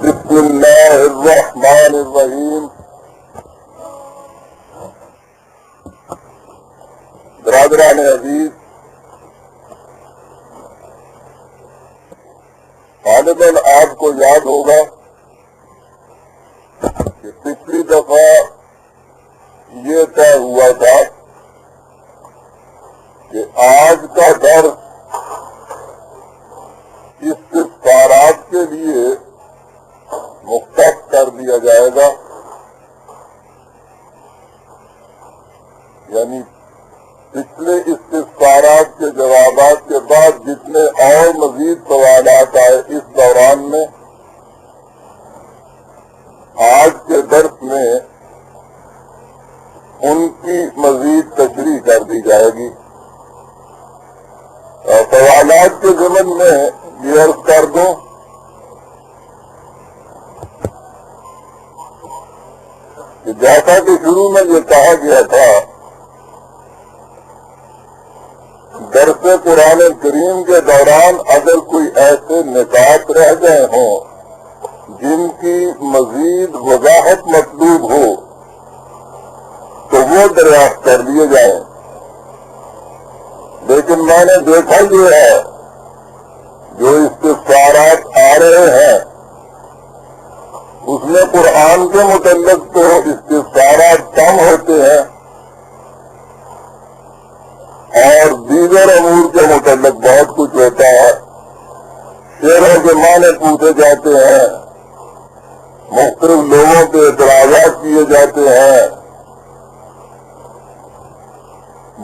بسم اللہ الرحمن الرحیم. برادران عزیز، غالباً آپ کو یاد ہوگا کہ پچھلی دفعہ یہ طے ہوا تھا کہ آج کا درس استفسارات کے لیے مختص کر دیا جائے گا، یعنی پچھلے استفسارات کے جوابات کے بعد جتنے اور مزید سوالات آئے اس دوران میں آج کے درس میں ان کی مزید تشریح کر دی جائے گی. سوالات کے ضمن میں یہ عرض کر دوں کہ جیسا کہ شروع میں یہ کہا گیا تھا، درس قرآن کریم کے دوران اگر کوئی ایسے نکات رہ گئے ہوں جن کی مزید وضاحت مطلوب ہو تو وہ دریافت کر لیے جائیں. لیکن میں نے دیکھا یہ ہے جو استفسارات آ رہے ہیں اس میں قرآن کے متعلق تو استفسارات کم ہوتے ہیں اور دیگر امور کے متعلق بہت کچھ ہوتا ہے. شعروں کے معنی پوچھے جاتے ہیں، مختلف لوگوں کے اعتراضات کیے جاتے ہیں،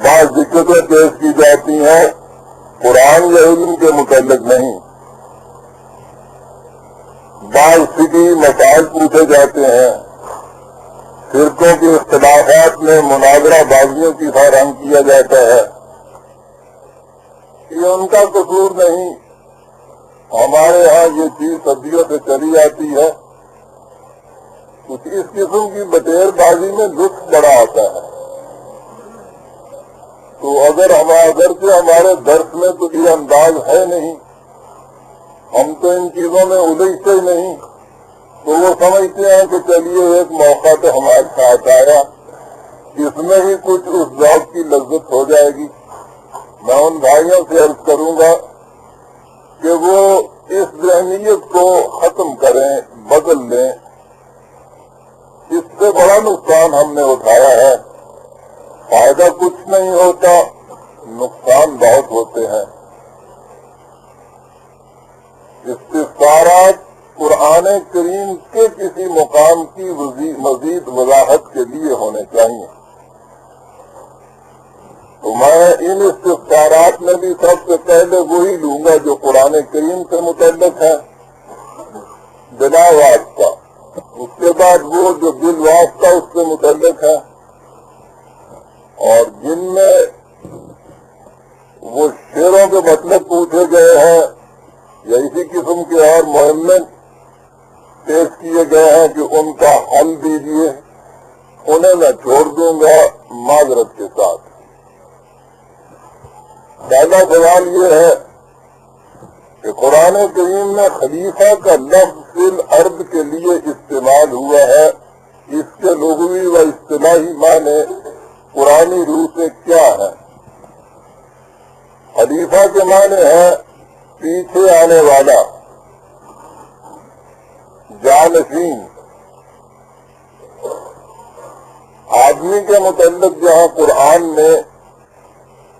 بعض دقتیں پیش کی جاتی ہیں قرآن یا علم کے متعلق نہیں. بعض فقہی مسائل پوچھے جاتے ہیں، فرقوں کے اختلافات میں مناظرہ بازیوں کی فراہم کیا جاتا ہے. یہ ان کا قصور نہیں، ہمارے ہاں یہ چیز صدیوں سے چلی آتی ہے. کچھ اس قسم کی بٹیر بازی میں لطف بڑا آتا ہے. تو اگرچہ ہمارے درس میں تو یہ انداز ہے نہیں، ہم تو ان چیزوں میں الجھتے ہی نہیں، تو وہ سمجھتے ہیں کہ چلیے ایک موقع تو ہمارے ساتھ آیا، اس میں ہی کچھ اس ذوق کی لذت ہو جائے گی. میں ان بھائیوں سے عرض کروں گا کہ وہ اس ذہنیت کو ختم کریں، بدل لیں. اس سے بڑا نقصان ہم نے اٹھایا ہے. فائدہ کچھ نہیں ہوتا، نقصان بہت ہوتے ہیں. استفسارات قرآن کریم کے کسی مقام کی مزید وضاحت کے لیے ہونے چاہیے. تو میں ان استفسارات میں بھی سب سے پہلے وہی لوں گا جو قرآن کریم سے متعلق ہے بلا واسطہ، اس کے بعد وہ جو بالواسطہ اس سے متعلق ہے، اور جن میں وہ شعروں کے مطلب پوچھے گئے ہیں یا اسی قسم کے اور مہمیں پیش کیے گئے ہیں کہ ان کا حل دیجیے، انہیں میں چھوڑ دوں گا معذرت کے ساتھ. پہلا سوال یہ ہے کہ قرآن کریم میں خلیفہ کا لفظ فی الارض کے لیے استعمال ہوا ہے، اس کے لغوی و اصطلاحی معنی قرآنی روح سے کیا ہے؟ خلیفہ کے معنی ہے پیچھے آنے والا، جانشین. آدمی کے متعلق جہاں قرآن نے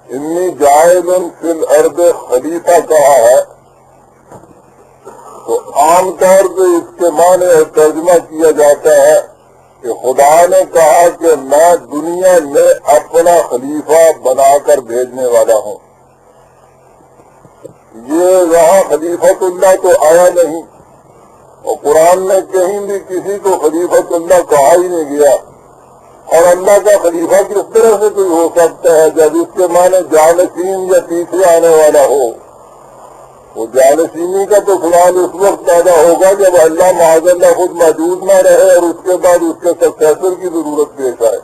انی جاعل فی الارض خلیفہ کہا ہے تو عام طور پہ اس کے معنی ترجمہ کیا جاتا ہے کہ خدا نے کہا کہ میں دنیا میں اپنا خلیفہ بنا کر بھیجنے والا ہوں. یہ یہاں خلیفۃ اللہ تو آیا نہیں، اور قرآن میں کہیں بھی کسی کو خلیفۃ اللہ کہا ہی نہیں گیا. اور اللہ کا خلیفہ کس طرح سے کوئی ہو سکتا ہے جب اس کے معنی جانشین یا پیچھے آنے والا ہو؟ وہ جانشینی کا تو سوال اس وقت پیدا ہوگا جب اللہ معاذ اللہ خود موجود نہ رہے اور اس کے بعد اس کے سکسیسر کی ضرورت پیش آئے.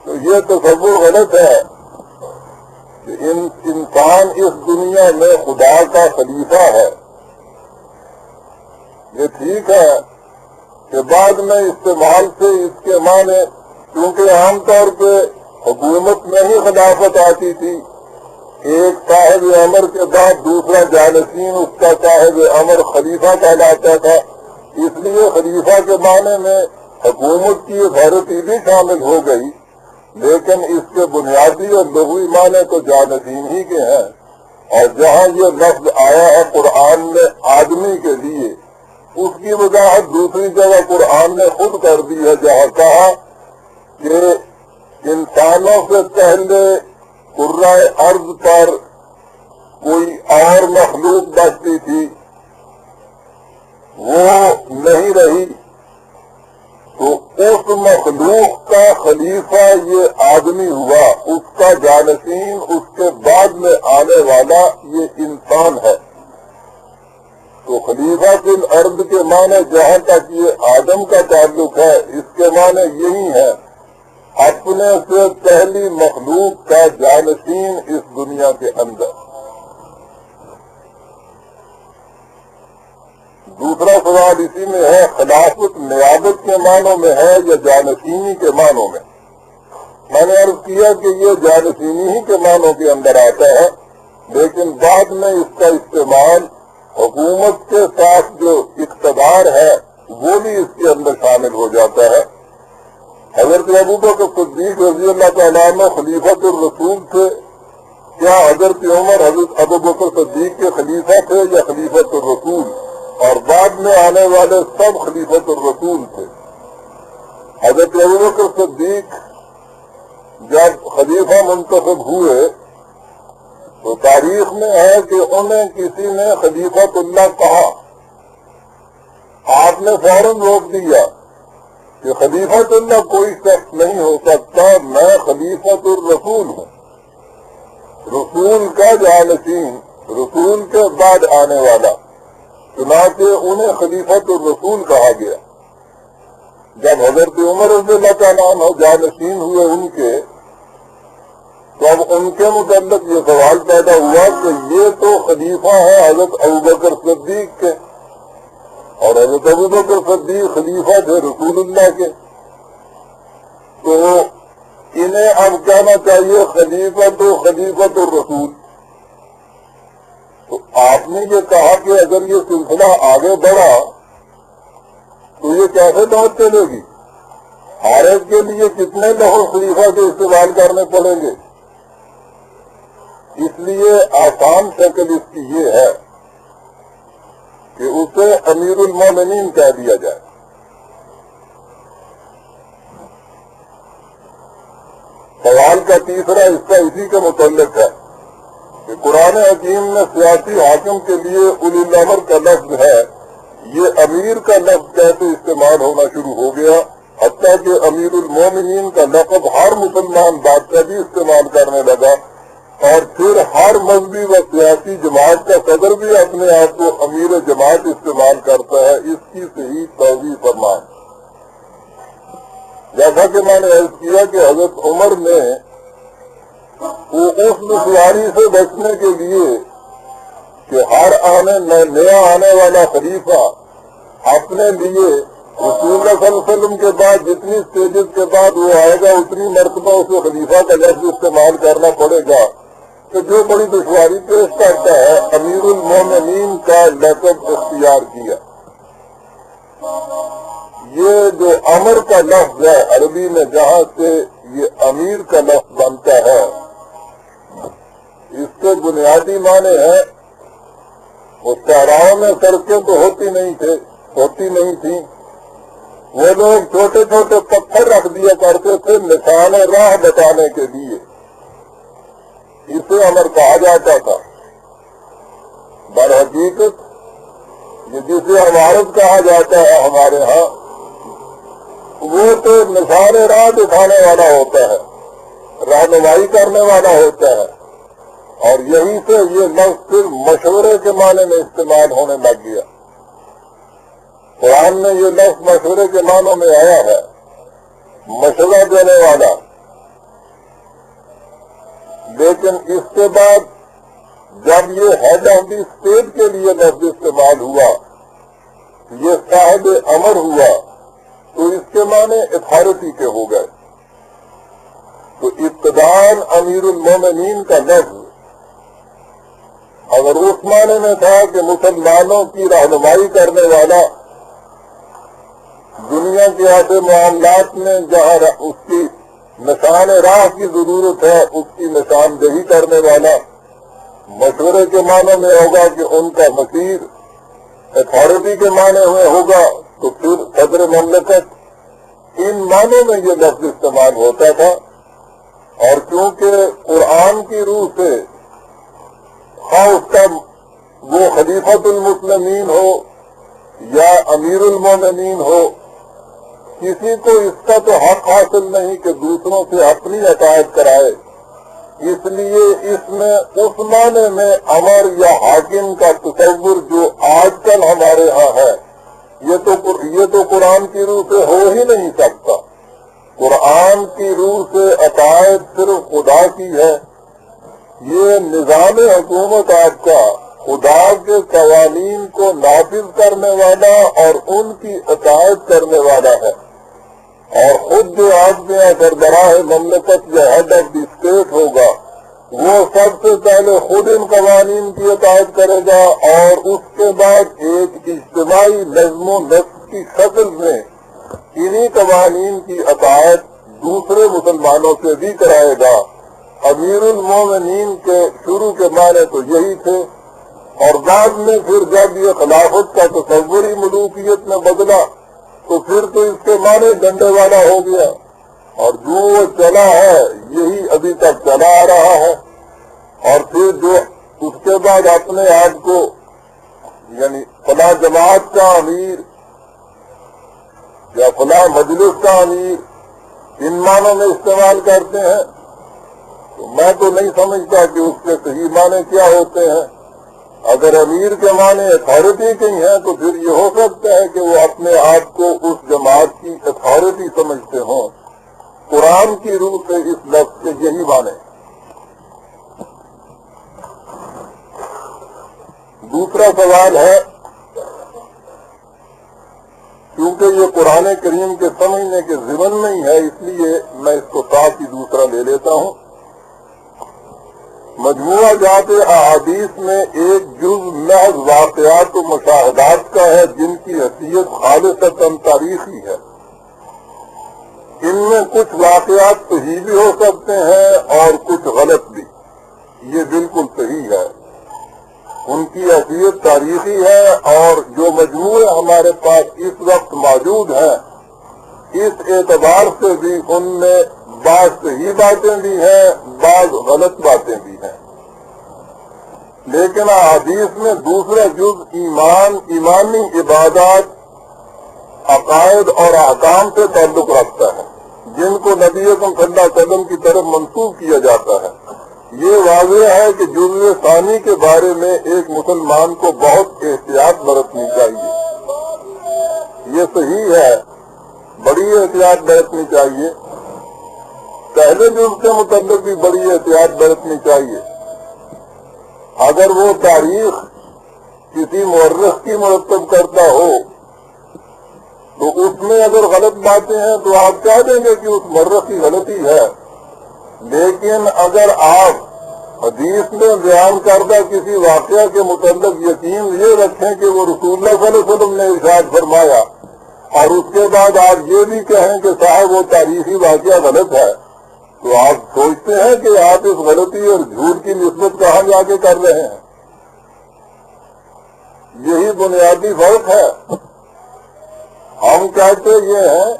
تو یہ تصور غلط ہے کہ انسان اس دنیا میں خدا کا خلیفہ ہے، یہ ٹھیک ہے کہ بعد میں استعمال سے اس کے معنی، کیونکہ عام طور پہ حکومت میں ہی خلافت آتی تھی، ایک صاحب امر کے بعد دوسرا جانشین اس کا صاحب امر خلیفہ کہلاتا تھا، اس لیے خلیفہ کے معنی میں حکومت کی اتھارٹی بھی شامل ہو گئی، لیکن اس کے بنیادی اور لغوی معنی تو جانشین ہی کے ہیں۔ اور جہاں یہ لفظ آیا ہے قرآن میں آدمی کے لیے، اس کی وضاحت دوسری جگہ قرآن نے خود کر دی ہے، جہاں کہا کہ انسانوں سے پہلے کرۂ ارض پر کوئی اور مخلوق بچتی تھی، وہ نہیں رہی، تو اس مخلوق کا خلیفہ یہ آدمی ہوا، اس کا جانشین اس کے بعد میں آنے والا یہ انسان ہے۔ تو خلیفہ فی الارض کے معنی جہاں تک یہ آدم کا تعلق ہے، اس کے معنی یہی ہے، اپنے سے پہلی مخلوق کا جانشین اس دنیا کے اندر۔ دوسرا سوال اسی میں ہے، خلافت نیابت کے معنوں میں ہے یا جانشینی کے معنوں میں؟ میں نے عرض کیا کہ یہ جانشینی ہی کے معنوں کے اندر آتا ہے، لیکن بعد میں اس کا استعمال حکومت کے ساتھ جو اقتدار ہے وہ بھی اس کے اندر شامل ہو جاتا ہے۔ حضرت ابوبکر صدیق رضی اللہ تعالیٰ عنہ خلیفۃ الرسول تھے، کیا حضرت عمر حضرت ابوبکر صدیق کے خلیفہ تھے یا خلیفۃ الرسول؟ اور بعد میں آنے والے سب خلیفۃ الرسول تھے۔ حضرت ابوبکر صدیق جب خلیفہ منتخب ہوئے تو تاریخ میں ہے کہ انہیں کسی نے خلیفۃ اللہ کہا، آپ نے فوراً روک دیا کہ خلیفۃ اللہ کوئی شخص نہیں ہو سکتا، میں خلیفۃ الرسول ہوں، رسول کا جانشین، رسول کے بعد آنے والا، چنانچہ انہیں خلیفۃ الرسول کہا گیا۔ جب حضرت عمر رضی اللہ تعالیٰ عنہ جانشین ہوئے ان کے، تو اب ان کے متعلق یہ سوال پیدا ہوا کہ یہ تو خلیفہ ہے حضرت ابوبکر صدیق کے، اور حضرت ابوبکر صدیق خلیفہ تھے رسول اللہ کے، تو انہیں اب کہنا چاہیے خلیفۃ الرسول۔ تو آپ نے یہ کہا کہ اگر یہ سلسلہ آگے بڑھا تو یہ کیسے بات چلے گی؟ ہر ایک کے لیے کتنے لفظ خلیفہ کے استعمال کرنے پڑیں گے؟ اس لیے آسان شکل اس کی یہ ہے کہ اسے امیر المومنین کہہ دیا جائے۔ سوال کا تیسرا حصہ اسی کے متعلق ہے کہ قرآن حکیم میں سیاسی حاکم کے لیے اولی الامر کا لفظ ہے، یہ امیر کا لفظ کیسے استعمال ہونا شروع ہو گیا، حتیٰ کہ امیر المومنین کا لقب ہر مسلمان بادشاہ بھی استعمال کرنے لگا، اور پھر ہر مذہبی و سیاسی جماعت کا صدر بھی اپنے آپ کو امیر جماعت استعمال کرتا ہے۔ اس کی صحیح توضیح فرمائیں۔ جیسا کہ میں نے عرض کیا کہ حضرت عمر نے اس دشواری سے بچنے کے لیے کہ ہر نیا آنے والا خلیفہ اپنے لیے رسول اللہ صلی اللہ علیہ وسلم کے بعد جتنی اسٹیجز کے بعد وہ آئے گا اتنی مرتبہ اسے خلیفہ کا لفظ استعمال کرنا پڑے گا، تو جو بڑی دشواری پیش کرتا ہے، امیر المومنین کا لقب اختیار کیا۔ یہ جو امر کا لفظ ہے عربی میں جہاں سے یہ امیر کا لفظ بنتا ہے، اس کے بنیادی معنی ہے، اس صحراؤں میں سڑکیں تو ہوتی نہیں تھیں، وہ لوگ چھوٹے چھوٹے پتھر رکھ دیا کرتے تھے نشان راہ بتانے کے لیے، اسے امر کہا جاتا تھا۔ برحقیقت یہ جسے عمارت کہا جاتا ہے ہمارے ہاں، وہ تو نشان راہ دکھانے والا ہوتا ہے، رہنمائی کرنے والا ہوتا ہے، اور یہیں سے یہ لفظ صرف مشورے کے معنی میں استعمال ہونے لگ گیا۔ قرآن میں یہ لفظ مشورے کے معنوں میں آیا ہے، مشورہ دینے والا۔ لیکن اس کے بعد جب یہ ہیڈ آف دی اسٹیٹ کے لیے لفظ استعمال ہوا، یہ صاحب امر ہوا، تو اس کے معنی اتھارٹی کے ہو گئے۔ تو ابتداءً امیر المومنین کا لفظ اگر اس معنی میں تھا کہ مسلمانوں کی رہنمائی کرنے والا، دنیا کے ایسے معاملات میں جہاں اس کی نشان راہ کی ضرورت ہے اس کی نشاندہی کرنے والا، مشورے کے معنی میں ہوگا کہ ان کا مشیر، اتھارٹی کے معنی میں ہوگا تو پھر صدر مملکت، ان معنوں میں یہ لفظ استعمال ہوتا تھا۔ اور چونکہ قرآن کی روح سے خواہ اس کا وہ خلیفۃ المسلمین ہو یا امیر المومنین ہو، کسی کو اس کا تو حق حاصل نہیں کہ دوسروں سے اپنی عقائد کرائے، اس لیے اس میں اس معنی میں امر یا حاکم کا تصور جو آج کل ہمارے ہاں ہے یہ تو قرآن کی روح سے ہو ہی نہیں سکتا۔ قرآن کی روح سے عقائد صرف خدا کی ہے، یہ نظام حکومت آپ کا خدا کے قوانین کو نافذ کرنے والا اور ان کی عقائد کرنے والا ہے، اور خود جو آدمی سربراہ مملکت یا ہیڈ آف دی اسٹیٹ ہوگا وہ سب سے پہلے خود ان قوانین کی عقائد کرے گا، اور اس کے بعد ایک اجتماعی نظم و نسق کی شکل میں انہی قوانین کی عقائد دوسرے مسلمانوں سے بھی کرائے گا۔ امیر المومنین کے شروع کے معنی تو یہی تھے، اور بعد میں پھر جب یہ خلافت کا تصوری ملوکیت میں بدلا تو پھر تو اس کے معنی ڈنڈے والا ہو گیا، اور جو وہ چلا ہے یہی ابھی تک چلا آ رہا ہے۔ اور پھر جو اس کے بعد اپنے آپ کو یعنی فلاں جماعت کا امیر یا فلاں مجلس کا امیر ان معنوں میں استعمال کرتے ہیں، تو میں تو نہیں سمجھتا کہ اس کے صحیح معنی کیا ہوتے ہیں۔ اگر امیر کے معنی اتھارٹی کے ہیں تو پھر یہ ہو سکتا ہے کہ وہ اپنے آپ کو اس جماعت کی اتھارٹی سمجھتے ہوں۔ قرآن کی روح سے اس لفظ کے یہی معنی۔ دوسرا سوال ہے، کیونکہ یہ قرآن کریم کے سمجھنے کے ضمن میں ہی ہے اس لیے میں اس کو ساتھ ہی دوسرا لے لیتا ہوں۔ مجموعہ جات احادیث میں ایک جز محض واقعات و مشاہدات کا ہے جن کی حیثیت خالصتاً تاریخی ہے۔ ان میں کچھ واقعات صحیح بھی ہو سکتے ہیں اور کچھ غلط بھی، یہ بالکل صحیح ہے، ان کی حیثیت تاریخی ہے، اور جو مجموعے ہمارے پاس اس وقت موجود ہیں اس اعتبار سے بھی ان میں بعض صحیح باتیں بھی ہیں، بعض غلط باتیں بھی ہیں۔ لیکن احادیث میں دوسرا جز ایمانی عبادات، عقائد اور احکام سے تعلق رکھتا ہے جن کو نبی اکرم صلی اللہ علیہ وسلم کی طرف منسوب کیا جاتا ہے۔ یہ واضح ہے کہ جزء ثانی کے بارے میں ایک مسلمان کو بہت احتیاط برتنی چاہیے، یہ صحیح ہے، بڑی احتیاط برتنی چاہیے۔ پہلے جز کے متعلق بھی بڑی احتیاط برتنی چاہیے۔ اگر وہ تاریخ کسی مورخ کی مرتب کرتا ہو تو اس میں اگر غلط باتیں ہیں تو آپ کہہ دیں گے کہ اس مورخ کی غلطی ہے، لیکن اگر آپ حدیث میں بیان کردہ کسی واقعہ کے متعلق یقین یہ رکھیں کہ وہ رسول اللہ صلی اللہ علیہ وسلم نے ارشاد فرمایا، اور اس کے بعد آپ یہ بھی کہیں کہ صاحب وہ تاریخی واقعہ غلط ہے، تو آپ سوچتے ہیں کہ آپ اس غلطی اور جھوٹ کی نسبت کہاں جا کے کر رہے ہیں۔ یہی بنیادی فرق ہے۔ ہم کہتے یہ ہیں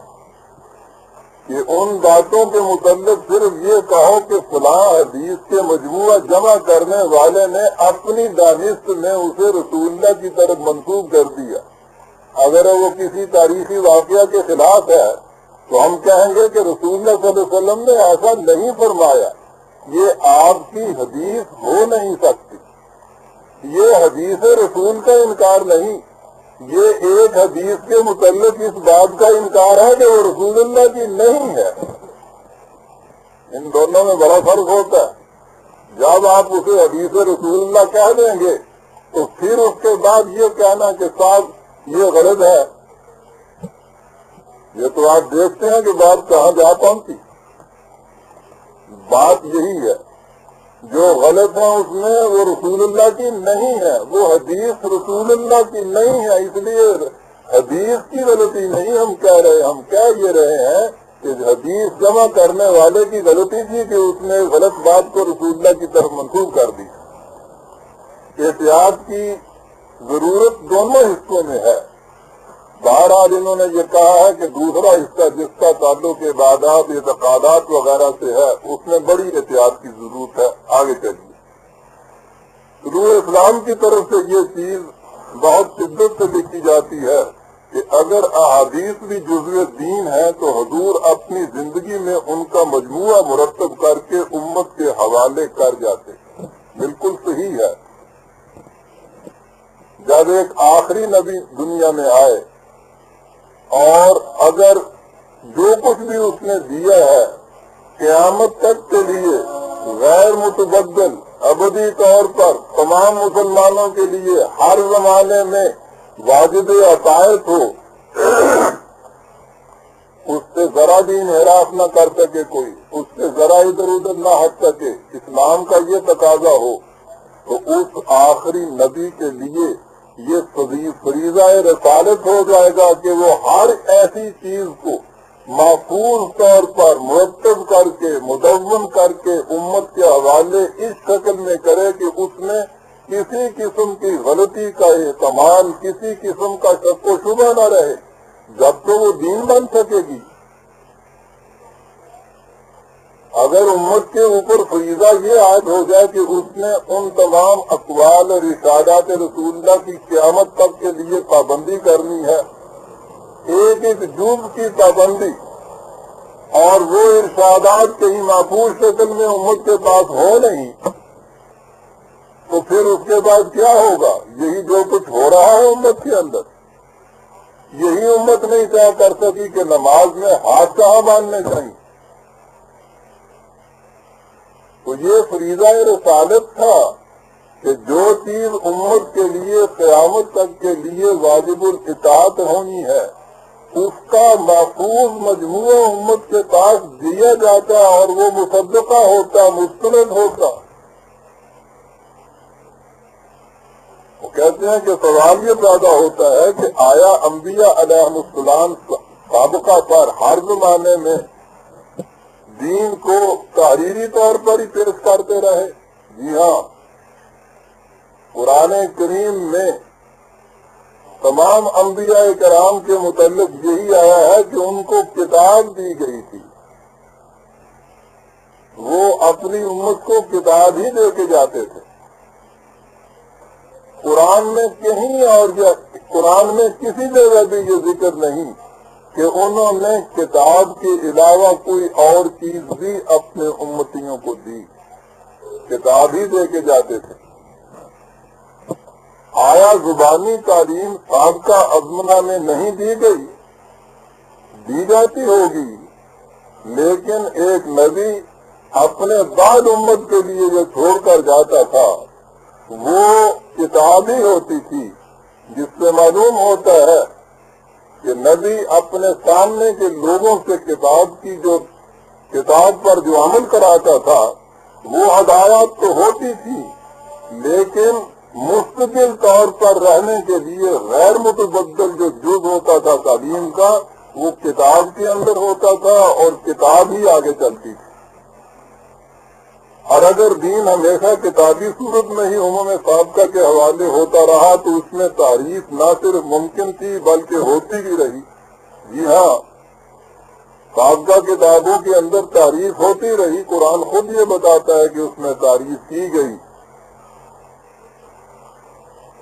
کہ ان باتوں کے متعلق صرف یہ کہو کہ فلاں حدیث کے مجموعہ جمع کرنے والے نے اپنی دانست میں اسے رسول اللہ کی طرف منسوب کر دیا۔ اگر وہ کسی تاریخی واقعہ کے خلاف ہے تو ہم کہیں گے کہ رسول اللہ صلی اللہ علیہ وسلم نے ایسا نہیں فرمایا، یہ آپ کی حدیث ہو نہیں سکتی، یہ حدیث رسول کا انکار نہیں، یہ ایک حدیث کے متعلق اس بات کا انکار ہے کہ وہ رسول اللہ کی نہیں ہے۔ ان دونوں میں بڑا فرق ہوتا ہے۔ جب آپ اسے حدیث رسول اللہ کہہ دیں گے تو پھر اس کے بعد یہ کہنا کہ صاحب یہ غلط ہے، یہ تو آپ دیکھتے ہیں کہ بات کہاں جا پہنچی۔ بات یہی ہے، جو غلط ہے اس میں وہ رسول اللہ کی نہیں ہے، وہ حدیث رسول اللہ کی نہیں ہے، اس لیے حدیث کی غلطی نہیں ہم کہہ رہے، ہم کہہ یہ رہے ہیں کہ حدیث جمع کرنے والے کی غلطی تھی کہ اس نے غلط بات کو رسول اللہ کی طرف منسوخ کر دی۔ احتیاط کی ضرورت دونوں حصوں میں ہے۔ بہرحال انہوں نے یہ کہا ہے کہ دوسرا حصہ جس کا تعلق عبادات اعتقادات وغیرہ سے ہے اس میں بڑی احتیاط کی ضرورت ہے۔ آگے چلیے، شروع اسلام کی طرف سے یہ چیز بہت شدت سے لکھی جاتی ہے کہ اگر احادیث بھی جزو دین ہے تو حضور اپنی زندگی میں ان کا مجموعہ مرتب کر کے امت کے حوالے کر جاتے۔ بالکل صحیح ہے۔ جب ایک آخری نبی دنیا میں آئے اور اگر جو کچھ بھی اس نے دیا ہے قیامت تک کے لیے غیر متبدل ابدی طور پر تمام مسلمانوں کے لیے ہر زمانے میں واجب عطایت ہو، اس سے ذرا بھی انحراف نہ کر سکے کوئی، اس سے ذرا ادھر ادھر نہ ہٹ سکے، اسلام کا یہ تقاضا ہو، تو اس آخری نبی کے لیے یہ فریضہ رسالت ہو جائے گا کہ وہ ہر ایسی چیز کو محفوظ طور پر مرتب کر کے مدون کر کے امت کے حوالے اس شکل میں کرے کہ اس میں کسی قسم کی غلطی کا احتمال، کسی قسم کا شک و شبہ نہ رہے، جب تو وہ دین بن سکے گی۔ اگر امت کے اوپر فریضہ یہ عائد ہو جائے کہ اس نے ان تمام اقوال اور ارشادات رسول اللہ کی قیامت تک کے لیے پابندی کرنی ہے، ایک ایک جز کی پابندی، اور وہ ارشادات کہیں محفوظ شکل میں امت کے پاس ہو نہیں، تو پھر اس کے بعد کیا ہوگا؟ یہی جو کچھ ہو رہا ہے امت کے اندر، یہی امت نہیں طے کر سکی کہ نماز میں ہاتھ کہاں باندھنے چاہیے۔ تو یہ فریضہ رسالت تھا کہ جو چیز امت کے لیے قیامت تک کے لیے واجب الاطاعت ہونی ہے اس کا محفوظ مجموعہ امت کے پاس دیا جاتا اور وہ مصدقہ ہوتا، مستند ہوتا۔ وہ کہتے ہیں کہ سوال یہ پیدا ہوتا ہے کہ آیا انبیاء علیہ السلام سابقہ پر ہر زمانے میں دین کو تحریری طور پر ہی پیش کرتے رہے؟ جی ہاں، قرآن کریم میں تمام انبیاء کرام کے متعلق یہی آیا ہے کہ ان کو کتاب دی گئی تھی، وہ اپنی امت کو کتاب ہی دے کے جاتے تھے۔ قرآن میں کہیں اور قرآن میں کسی جگہ بھی یہ ذکر نہیں کہ انہوں نے کتاب کے علاوہ کوئی اور چیز بھی اپنے امتیوں کو دی، کتاب ہی دے کے جاتے تھے۔ آیا زبانی تعلیم سابقہ ازمنہ میں نہیں دی گئی؟ دی جاتی ہوگی، لیکن ایک نبی اپنے بعد امت کے لیے جو چھوڑ کر جاتا تھا وہ کتاب ہی ہوتی تھی، جس سے معلوم ہوتا ہے کہ نبی اپنے سامنے کے لوگوں سے کتاب پر جو عمل کراتا تھا وہ ہدایات تو ہوتی تھی، لیکن مستقل طور پر رہنے کے لیے غیر متبدل جو جز ہوتا تھا تعلیم کا وہ کتاب کے اندر ہوتا تھا اور کتاب ہی آگے چلتی تھی۔ اور اگر دین ہمیشہ کتابی صورت میں ہی سابقہ کے حوالے ہوتا رہا تو اس میں تعریف نہ صرف ممکن تھی بلکہ ہوتی بھی رہی۔ جی ہاں، سابقہ کتابوں کے اندر تعریف ہوتی رہی، قرآن خود یہ بتاتا ہے کہ اس میں تعریف کی گئی۔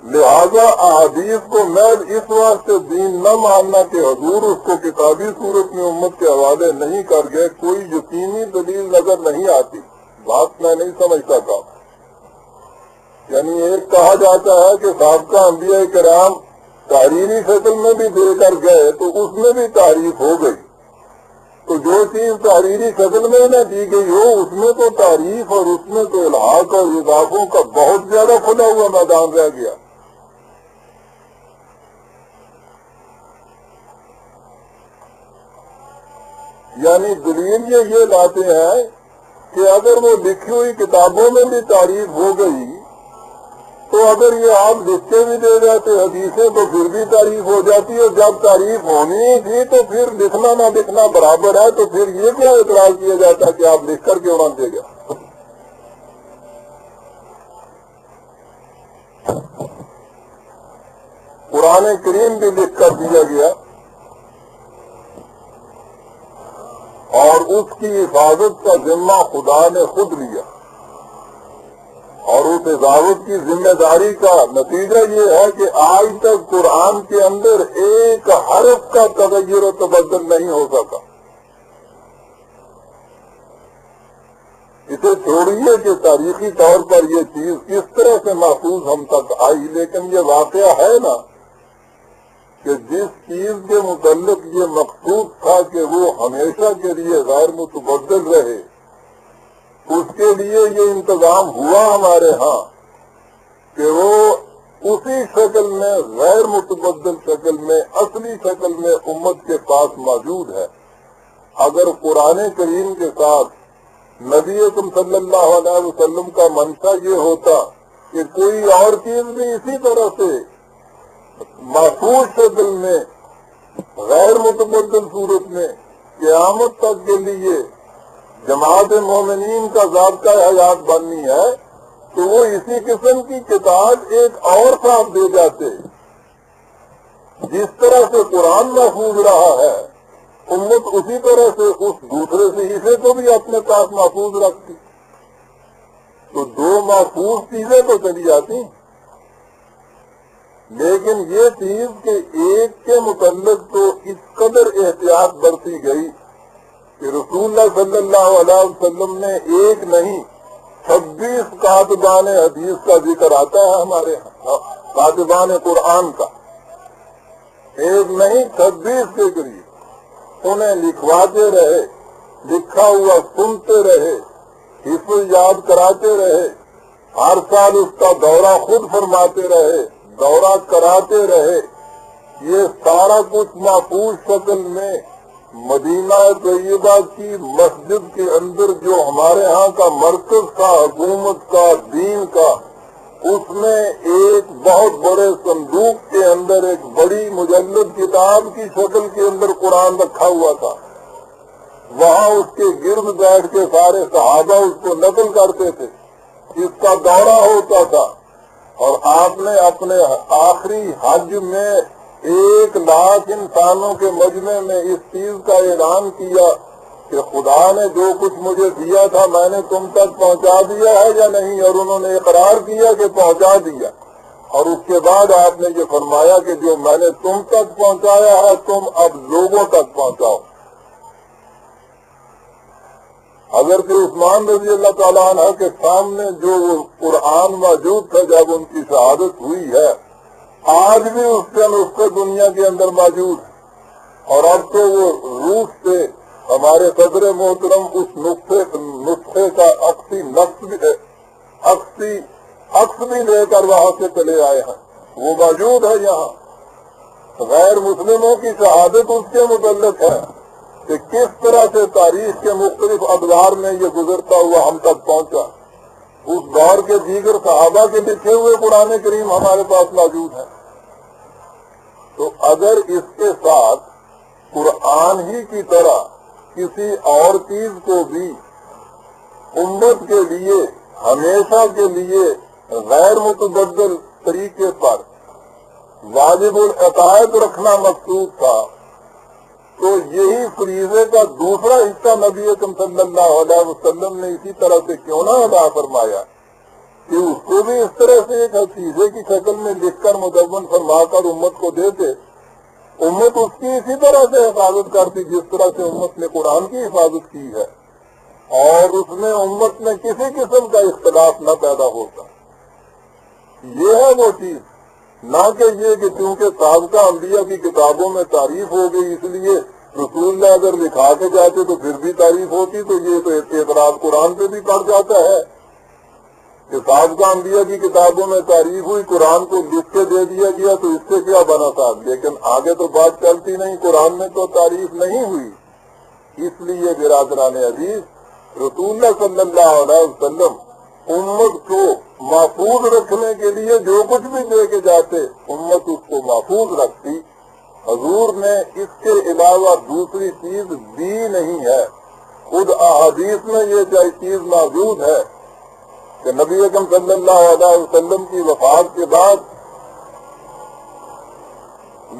لہذا احادیث کو محض اس واسطے دین نہ ماننا کہ حضور اس کو کتابی صورت میں امت کے حوالے نہیں کر گئے کوئی یقینی دلیل نظر نہیں آتی۔ بات میں نہیں سمجھتا تھا، یعنی ایک کہا جاتا ہے کہ سابقہ انبیاء کرام تحریری شکل میں بھی دے کر گئے تو اس میں بھی تعریف ہو گئی، تو جو چیز تحریری شکل میں نہ دی گئی ہو اس میں تو تعریف اور اس میں تو الحاق اور اضافوں کا بہت زیادہ کھلا ہوا میدان رہ گیا. یعنی دلیل یہ لاتے ہیں کہ اگر وہ لکھی ہوئی کتابوں میں بھی تعریف ہو گئی تو اگر یہ آپ لکھتے بھی دے جاتے حدیثیں تو پھر بھی تعریف ہو جاتی ہے. جب تعریف ہونی تھی تو پھر لکھنا نہ لکھنا برابر ہے, تو پھر یہ کیا اعتراض کیا جاتا کہ آپ لکھ کر کیوں نہ دے گا. قرآن کریم بھی لکھ کر دیا گیا اور اس کی حفاظت کا ذمہ خدا نے خود لیا, اور اس حفاظت کی ذمہ داری کا نتیجہ یہ ہے کہ آج تک قرآن کے اندر ایک حرف کا تغیر و تبدل نہیں ہو سکا. اسے چھوڑیے کہ تاریخی طور پر یہ چیز کس طرح سے محفوظ ہم تک آئی, لیکن یہ واقعہ ہے نا کہ جس چیز کے متعلق یہ مقصود تھا کہ وہ ہمیشہ کے لیے غیر متبدل رہے, اس کے لیے یہ انتظام ہوا ہمارے ہاں کہ وہ اسی شکل میں غیر متبدل شکل میں اصلی شکل میں امت کے پاس موجود ہے. اگر قرآن کریم کے ساتھ نبی اکرم صلی اللہ علیہ وسلم کا منشا یہ ہوتا کہ کوئی اور چیز بھی اسی طرح سے محفوظ شکل میں غیر متبدل صورت میں قیامت تک کے لیے جماعت مومنین کا ضابطہ حیات بننی ہے تو وہ اسی قسم کی کتاب ایک اور صاحب دے جاتے. جس طرح سے قرآن محفوظ رہا ہے امت اسی طرح سے اس دوسرے صحیفے کو بھی اپنے پاس محفوظ رکھتی, تو دو محفوظ چیزیں تو چلی جاتی. لیکن یہ چیز کہ ایک کے متعلق تو اس قدر احتیاط برتی گئی کہ رسول اللہ صلی اللہ علیہ وسلم نے ایک نہیں 26 کاتبان حدیث کا ذکر آتا ہے ہمارے کاتبان قرآن کا, ایک نہیں 26 کے قریب. انہیں لکھواتے رہے, لکھا ہوا سنتے رہے, حفظ یاد کراتے رہے, ہر سال اس کا دورہ خود فرماتے رہے, دورہ کراتے رہے. یہ سارا کچھ محفوظ شکل میں مدینہ طیبہ کی مسجد کے اندر جو ہمارے ہاں کا مرکز کا حکومت کا دین کا, اس میں ایک بہت بڑے صندوق کے اندر ایک بڑی مجلد کتاب کی شکل کے اندر قرآن رکھا ہوا تھا. وہاں اس کے گرد بیٹھ کے سارے صحابہ اس کو نقل کرتے تھے, اس کا دورہ ہوتا تھا. اور آپ نے اپنے آخری حج میں 1 لاکھ انسانوں کے مجمع میں اس چیز کا اعلان کیا کہ خدا نے جو کچھ مجھے دیا تھا میں نے تم تک پہنچا دیا ہے یا نہیں, اور انہوں نے اقرار کیا کہ پہنچا دیا. اور اس کے بعد آپ نے یہ فرمایا کہ جو میں نے تم تک پہنچایا ہے تم اب لوگوں تک پہنچاؤ. حضرت عثمان رضی اللہ تعالیٰ عنہ کے سامنے جو قرآن موجود تھا جب ان کی شہادت ہوئی ہے, آج بھی اس کا نسخہ دنیا کے اندر موجود ہے. اور اب تو وہ روس سے ہمارے صدر محترم اس نسخے کا عکس بھی لے کر وہاں سے چلے آئے ہیں, وہ موجود ہے یہاں. غیر مسلموں کی شہادت اس کے متعلق ہے کہ کس طرح سے تاریخ کے مختلف ادوار میں یہ گزرتا ہوا ہم تک پہنچا. اس دور کے دیگر صحابہ کے لکھے ہوئے قرآن کریم ہمارے پاس موجود ہے. تو اگر اس کے ساتھ قرآن ہی کی طرح کسی اور چیز کو بھی امت کے لیے ہمیشہ کے لیے غیر متبدل طریقے پر واجب العقائد رکھنا مقصود تھا, تو یہی فریضے کا دوسرا حصہ نبی اکرم صلی اللہ علیہ وسلم نے اسی طرح سے کیوں نہ ادا فرمایا کہ اس کو بھی اس طرح سے ایک حفیظے کی شکل میں لکھ کر مدون فرما کر امت کو دیتے. امت اس کی اسی طرح سے حفاظت کرتی جس طرح سے امت نے قرآن کی حفاظت کی ہے, اور اس میں امت میں کسی قسم کا اختلاف نہ پیدا ہوتا. یہ ہے وہ چیز, نہ کہ یہ کہ چونکہ سابقہ انبیاء کی کتابوں میں تعریف ہو گئی اس لیے رسول اللہ اگر لکھا کے جاتے تو پھر بھی تعریف ہوتی، تو یہ تو اعتراض قرآن پہ بھی پڑ جاتا ہے کہ سابقہ انبیاء کی کتابوں میں تعریف ہوئی، قرآن کو لکھ کے دے دیا گیا تو اس سے کیا بنا تھا، لیکن آگے تو بات چلتی نہیں، قرآن میں تو تعریف نہیں ہوئی۔ اس لیے برادران عزیز رسول اللہ صلی اللہ علیہ وسلم امت کو محفوظ رکھنے کے لیے جو کچھ بھی دے کے جاتے امت اس کو محفوظ رکھتی۔ حضور نے اس کے علاوہ دوسری چیز دی نہیں ہے، خود احادیث میں یہ چیز موجود ہے کہ نبی اکرم صلی اللہ علیہ وسلم کی وفات کے بعد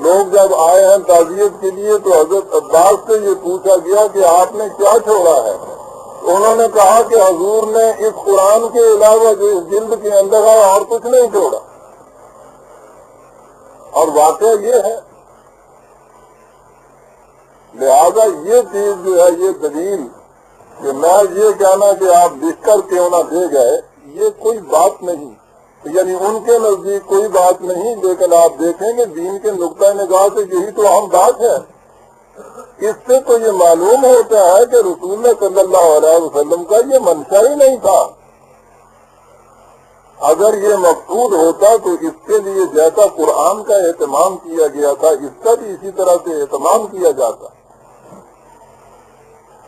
لوگ جب آئے ہیں تعزیت کے لیے تو حضرت عباس سے یہ پوچھا گیا کہ آپ نے کیا چھوڑا ہے؟ انہوں نے کہا کہ حضور نے اس قرآن کے علاوہ جو اس جلد کے اندر ہے اور کچھ نہیں چھوڑا۔ اور واقعہ یہ ہے، لہذا یہ چیز جو ہے، یہ دلیل کہ میں یہ کہنا کہ آپ لکھ کر کیوں نہ دے گئے، یہ کوئی بات نہیں، یعنی ان کے نزدیک کوئی بات نہیں، لیکن آپ دیکھیں گے دین کے نقطۂ نگاہ سے یہی تو اہم بات ہے۔ اس سے تو یہ معلوم ہوتا ہے کہ رسول اللہ صلی اللہ علیہ وسلم کا یہ منشا ہی نہیں تھا۔ اگر یہ مقصود ہوتا تو اس کے لیے جیسا قرآن کا اہتمام کیا گیا تھا اس کا بھی اسی طرح سے اہتمام کیا جاتا،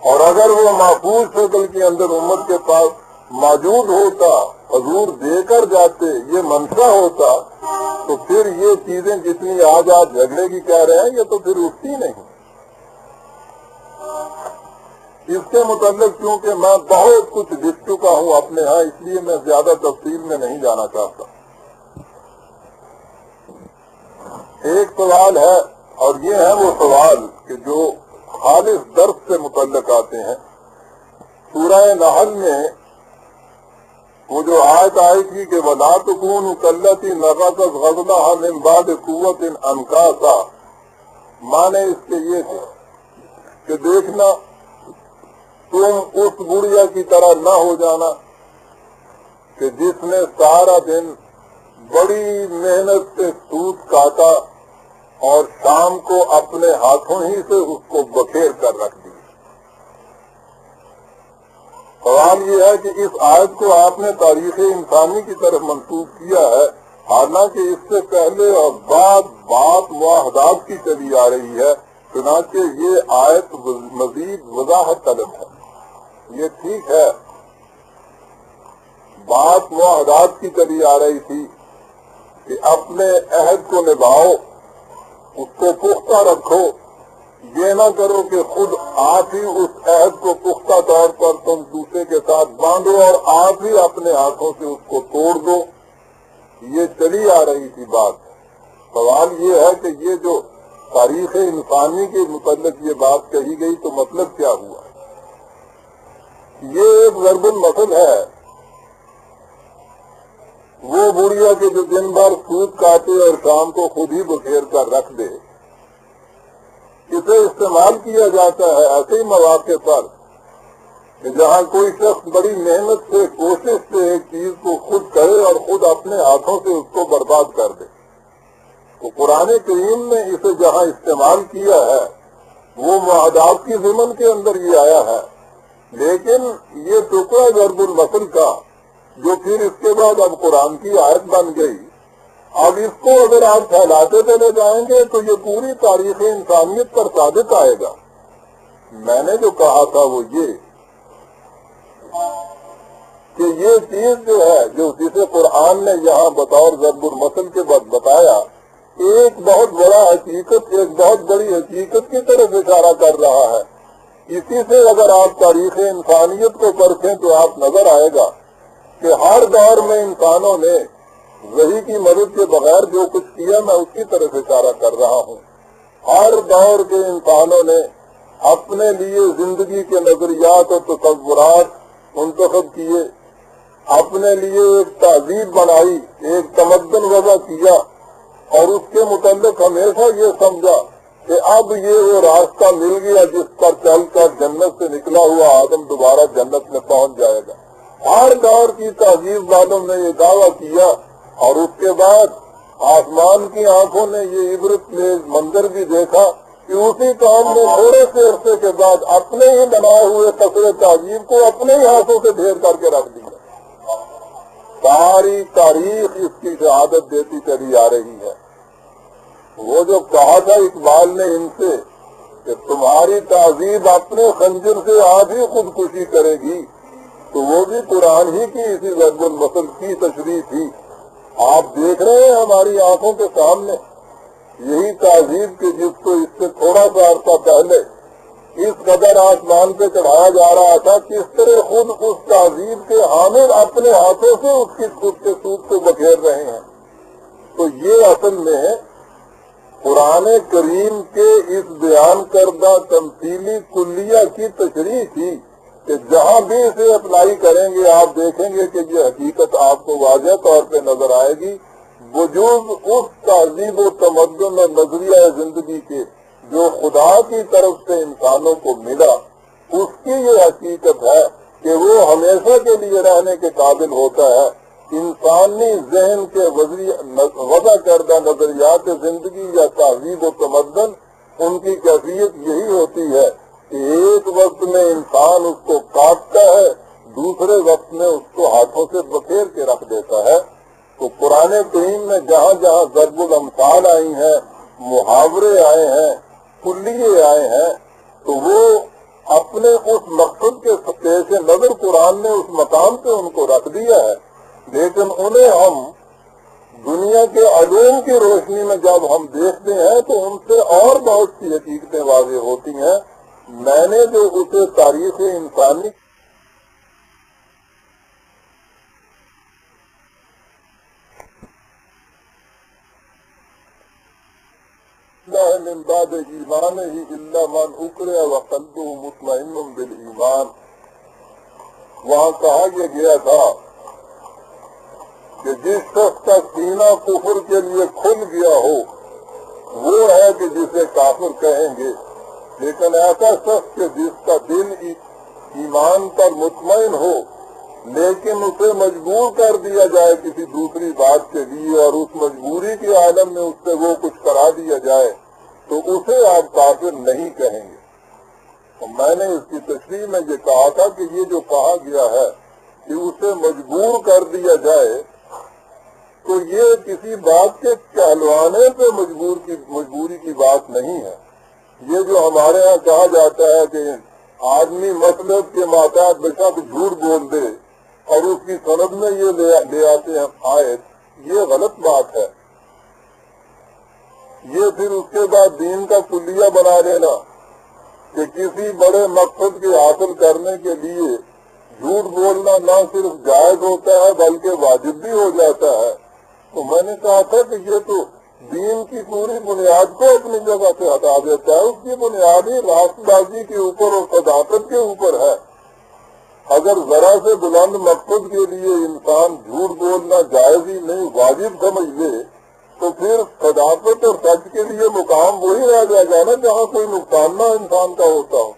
اور اگر وہ محفوظ شکل کے اندر امت کے پاس موجود ہوتا، حضور دے کر جاتے، یہ منشا ہوتا، تو پھر یہ چیزیں جتنی آج آپ جھگڑے کی کہہ رہے ہیں یہ تو پھر اٹھتی نہیں۔ اس کے متعلق کیونکہ میں بہت کچھ لکھ چکا ہوں اپنے ہاں، اس لیے میں زیادہ تفصیل میں نہیں جانا چاہتا۔ ایک سوال ہے، اور یہ ہے وہ سوال کہ جو خالص درس سے متعلق آتے ہیں۔ سورہ نحل میں وہ جو آیت آئی تھی کہ وَلَا تَكُونُوا كَالَّتِي نَقَضَتْ غَزْلَهَا مِن بَعْدِ قُوَّةٍ أَنْكَاثًا، معنی اس کے یہ تھے کہ دیکھنا تم اس بڑھیا کی طرح نہ ہو جانا کہ جس نے سارا دن بڑی محنت سے سوت کاٹا اور شام کو اپنے ہاتھوں ہی سے اس کو بکھیر کر رکھ دیا۔ سوال یہ ہے کہ اس آیت کو آپ نے تاریخ انسانی کی طرف منسوخ کیا ہے، حالانکہ اس سے پہلے اور بعد بات معاہدات کی چلی آ رہی ہے، چنانچہ یہ آیت مزید وضاحت طلب ہے۔ یہ ٹھیک ہے، بات معاہدات کی چلی آ رہی تھی کہ اپنے عہد کو نبھاؤ، اس کو پختہ رکھو، یہ نہ کرو کہ خود آپ ہی اس عہد کو پختہ طور پر تم دوسرے کے ساتھ باندھو اور آپ ہی اپنے ہاتھوں سے اس کو توڑ دو۔ یہ چلی آ رہی تھی بات۔ سوال یہ ہے کہ یہ جو تاریخ انسانی کے متعلق یہ بات کہی گئی تو مطلب کیا ہوا؟ یہ ایک ضرب المثل ہے، وہ بڑھیا کہ جو دن بھر سوت کاٹے اور شام کو خود ہی بکھیر کر رکھ دے، اسے استعمال کیا جاتا ہے ایسے ہی مواقع پر کہ جہاں کوئی شخص بڑی محنت سے کوشش سے ایک چیز کو خود کرے اور خود اپنے ہاتھوں سے اس کو برباد کر دے۔ تو قرآن کریم نے اسے جہاں استعمال کیا ہے وہ معاہدات کی ضمن کے اندر یہ آیا ہے، لیکن یہ ٹکڑا ضرب المثل کا جو پھر اس کے بعد اب قرآن کی آیت بن گئی، اب اس کو اگر آپ پھیلاتے چلے جائیں گے تو یہ پوری تاریخ انسانیت پر ثابت آئے گا۔ میں نے جو کہا تھا وہ یہ کہ یہ چیز جو ہے جو جسے قرآن نے یہاں بطور ضرب المثل کے بعد بتایا، ایک بہت بڑا حقیقت، ایک بہت بڑی حقیقت کی طرف اشارہ کر رہا ہے۔ اسی سے اگر آپ تاریخ انسانیت کو پرکھیں تو آپ نظر آئے گا کہ ہر دور میں انسانوں نے وحی کی مدد کے بغیر جو کچھ کیا، میں اس کی طرف اشارہ کر رہا ہوں۔ ہر دور کے انسانوں نے اپنے لیے زندگی کے نظریات اور تصورات منتخب کیے، اپنے لیے ایک تہذیب بنائی، ایک تمدن وضع کیا، اور اس کے متعلق ہمیشہ یہ سمجھا کہ اب یہ وہ راستہ مل گیا جس پر چل کر جنت سے نکلا ہوا آدم دوبارہ جنت میں پہنچ جائے گا۔ ہر دور کی تہذیب والوں نے یہ دعویٰ کیا، اور اس کے بعد آسمان کی آنکھوں نے یہ عبرت میں منظر بھی دیکھا کہ اسی کام میں تھوڑے سے عرصے کے بعد اپنے ہی بنائے ہوئے قصر تعظیم کو اپنے ہی ہاتھوں سے ڈھیر کر کے رکھ دیا. ساری تاریخ اس کی شہادت دیتی چلی آ رہی ہے. وہ جو کہا تھا اقبال نے ان سے کہ تمہاری تہذیب اپنے خنجر سے آج ہی خودکشی کرے گی، تو وہ بھی قرآن ہی کی اسی ضرب المثل کی تشریح تھی. آپ دیکھ رہے ہیں ہماری آنکھوں کے سامنے یہی تہذیب کی جس کو اس سے تھوڑا سا عرصہ پہلے اس قدر آسمان پہ چڑھایا جا رہا تھا، کس طرح خود اس تہذیب کے حامل اپنے ہاتھوں سے اس کی خود کے سود کو بکھیر رہے ہیں. تو یہ اصل میں قرآن کریم کے اس بیان کردہ تمثیلی کلیہ کی تشریح تھی کہ جہاں بھی اسے اپلائی کریں گے آپ دیکھیں گے کہ یہ حقیقت آپ کو واضح طور پہ نظر آئے گی. وجود اس تہذیب و تمدن اور نظریہ زندگی کے جو خدا کی طرف سے انسانوں کو ملا، اس کی یہ حقیقت ہے کہ وہ ہمیشہ کے لیے رہنے کے قابل ہوتا ہے. انسانی ذہن کے وضع کردہ نظریات زندگی یا تہذیب و تمدن، ان کی کیفیت یہی ہوتی ہے کہ ایک وقت میں انسان اس کو کاٹتا ہے، دوسرے وقت میں اس کو ہاتھوں سے بکھیر کے رکھ دیتا ہے. تو قرآن کریم میں جہاں جہاں ضرب الامثال آئی ہیں، محاورے آئے ہیں، کلیے آئے ہیں، تو وہ اپنے اس مقصد کے پیش نظر قرآن نے اس مقام پہ ان کو رکھ دیا ہے. لیکن انہیں ہم دنیا کے علوم کی روشنی میں جب ہم دیکھتے ہیں تو ان سے اور بہت سی حقیقتیں واضح ہوتی ہیں. میں نے جو اسے تاریخ انسانی من بعد ایمان ہی الا من اکرہ وقلبہ مطمئن بالایمان، وہاں کہا یہ گیا تھا کہ جس شخص کا سینہ کفر کے لیے کھل گیا ہو وہ ہے کہ جسے کافر کہیں گے. لیکن ایسا شخص کہ جس کا دل ایمان پر مطمئن ہو لیکن اسے مجبور کر دیا جائے کسی دوسری بات کے لیے اور اس مجبوری کے عالم میں اس سے وہ کچھ کرا دیا جائے تو اسے آپ کافر نہیں کہیں گے. تو میں نے اس کی تشریح میں یہ کہا تھا کہ یہ جو کہا گیا ہے کہ اسے مجبور کر دیا جائے تو یہ کسی بات کے کہلوانے پہ مجبوری کی بات نہیں ہے. یہ جو ہمارے ہاں کہا جاتا ہے کہ آدمی مطلب کے ماتحت بشک جھوٹ بول دے اور اس کی سند میں یہ لے آتے ہیں آیت، یہ غلط بات ہے. یہ پھر اس کے بعد دین کا کلیہ بنا لینا کہ کسی بڑے مقصد کے حاصل کرنے کے لیے جھوٹ بولنا نہ صرف جائز ہوتا ہے بلکہ واجب بھی ہو جاتا ہے. تو میں نے کہا تھا کہ یہ تو دین کی پوری بنیاد کو اپنی جگہ سے ہٹا دیتا ہے. اس کی بنیادی راست بازی کے اوپر اور صداقت کے اوپر ہے. اگر ذرا سے بلند مقصد کے لیے انسان جھوٹ بولنا جائز ہی نہیں واجب سمجھ لے تو پھر صداقت اور سچ کے لیے مقام وہی رہ جائے گا نا جہاں کوئی نقصان نہ انسان کا ہوتا ہو.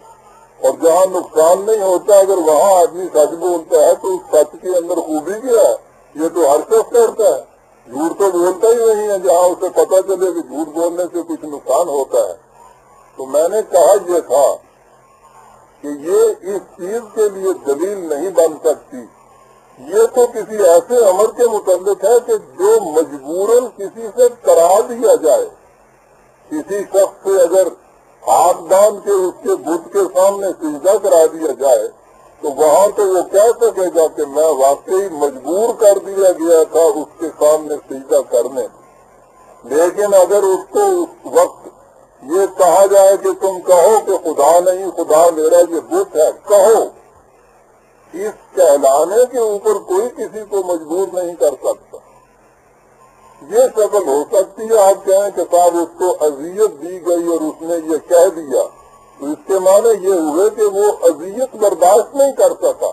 اور جہاں نقصان نہیں ہوتا اگر وہاں آدمی سچ بولتا ہے تو اس سچ کے اندر خوبی کیا ہے؟ یہ تو ہر شخص کرتا ہے. جھوٹ تو بولتا ہی نہیں ہے جہاں اسے پتہ چلے کہ جھوٹ بولنے سے کچھ نقصان ہوتا ہے. تو میں نے کہا یہ تھا کہ یہ اس چیز کے لیے دلیل نہیں بن سکتی. یہ تو کسی ایسے امر کے متعلق ہے کہ جو مجبوراً کسی سے کرا دیا جائے. کسی شخص سے اگر ہاتھ باندھ کے اس کے بت کے سامنے سجدہ کرا دیا جائے تو وہاں تو وہ کہہ سکے گا کہ میں واقعی مجبور کر دیا گیا تھا اس کے سامنے سجدہ کرنے. لیکن اگر اس کو اس وقت یہ کہا جائے کہ تم کہو کہ خدا نہیں خدا میرا یہ بت ہے، کہو، اس کہلانے کے اوپر کوئی کسی کو مجبور نہیں کر سکتا. یہ شکل ہو سکتی ہے آپ کہیں کہ صاحب اس کو اذیت دی گئی اور اس نے یہ کہہ دیا تو اس کے معنی یہ ہوئے کہ وہ اذیت برداشت نہیں کر سکا،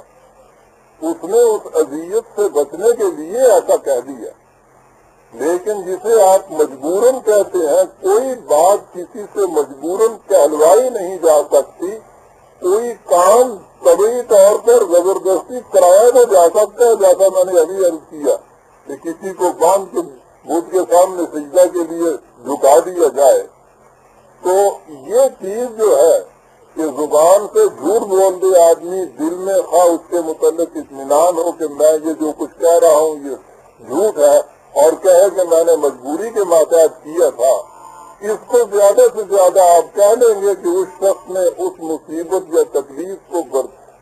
اس نے اس اذیت سے بچنے کے لیے ایسا کہہ دیا. لیکن جسے آپ مجبوراً کہتے ہیں، کوئی بات کسی سے مجبوراً کہلوائی نہیں جا سکتی. کوئی کام طبعی طور پر زبردستی کرایا تو جا سکتا ہے، جیسا میں نے ابھی عرض کیا کہ کسی کو باندھ کے بت کے سامنے سجدہ کے لیے جھکا دیا جائے تو یہ چیز جو ہے کہ زبان سے جھوٹ بول دے آدمی، دل میں خواہ اس کے متعلق اطمینان ہو کہ میں یہ جو کچھ کہہ رہا ہوں یہ جھوٹ ہے، اور کہے کہ میں نے مجبوری کے ماتحت کیا تھا، اس کو زیادہ سے زیادہ آپ کہہ لیں گے کہ اس شخص نے اس مصیبت یا تکلیف کو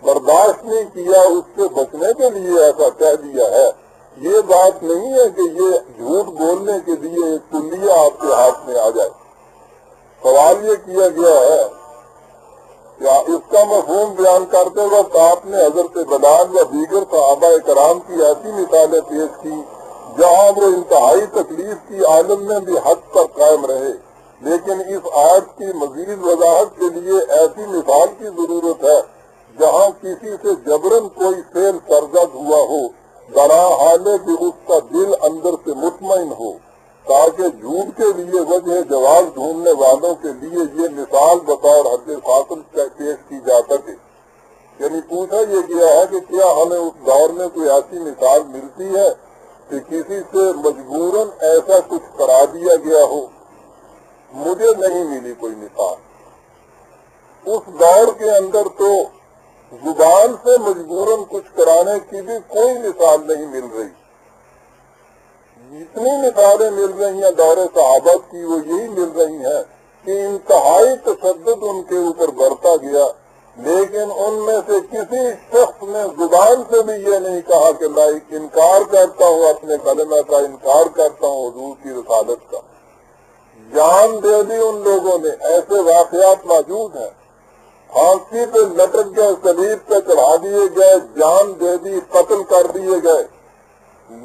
برداشت نہیں کیا، اس سے بچنے کے لیے ایسا کہہ دیا ہے۔ یہ بات نہیں ہے کہ یہ جھوٹ بولنے کے لیے ایک کلیہ آپ کے ہاتھ میں آ جائے۔ سوال یہ کیا گیا ہے کہ اس کا مفہوم بیان کرتے وقت آپ نے حضرت بلال و دیگر صحابہ کرام کی ایسی مثالیں پیش کی جہاں وہ انتہائی تکلیف کی عالم میں بھی حد تک قائم رہے، لیکن اس آیت کی مزید وضاحت کے لیے ایسی مثال کی ضرورت ہے جہاں کسی سے جبرن کوئی فعل سرزد ہوا ہو، برا حالے کہ اس کا دل اندر سے مطمئن ہو، تاکہ جھوٹ کے لیے وجہ جواز ڈھونڈنے والوں کے لیے یہ مثال بطور حد فاصل پیش کی جا سکے۔ یعنی پوچھا یہ گیا ہے کہ کیا ہمیں اس دور میں کوئی ایسی مثال ملتی ہے کہ کسی سے مجبوراً ایسا کچھ کرا دیا گیا ہو؟ مجھے نہیں ملی کوئی مثال۔ اس دور کے اندر تو زبان سے مجبوراً کچھ کرانے کی بھی کوئی مثال نہیں مل رہی۔ جتنی مثالیں مل رہی ہیں دور صحابہ کی وہ یہی مل رہی ہیں کہ انتہائی تشدد ان کے اوپر برتا گیا، لیکن ان میں سے کسی شخص نے زبان سے بھی یہ نہیں کہا کہ میں انکار کرتا ہوں، اپنے کلمہ کا انکار کرتا ہوں، حضور کی رسالت کا۔ جان دے دی ان لوگوں نے، ایسے واقعات موجود ہیں۔ پھانسی پہ لٹک گئے، صلیب پہ چڑھا دیے گئے، جان دے دی، قتل کر دیے گئے،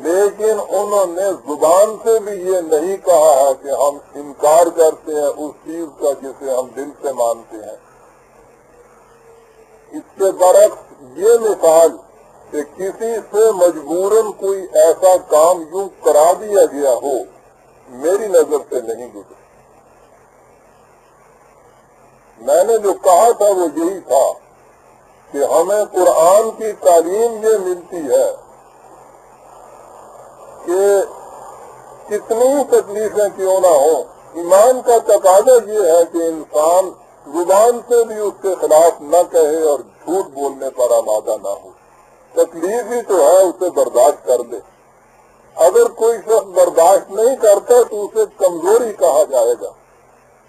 لیکن انہوں نے زبان سے بھی یہ نہیں کہا ہے کہ ہم انکار کرتے ہیں اس چیز کا جسے ہم دل سے مانتے ہیں۔ اس کے برعکس یہ مثال کہ کسی سے مجبوراً کوئی ایسا کام یوں کرا دیا گیا ہو، میری نظر سے نہیں گزری۔ میں نے جو کہا تھا وہ یہی تھا کہ ہمیں قرآن کی تعلیم یہ ملتی ہے کہ کتنی تکلیفیں کیوں نہ ہوں، ایمان کا تقاضا یہ ہے کہ انسان زبان سے بھی اس کے خلاف نہ کہے اور جھوٹ بولنے پر آمادہ نہ ہو۔ تکلیف ہی تو ہے، اسے برداشت کر دے۔ اگر کوئی شخص برداشت نہیں کرتا تو اسے کمزوری کہا جائے گا،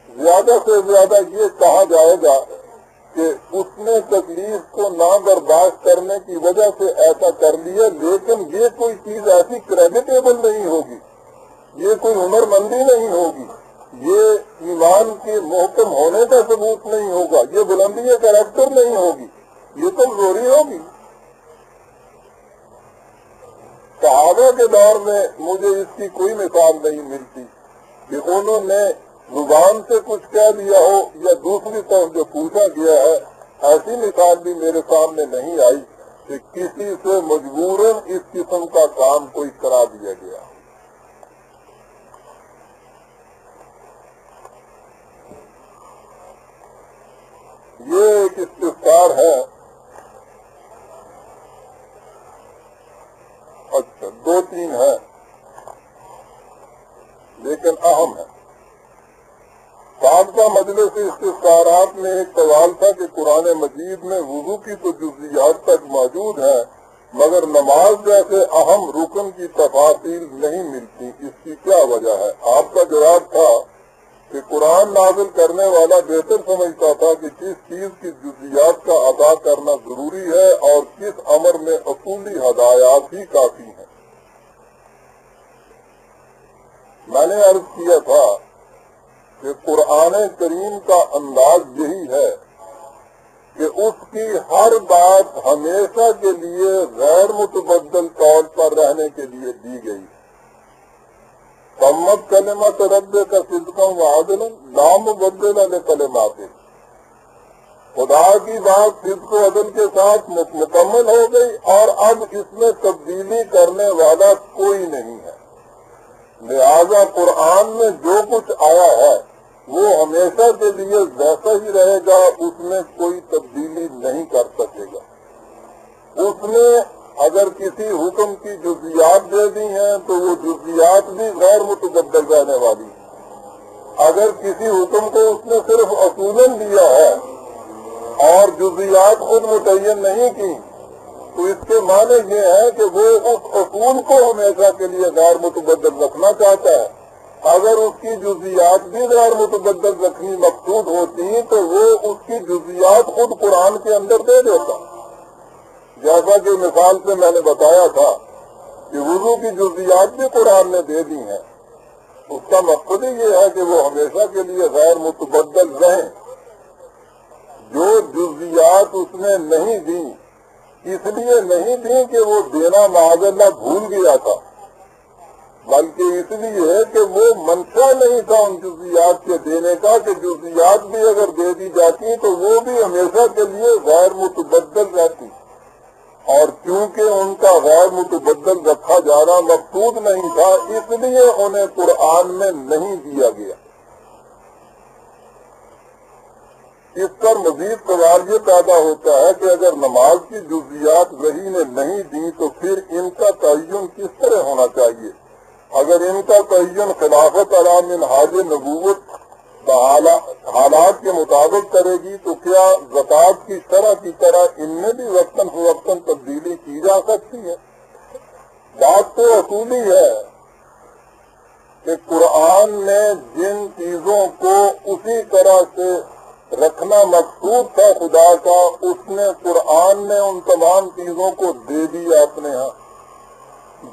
زیادہ سے زیادہ یہ کہا جائے گا کہ اس نے تکلیف کو نہ برداشت کرنے کی وجہ سے ایسا کر لیا، لیکن یہ کوئی چیز ایسی کریڈیٹیبل نہیں ہوگی، یہ کوئی ہنر مندی نہیں ہوگی، یہ ایمان کے محکم ہونے کا ثبوت نہیں ہوگا، یہ بلندی کریکٹر نہیں ہوگی، یہ کمزوری ہوگی۔ صحابہ کے دور میں مجھے اس کی کوئی مثال نہیں ملتی کہ انہوں نے زبان سے کچھ کہہ دیا ہو، یا دوسری طرف جو پوچھا گیا ہے ایسی مثال بھی میرے سامنے نہیں آئی کہ کسی سے مجبوراً اس قسم کا کام کوئی کرا دیا گیا۔ یہ ایک استفسار ہے، اچھا دو تین ہے لیکن اہم ہے۔ سابقہ مجلس استفسارات میں ایک سوال تھا کہ قرآن مجید میں وضو کی تو جزئیات تک موجود ہے مگر نماز جیسے اہم رکن کی تفاصیل نہیں ملتی، اس کی کیا وجہ ہے؟ آپ کا جواب تھا کہ قرآن نازل کرنے والا بہتر سمجھتا تھا کہ کس چیز کی جزئیات کا ادا کرنا ضروری ہے اور کس امر میں اصولی ہدایات ہی کافی ہیں۔ میں نے عرض کیا تھا کہ قرآن کریم کا انداز یہی ہے کہ اس کی ہر بات ہمیشہ کے لیے غیر متبدل طور پر رہنے کے لیے دی گئی۔ تمت کلمت رب کا صدقاً وعدلا لا مبدل لکلماتہ، خدا کی بات صدق و عدل کے ساتھ مکمل ہو گئی اور اب اس میں تبدیلی کرنے والا کوئی نہیں ہے، لہذا قرآن میں جو کچھ آیا ہے وہ ہمیشہ کے لیے ویسا ہی رہے گا، اس میں کوئی تبدیلی نہیں کر سکے گا۔ اس نے اگر کسی حکم کی جزیات دے دی ہیں تو وہ جزیات بھی غیر متبدل رہنے والی ہیں۔ اگر کسی حکم کو اس نے صرف اصولاً دیا ہے اور جزیات خود متعین نہیں کی تو اس کے معنی یہ ہے کہ وہ اس اصول کو ہمیشہ کے لیے غیر متبدل رکھنا چاہتا ہے۔ اگر اس کی جزیات بھی غیر متبدل رکھنی مقصود ہوتی تو وہ اس کی جزیات خود قرآن کے اندر دے دیتا، جیسا کہ مثال سے میں نے بتایا تھا کہ وضو کی جزیات بھی قرآن نے دے دی ہیں۔ اس کا مقصد ہی یہ ہے کہ وہ ہمیشہ کے لیے غیر متبدل رہیں۔ جو جزیات اس نے نہیں دی اس لیے نہیں دی کہ وہ دینا معاذ اللہ بھول گیا تھا، بلکہ اس لیے کہ وہ منشا نہیں تھا ان جزیات کے دینے کا، کہ جزیات بھی اگر دے دی جاتی تو وہ بھی ہمیشہ کے لیے غیر متبدل رہتی، اور چونکہ ان کا غیر متبدل رکھا جانا مقصود نہیں تھا اس لیے انہیں قرآن میں نہیں دیا گیا۔ اس پر مزید سوال یہ پیدا ہوتا ہے کہ اگر نماز کی جزیات وحی نے نہیں دی تو پھر ان کا تعین کس طرح ہونا چاہیے؟ اگر ان کا تعین خلافت علی منہاج نبوت حالات کے مطابق کرے گی تو کیا زکوٰۃ کی شرح کی طرح ان میں بھی وقتاً فوقتاً تبدیلی کی جا سکتی ہے؟ بات تو اصولی ہے کہ قرآن نے جن چیزوں کو اسی طرح سے رکھنا مقصود تھا خدا کا، اس نے قرآن نے ان تمام چیزوں کو دے دیا اپنے ہاں۔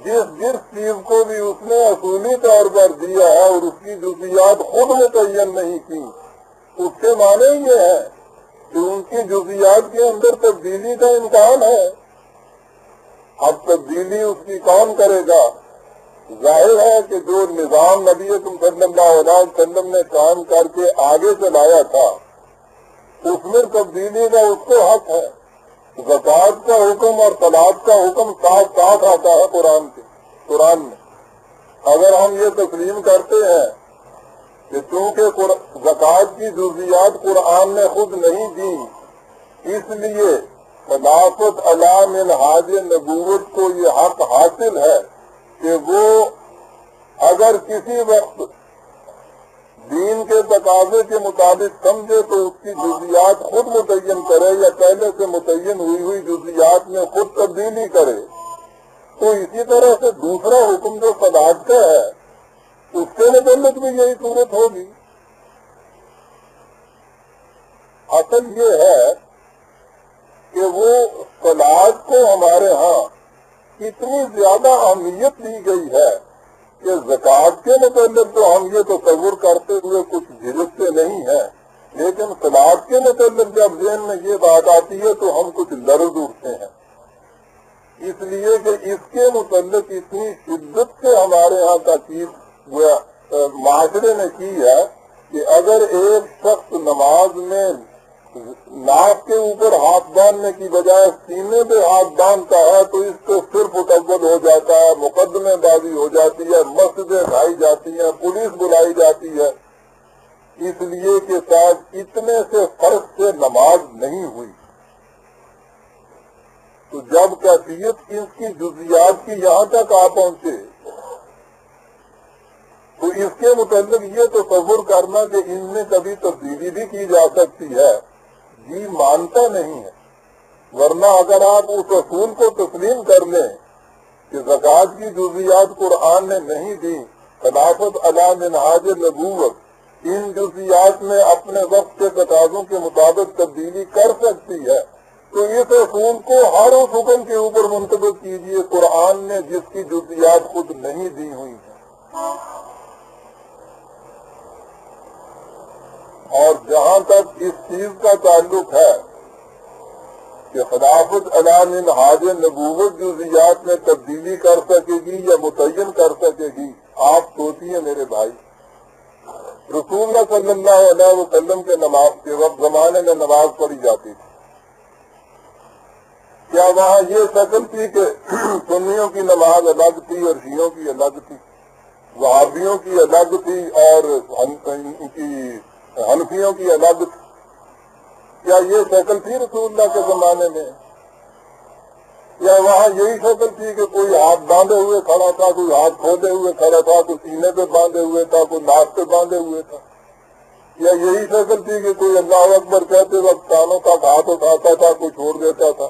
جس چیز کو بھی اس نے اصولی طور پر دیا ہے اور اس کی جزیات خود متعین نہیں کی، اس کے معنی یہ ہے کہ ان کی جزیات کے اندر تبدیلی کا امکان ہے۔ اب تبدیلی اس کی کون کرے گا؟ ظاہر ہے کہ جو نظام نبی صلی اللہ علیہ وسلم نے قائم کر کے آگے چلایا تھا اس میں تبدیلی کا اس کو حق ہے۔ زکوٰۃ کا حکم اور طلاق کا حکم ساتھ ساتھ آتا ہے قرآن میں۔ اگر ہم یہ تسلیم کرتے ہیں کہ چونکہ زکوٰۃ کی جزیات قرآن نے خود نہیں دی اس لیے خلافت علی منہاج نبوت کو یہ حق حاصل ہے کہ وہ اگر کسی وقت دین کے تقاضے کے مطابق سمجھے تو اس کی جزیات خود متعین کرے یا پہلے سے متعین ہوئی جزیات میں خود تبدیلی کرے۔ تو اسی طرح سے دوسرا حکم جو صلاۃ کا ہے اس کے متعلق بھی یہی صورت ہوگی۔ اصل یہ ہے کہ وہ صلاۃ کو ہمارے ہاں اتنی زیادہ اہمیت دی گئی ہے کہ زکوٰۃ کے متعلق تو ہم یہ تصور کرتے ہوئے کچھ جھجکتے نہیں ہیں، لیکن صلاۃ کے متعلق جب ذہن میں یہ بات آتی ہے تو ہم کچھ لرز اٹھتے ہیں، اس لیے کہ اس کے متعلق اتنی شدت سے ہمارے ہاں تاکید معاشرے نے کی ہے کہ اگر ایک شخص نماز میں ناک کے اوپر ہاتھ باندھنے کی بجائے سینے پہ ہاتھ باندھتا ہے تو اس کو صرف متعبد ہو جاتا ہے، مقدمے بازی ہو جاتی ہے، مسجدیں ڈھائی جاتی ہیں، پولیس بلائی جاتی ہے، اس لیے کہ شاید اتنے سے فرق سے نماز نہیں ہوئی۔ تو جب کیفیت اس کی جزیات کی یہاں تک آ پہنچے تو اس کے متعلق یہ تصور کرنا کہ ان میں کبھی تبدیلی بھی کی جا سکتی ہے جی مانتا نہیں ہے۔ ورنہ اگر آپ اس اصول کو تسلیم کر لیں کہ زکوٰۃ کی جزیات قرآن نے نہیں دی، خلافت علی منہاج نبوت ان جزیات میں اپنے وقت کے تقاضوں کے مطابق تبدیلی کر سکتی ہے، تو اس اصول کو ہر اس حکم کے اوپر منطبق کیجیے قرآن نے جس کی جزیات خود نہیں دی ہوئی ہیں۔ اور جہاں تک اس چیز کا تعلق ہے کہ خلافت علی منہاج نبوت جزیات میں تبدیلی کر سکے گی یا متعین کر سکے گی، آپ سوچیے میرے بھائی، رسول اللہ صلی اللہ علیہ وسلم کے نماز کے وقت زمانے میں نماز پڑھی جاتی تھی، کیا وہاں یہ شکل تھی کہ سنیوں کی نماز الگ تھی اور شیعوں کی الگ تھی، وہابیوں کی الگ تھی اور حنفیوں کی الگ تھی؟ کیا یہ شکل تھی رسول اللہ کے زمانے میں؟ یا وہاں یہی شکل تھی کہ کوئی ہاتھ باندھے ہوئے کھڑا تھا، کوئی ہاتھ کھولے ہوئے کھڑا تھا، کوئی سینے پہ باندھے ہوئے تھا، کوئی ناک پہ باندھے ہوئے تھا؟ یا یہی شکل تھی کہ کوئی اللہ اکبر کہتے وقت کانوں کا ہاتھ اٹھاتا تھا، کوئی چھوڑ دیتا تھا،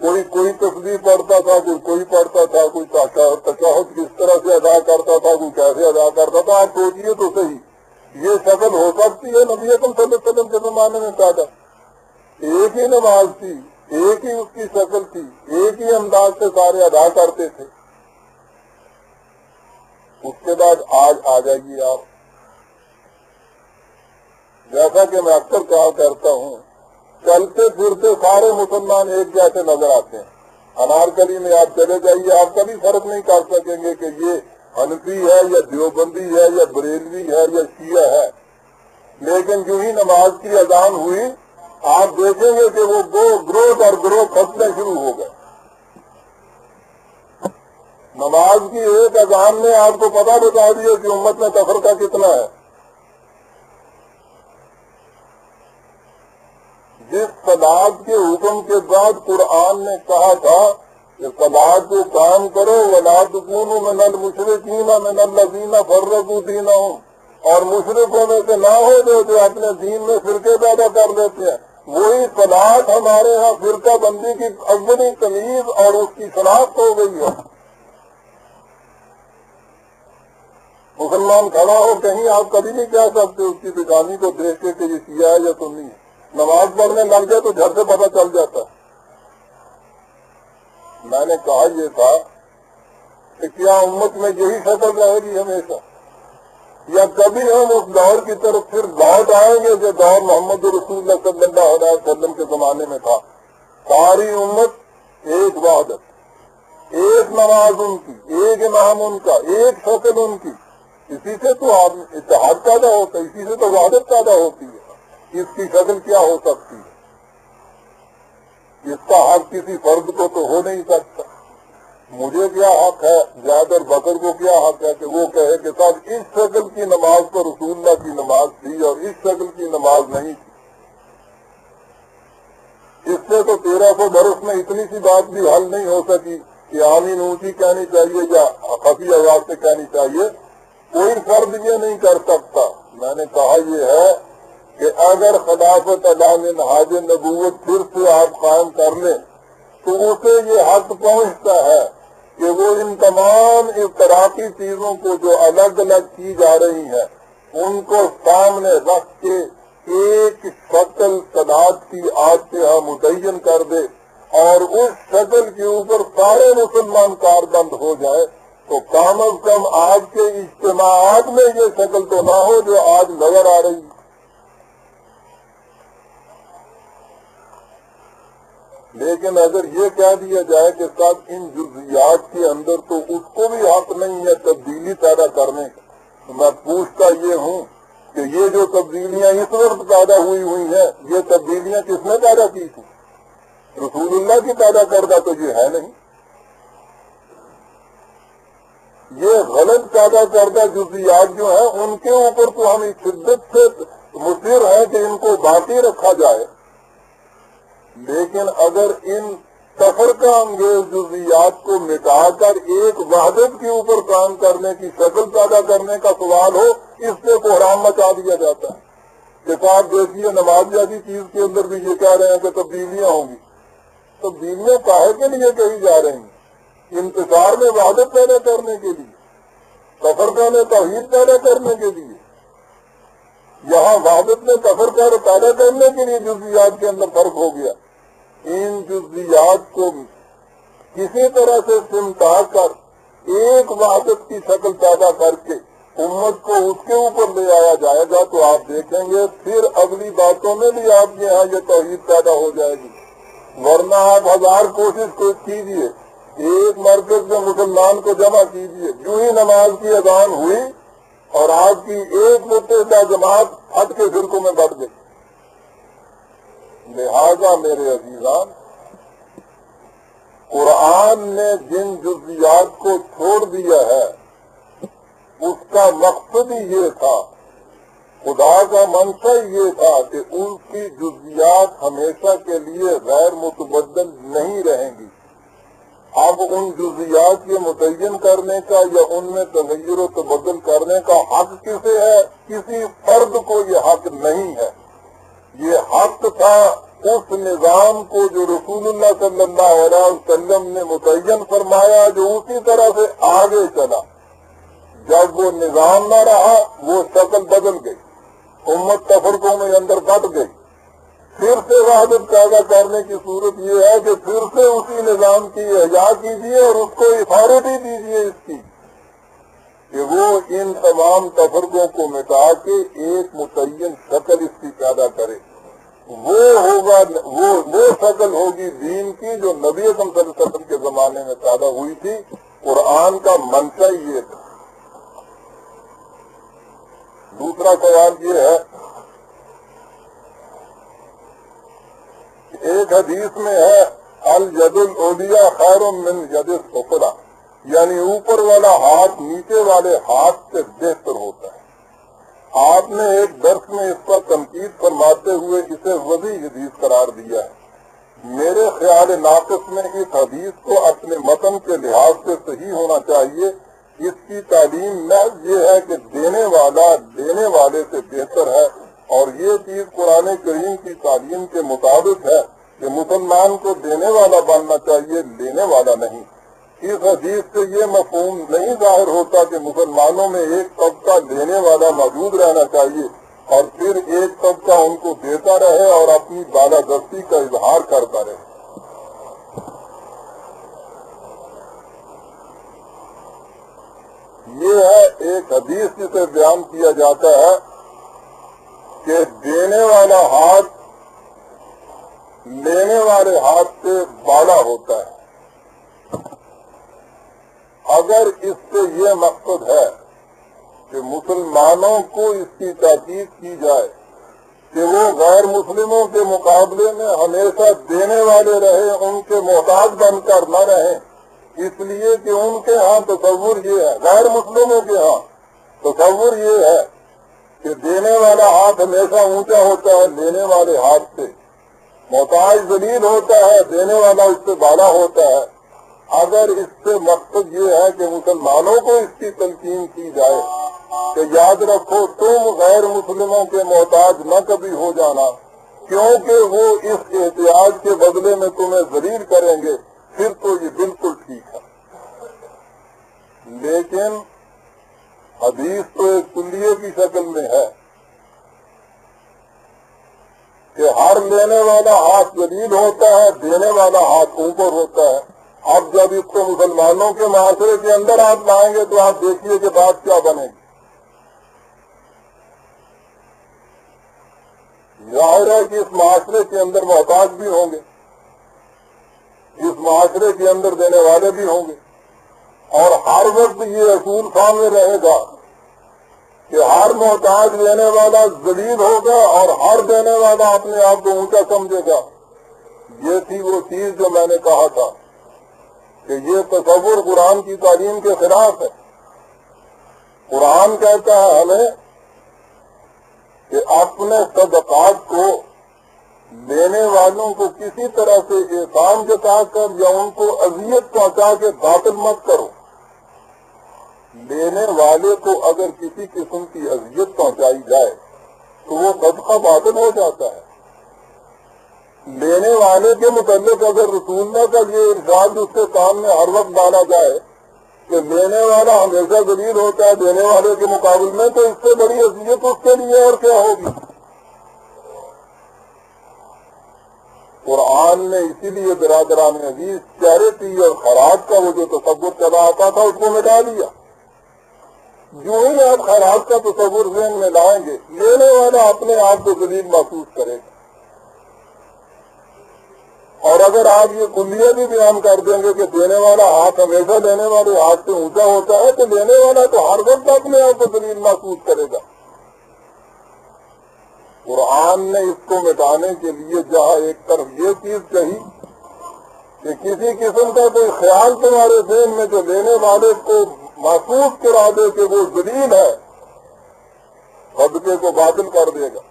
کوئی تسبیح پڑھتا تھا، کوئی پڑھتا تھا، کوئی تشہد کس طرح سے ادا کرتا تھا، کوئی کیسے ادا کرتا تھا؟ آپ سوچیے تو صحیح، یہ شکل ہو سکتی ہے نبی اکرم صلی اللہ علیہ وسلم کے زمانے میں پیدا؟ ایک ہی نماز تھی، ایک ہی اس کی شکل تھی، ایک ہی انداز سے سارے ادا کرتے تھے۔ اس کے بعد آج آ جائیے آپ، جیسا کہ میں اکثر کہا کرتا ہوں، چلتے پھرتے سارے مسلمان ایک جیسے نظر آتے ہیں۔ انارکلی میں آپ چلے جائیے، آپ کبھی فرق نہیں کر سکیں گے کہ یہ حنفی ہے یا دیوبندی ہے یا بریلوی ہے یا شیعہ ہے، لیکن جو ہی نماز کی اذان ہوئی آپ دیکھیں گے کہ وہ گروہ اور گروہ کھسنے شروع ہو گئے۔ نماز کی ایک اذان نے آپ کو پتہ بتا دیا کہ امت میں تفرقہ کتنا ہے۔ جس صلاۃ کے حکم کے بعد قرآن نے کہا تھا کہ صلاۃ کو کام کرو وَلَا تَكُونُوا مِنَ الْمُشْرِكِينَ مِنَ الَّذِينَ فَرَّقُوا دِينَهُمْ، اور مشرکوں میں سے نہ ہو جو اپنے دین میں فرقے پیدا کر دیتے ہیں، وہی صلاۃ ہمارے ہاں فرقہ بندی کی اولین تمیز اور اس کی شناخت ہو گئی ہے۔ مسلمان کھڑا ہو کہیں آپ کبھی نہیں کہہ سکتے اس کی بگانی کو دیکھ کے کہ یہ شیعہ ہے یا سنی ہے۔ نماز پڑھنے لگ جائے تو گھر سے پتہ چل جاتا ہے۔ میں نے کہا یہ تھا کہ کیا امت میں یہی شکل رہے گی ہمیشہ، یا کبھی ہم اس دور کی طرف پھر لوٹ آئیں گے جو دور محمد رسول اللہ صلی اللہ علیہ وسلم کے زمانے میں تھا؟ ساری امت ایک وحدت، ایک نماز ان کی، ایک امام ان کا، ایک شکل ان کی۔ اسی سے تو اتحاد پیدا ہوتا ہے، اسی سے تو وحدت پیدا ہوتی ہے۔ اس کی شکل کیا ہو سکتی ہے؟ اس کا حق کسی فرد کو تو ہو نہیں سکتا۔ مجھے کیا حق ہے، زید اور بکر کو کیا حق ہے کہ وہ کہے کہ صاحب اس شکل کی نماز تو رسول اللہ کی نماز تھی اور اس شکل کی نماز نہیں تھی؟ اس سے تو 1300 برس میں اتنی سی بات بھی حل نہیں ہو سکی کہ آمین اونچی کہنی چاہیے یا خفی آواز سے کہنی چاہیے، کوئی فرد یہ نہیں کر سکتا۔ میں نے کہا یہ ہے کہ اگر خلافت علی منہاج نبوت پھر سے آپ قائم کر لیں تو اسے یہ حق پہنچتا ہے کہ وہ ان تمام افتراقی چیزوں کو جو الگ الگ کی جا رہی ہیں ان کو سامنے رکھ کے ایک شکل صلاۃ کی آج سے متعین کر دے اور اس شکل کے اوپر سارے مسلمان کاربند ہو جائے، تو کم از کم آج کے اجتماعات میں یہ شکل تو نہ ہو جو آج نظر آ رہی ہے۔ لیکن اگر یہ کہہ دیا جائے کہ ساتھ ان جزیات کے اندر تو اس کو بھی حق نہیں ہے تبدیلی پیدا کرنے کا، تو میں پوچھتا یہ ہوں کہ یہ جو تبدیلیاں اس وقت پیدا ہوئی ہیں، یہ تبدیلیاں کس نے پیدا کی تھی؟ رسول اللہ کی پیدا کردہ تو یہ ہے نہیں۔ یہ غلط پیدا کردہ جزیات جو ہیں ان کے اوپر تو ہم شدت سے مصر ہیں کہ ان کو باقی رکھا جائے، لیکن اگر ان تفرقہ انگیز جزیات کو مٹا کر ایک وحدت کے اوپر کام کرنے کی شکل پیدا کرنے کا سوال ہو، اس سے کوحرام مچا دیا جاتا ہے کہ صاحب دیکھیے نماز جیسی چیز کے اندر بھی یہ کہہ رہے ہیں کہ تبدیلیاں ہوں گی۔ تبدیلیاں کاہے کے لیے کہی جا رہی ہیں؟ انتشار میں وحدت پیدا کرنے کے لیے، تفرقہ میں توحید پیدا کرنے کے لیے۔ یہاں وحدت میں تفرقہ پیدا کرنے کے لیے جزیات کے اندر فرق ہو گیا۔ ان جزیات کو کسی طرح سے سمٹا کر ایک وحدت کی شکل پیدا کر کے امت کو اس کے اوپر لے آیا جائے گا تو آپ دیکھیں گے پھر اگلی باتوں میں بھی آپ کے یہاں یہ توحید پیدا ہو جائے گی۔ ورنہ آپ 1000 کوشش کیجیے، ایک مرکز میں مسلمان کو جمع کیجیے، جو ہی نماز کی اذان ہوئی اور آپ کی ایک متحدہ جماعت ہٹ کے فرقوں میں بٹ گئی۔ لہذا میرے عزیزان، قرآن نے جن جزیات کو چھوڑ دیا ہے اس کا مقصد ہی یہ تھا، خدا کا منشا یہ تھا کہ ان کی جزیات ہمیشہ کے لیے غیر متبدل نہیں رہیں گی۔ اب ان جزیات کے متعین کرنے کا یا ان میں تغیر و تبدل کرنے کا حق کسے ہے؟ کسی فرد کو یہ حق نہیں ہے. یہ حق تھا اس نظام کو جو رسول اللہ صلی اللہ علیہ وسلم نے متعین فرمایا، جو اسی طرح سے آگے چلا. جب وہ نظام نہ رہا وہ شکل بدل گئی، امت تفرقوں میں اندر بٹ گئی. پھر سے وحدت پیدا کرنے کی صورت یہ ہے کہ پھر سے اسی نظام کی احیا کیجیے اور اس کو اتھارٹی دیجیے اس کی کہ وہ ان تمام تفرقوں کو مٹا کے ایک متعین شکل اس کی پیدا کرے. وہ شکل ہوگی دین کی جو نبی اکرم صلی اللہ علیہ وسلم کے زمانے میں پیدا ہوئی تھی. قرآن کا منشا یہ تھا. دوسرا سوال یہ ہے، ایک حدیث میں ہے الید العلیٰ خیر من ید السفلی، یعنی اوپر والا ہاتھ نیچے والے ہاتھ سے بہتر ہوتا ہے. آپ نے ایک درس میں اس پر تنقید فرماتے ہوئے اسے وضیح حدیث قرار دیا ہے. میرے خیال ناقص میں اس حدیث کو اپنے متن کے لحاظ سے صحیح ہونا چاہیے. اس کی تعلیم محض یہ ہے کہ دینے والا لینے والے سے بہتر ہے، اور یہ چیز قرآن کریم کی تعلیم کے مطابق ہے کہ مسلمان کو دینے والا بننا چاہیے، لینے والا نہیں. اس حدیث سے یہ مفہوم نہیں ظاہر ہوتا کہ مسلمانوں میں ایک طبقہ لینے والا موجود رہنا چاہیے اور پھر ایک طبقہ ان کو دیتا رہے اور اپنی بالادستی کا اظہار کرتا رہے. یہ ہے ایک حدیث جسے بیان کیا جاتا ہے کہ دینے والا ہاتھ لینے والے ہاتھ سے بالا ہوتا ہے. اگر اس سے یہ مقصد ہے کہ مسلمانوں کو اس کی تاکید کی جائے کہ وہ غیر مسلموں کے مقابلے میں ہمیشہ دینے والے رہے، ان کے محتاج بن کر نہ رہیں، اس لیے کہ ان کے ہاں تصور یہ ہے، غیر مسلموں کے ہاں تصور یہ ہے کہ دینے والا ہاتھ ہمیشہ اونچا ہوتا ہے لینے والے ہاتھ سے، محتاج ذلیل ہوتا ہے، دینے والا اس سے بالا ہوتا ہے. اگر اس سے مقصد یہ ہے کہ مسلمانوں کو اس کی تلقین کی جائے کہ یاد رکھو تم غیر مسلموں کے محتاج نہ کبھی ہو جانا، کیونکہ وہ اس احتیاج کے بدلے میں تمہیں ذلیل کریں گے، پھر تو یہ بالکل ٹھیک ہے. لیکن حدیث تو ایک کلیے کی شکل میں ہے کہ ہر لینے والا ہاتھ ذلیل ہوتا ہے، دینے والا ہاتھ اوپر ہوتا ہے. اب جب اس کو مسلمانوں کے معاشرے کے اندر آپ لائیں گے تو آپ دیکھیے کہ بات کیا بنے گی. ظاہر ہے کہ اس معاشرے کے اندر محتاج بھی ہوں گے، اس معاشرے کے اندر دینے والے بھی ہوں گے، اور ہر وقت یہ اصول سامنے رہے گا کہ ہر محتاج لینے والا ذلیل ہوگا اور ہر دینے والا اپنے آپ کو اونچا سمجھے گا. یہ تھی وہ چیز جو میں نے کہا تھا کہ یہ تصور قرآن کی تعلیم کے خلاف ہے. قرآن کہتا ہے ہمیں کہ اپنے صدقات کو لینے والوں کو کسی طرح سے احسان جتا کر یا ان کو اذیت پہنچا کے باطل مت کرو. لینے والے کو اگر کسی قسم کی اذیت پہنچائی جائے تو وہ صدقہ باطل ہو جاتا ہے. لینے والے کے متعلق اگر رسول اللہ کا یہ ارشاد اس کے سامنے ہر وقت ڈالا جائے کہ لینے والا ہمیشہ ذلیل ہوتا ہے دینے والے کے مقابل میں، تو اس سے بڑی اذیت اس کے لیے اور کیا ہوگی. قرآن نے اسی لیے برادران عزیز چیریٹی اور خیرات کا وہ جو تصور چلا آتا تھا اس کو مٹا دیا. جو ہی آپ خیرات کا تصور ذہن میں لائیں گے، لینے والا اپنے آپ کو ذلیل محسوس کرے گا. اور اگر آپ یہ کلیہ بھی بیان کر دیں گے کہ دینے والا ہاتھ ہمیشہ لینے والے ہاتھ سے اونچا ہوتا ہے، تو لینے والا تو ہر وقت اپنے آپ کو ذلیل محسوس کرے گا. قرآن نے اس کو مٹانے کے لیے جہاں ایک طرف یہ چیز کہی کہ کسی قسم کا کوئی خیال تمہارے ذہن میں جو لینے والے کو محسوس کرا دے کہ وہ ذلیل ہے، صدقے کو باطل کر دے گا.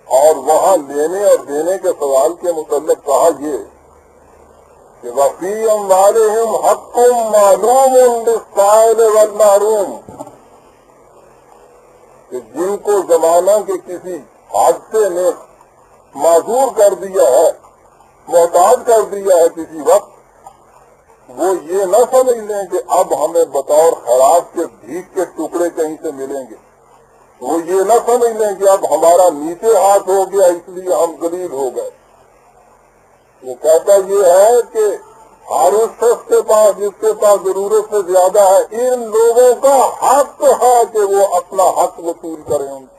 اور وہاں لینے اور دینے کے سوال کے متعلق کہا یہ کہ وفی اموالہم حق معلوم للسائل والمحروم، کہ جن کو زمانہ کے کسی حادثے نے معذور کر دیا ہے، محتاج کر دیا ہے کسی وقت، وہ یہ نہ سمجھ لیں کہ اب ہمیں بطور خراب کے بھیک کے ٹکڑے کہیں سے ملیں گے، وہ یہ نہ سمجھ لیں کہ اب ہمارا نیچے ہاتھ ہو گیا اس لیے ہم ذلیل ہو گئے۔ وہ کہتا یہ ہے کہ ہر اس شخص کے پاس جس کے پاس ضرورت سے زیادہ ہے، ان لوگوں کا حق ہے کہ وہ اپنا حق وصول کریں ان سے،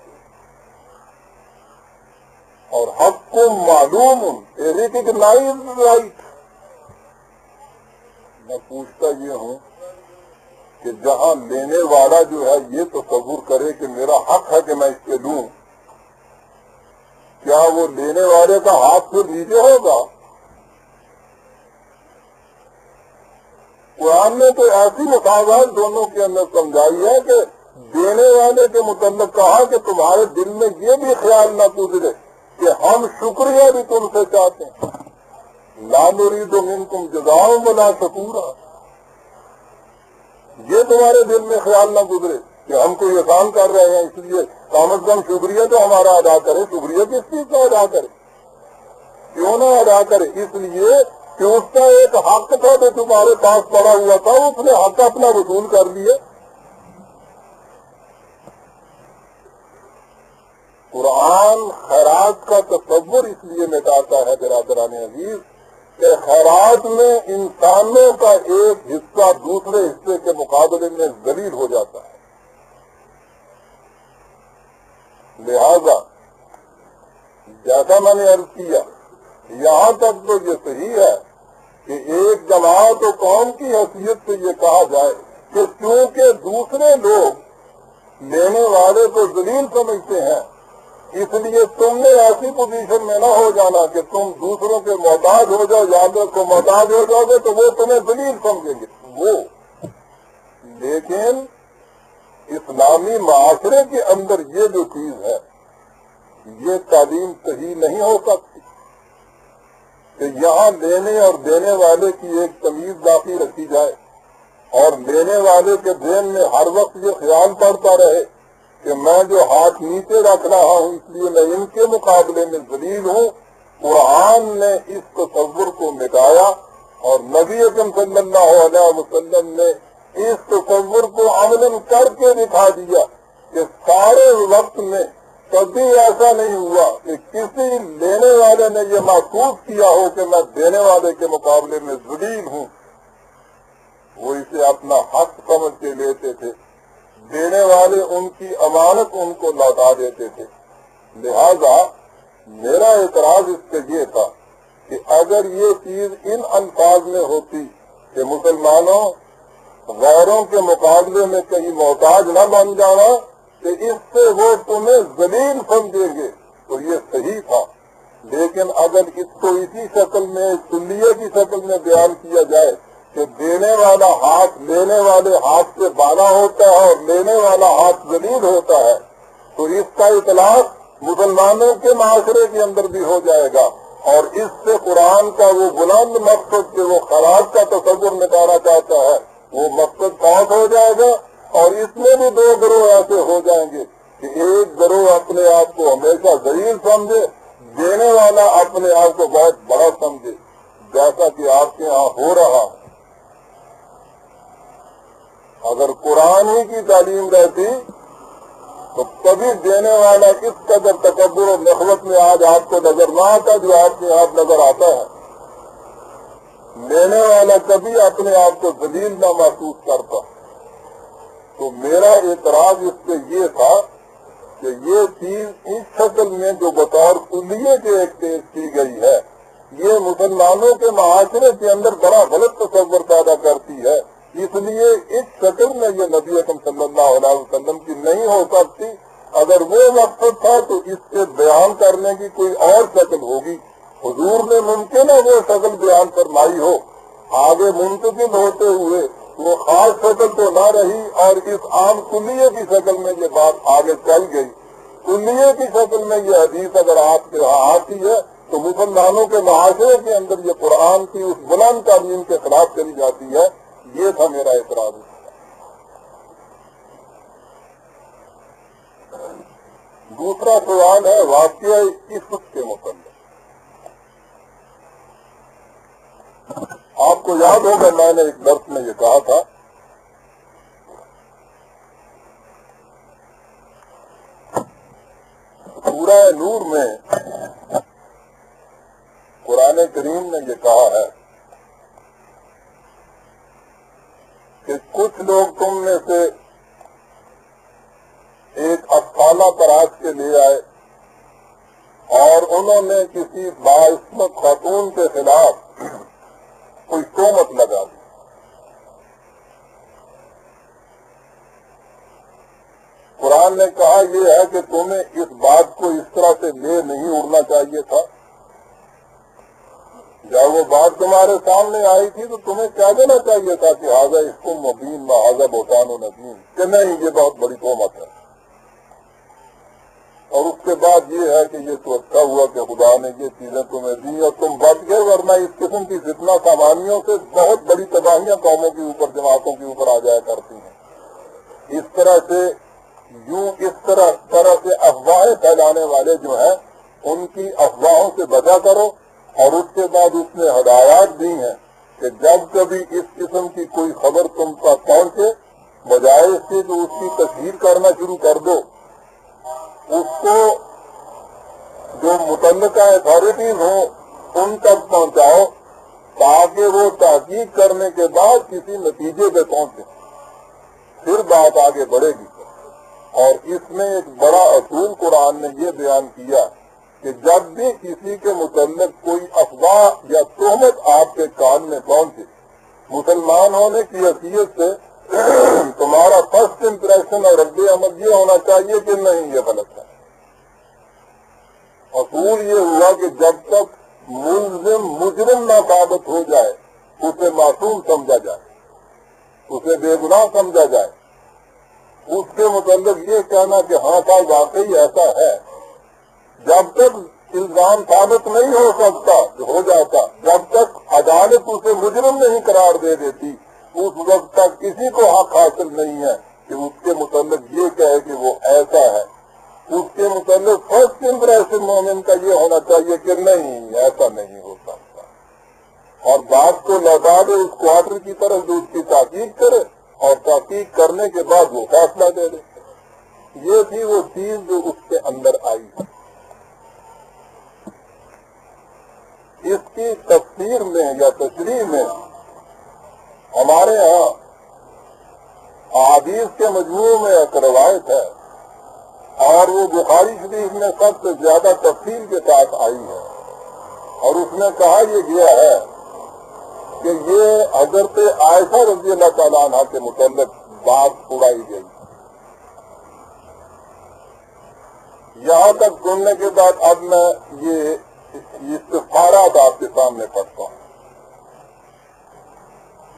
اور حق کو معلوم ریکگنائز رائٹ۔ میں پوچھتا یہ ہوں کہ جہاں لینے والا جو ہے یہ تصور کرے کہ میرا حق ہے کہ میں اس سے لوں، کیا وہ لینے والے کا ہاتھ پھر نیچے ہوگا؟ قرآن نے تو ایسی مساوات دونوں کے اندر سمجھائی ہے کہ دینے والے کے متعلق کہا کہ تمہارے دل میں یہ بھی خیال نہ گزرے کہ ہم شکریہ بھی تم سے چاہتے ہیں، لا نريد منکم جزاء ولا شکورا، یہ تمہارے دل میں خیال نہ گزرے کہ ہم کوئی احسان کر رہے ہیں اس لیے کم از کم شکریہ تو ہمارا ادا کرے۔ شکریہ کس چیز کا ادا کرے؟ کیوں نہ ادا کرے؟ اس لیے کہ اس کا ایک حق تھا جو تمہارے پاس پڑا ہوا تھا، اس نے حق اپنا وصول کر لیا۔ قرآن خیرات کا تصور اس لیے مٹاتا ہے برادران عزیز کہ خیرات میں انسانوں کا ایک حصہ دوسرے حصے کے مقابلے میں ذلیل ہو جاتا ہے۔ لہذا جیسا میں نے عرض کیا، یہاں تک تو یہ صحیح ہے کہ ایک جماعت و قوم کی حیثیت سے یہ کہا جائے کہ چونکہ دوسرے لوگ لینے والے کو ذلیل سمجھتے ہیں، اس لیے تم نے ایسی پوزیشن میں نہ ہو جانا کہ تم دوسروں کے محتاج ہو جاؤ، یادوں کو محتاج ہو جاؤ گے تو وہ تمہیں ذلیل سمجھیں گے۔ لیکن اسلامی معاشرے کے اندر یہ جو چیز ہے، یہ تعلیم صحیح نہیں ہو سکتی کہ یہاں لینے اور دینے والے کی ایک تمیز باقی رکھی جائے، اور لینے والے کے ذہن میں ہر وقت یہ خیال پڑتا رہے کہ میں جو ہاتھ نیچے رکھ رہا ہوں اس لیے میں ان کے مقابلے میں ذلیل ہوں۔ قرآن نے اس تصور کو مٹایا اور نبی اکرم صلی اللہ علیہ وسلم نے اس تصور کو عملاً کر کے دکھا دیا کہ سارے وقت میں کبھی ایسا نہیں ہوا کہ کسی لینے والے نے یہ محسوس کیا ہو کہ میں دینے والے کے مقابلے میں ذلیل ہوں۔ وہ اسے اپنا حق سمجھ کے لیتے تھے، دینے والے ان کی امانت ان کو لوٹا دیتے تھے۔ لہذا میرا اعتراض اس سے یہ تھا کہ اگر یہ چیز ان الفاظ میں ہوتی کہ مسلمانوں غیروں کے مقابلے میں کہیں محتاج نہ بن جانا کہ اس سے وہ تمہیں ذلیل سمجھیں گے تو یہ صحیح تھا، لیکن اگر اس کو اسی شکل میں کلیے کی شکل میں بیان کیا جائے کہ دینے والا ہاتھ لینے والے ہاتھ سے بالا ہوتا ہے اور لینے والا ہاتھ ذلیل ہوتا ہے تو اس کا اطلاق مسلمانوں کے معاشرے کے اندر بھی ہو جائے گا، اور اس سے قرآن کا وہ بلند مقصد کہ وہ خیرات کا تصور مٹانا چاہتا ہے وہ مقصد فوت ہو جائے گا، اور اس میں بھی دو گروہ ایسے ہو جائیں گے کہ ایک گروہ اپنے آپ کو ہمیشہ ذلیل سمجھے، دینے والا اپنے آپ کو بہت بڑا سمجھے، جیسا کہ آپ کے ہاں ہو رہا ہے۔ اگر قرآن ہی کی تعلیم رہتی تو کبھی دینے والا اس قدر تکبر و نخوت میں آج آپ کو نظر نہ آتا جو آپ کے ہاتھ نظر آتا ہے۔ لینے والا کبھی اپنے آپ کو ذلیل نہ محسوس کرتا۔ تو میرا اعتراض اس سے یہ تھا کہ یہ چیز اس شکل میں جو بطور کلیے کے ایک پیش کی گئی ہے یہ مسلمانوں کے معاشرے کے اندر بڑا غلط تصور پیدا کرتی ہے، اس لیے اس شکل میں یہ نبی اکرم صلی اللہ علیہ وسلم کی نہیں ہو سکتی۔ اگر وہ مقصد تھا تو اس سے بیان کرنے کی کوئی اور شکل ہوگی، حضور نے ممکن ہے وہ شکل بیان فرمائی ہو، آگے منتقل ہوتے ہوئے وہ خاص شکل تو نہ رہی اور اس عام کلیے کی شکل میں یہ بات آگے چل گئی۔ کلیے کی شکل میں یہ حدیث اگر آپ کے ہاں آتی ہے تو مسلمانوں کے معاشرے کے اندر یہ قرآن کی اس بلند تعلیم کے خلاف چلی جاتی ہے. یہ تھا میرا اعتراض. دوسرا سوال ہے واقعہ عفت کے متعلق. آپ کو یاد ہوگا میں نے ایک درس میں یہ کہا تھا سورہ نور میں قرآن کریم نے یہ کہا ہے کہ کچھ لوگ تم میں سے ایک افسانہ تراش کے لے آئے اور انہوں نے کسی باعصمت خاتون کے خلاف کوئی تہمت لگا دی. قرآن نے کہا یہ ہے کہ تمہیں اس بات کو اس طرح سے لے نہیں اڑنا چاہیے تھا. جب وہ بات تمہارے سامنے آئی تھی تو تمہیں کیا دینا چاہیے تھا کہ حاضر اس کو مبین بحاظہ بہتان و ندیم کہ نہیں یہ بہت بڑی تہمت ہے. اور اس کے بعد یہ ہے کہ یہ تو اچھا ہوا کہ خدا نے یہ چیزیں تمہیں دی اور تم بچ گئے, ورنہ اس قسم کی فتنہ سامانیوں سے بہت بڑی تباہیاں قوموں کے اوپر جماعتوں کے اوپر آ جایا کرتی ہیں. اس طرح سے اس طرح سے افواہیں پھیلانے والے جو ہیں ان کی افواہوں سے بچا کرو. اور اس کے بعد اس نے ہدایات دی ہیں کہ جب کبھی اس قسم کی کوئی خبر تم تک پہنچے بجائے اس کے تو اس کی تصحیح کرنا شروع کر دو. اس کو جو متعلقہ اتھارٹیز ہوں ان تک پہنچاؤ تاکہ وہ تحقیق کرنے کے بعد کسی نتیجے پہ پہنچے, پھر بات آگے بڑھے گی. اور اس میں ایک بڑا اصول قرآن نے یہ بیان کیا کہ جب بھی کسی کے متعلق کوئی افواہ یا تہمت آپ کے کان میں پہنچے, مسلمان ہونے کی حیثیت سے تمہارا فرسٹ امپریشن اور رد عمل یہ ہونا چاہیے کہ نہیں یہ غلط ہے. اصول یہ ہوا کہ جب تک مجرم نہ ثابت ہو جائے اسے معصوم سمجھا جائے, اسے بے گناہ سمجھا جائے. اس کے متعلق یہ کہنا کہ ہاں صاحب واقعی ایسا ہے, جب تک الزام ثابت نہیں ہو جاتا, جب تک عدالت اسے مجرم نہیں قرار دے دیتی, اس وقت تک کسی کو حق حاصل نہیں ہے کہ اس کے متعلق یہ کہے کہ وہ ایسا ہے. اس کے متعلق فرسٹ امپریشن مومن کا یہ ہونا چاہیے کہ نہیں ایسا نہیں ہو سکتا, اور بات کو لوٹا دے اس کوارٹر کی طرف جو اس کی تحقیق کرے اور تحقیق کرنے کے بعد وہ فیصلہ دے دے. یہ تھی وہ چیز جو اس کے اندر آئی. اس کی تفسیر میں یا تشریح میں ہمارے ہاں احادیث کے مجموعے میں ایک روایت ہے اور وہ بخاری شریف میں سب سے زیادہ تفصیل کے ساتھ آئی ہے, اور اس میں کہا یہ گیا ہے کہ یہ حضرت عائشہ رضی اللہ تعالیٰ عنہ کے متعلق بات اڑائی گئی. یہاں تک سننے کے بعد اب میں یہ استفارات آپ کے سامنے پڑھتا ہوں.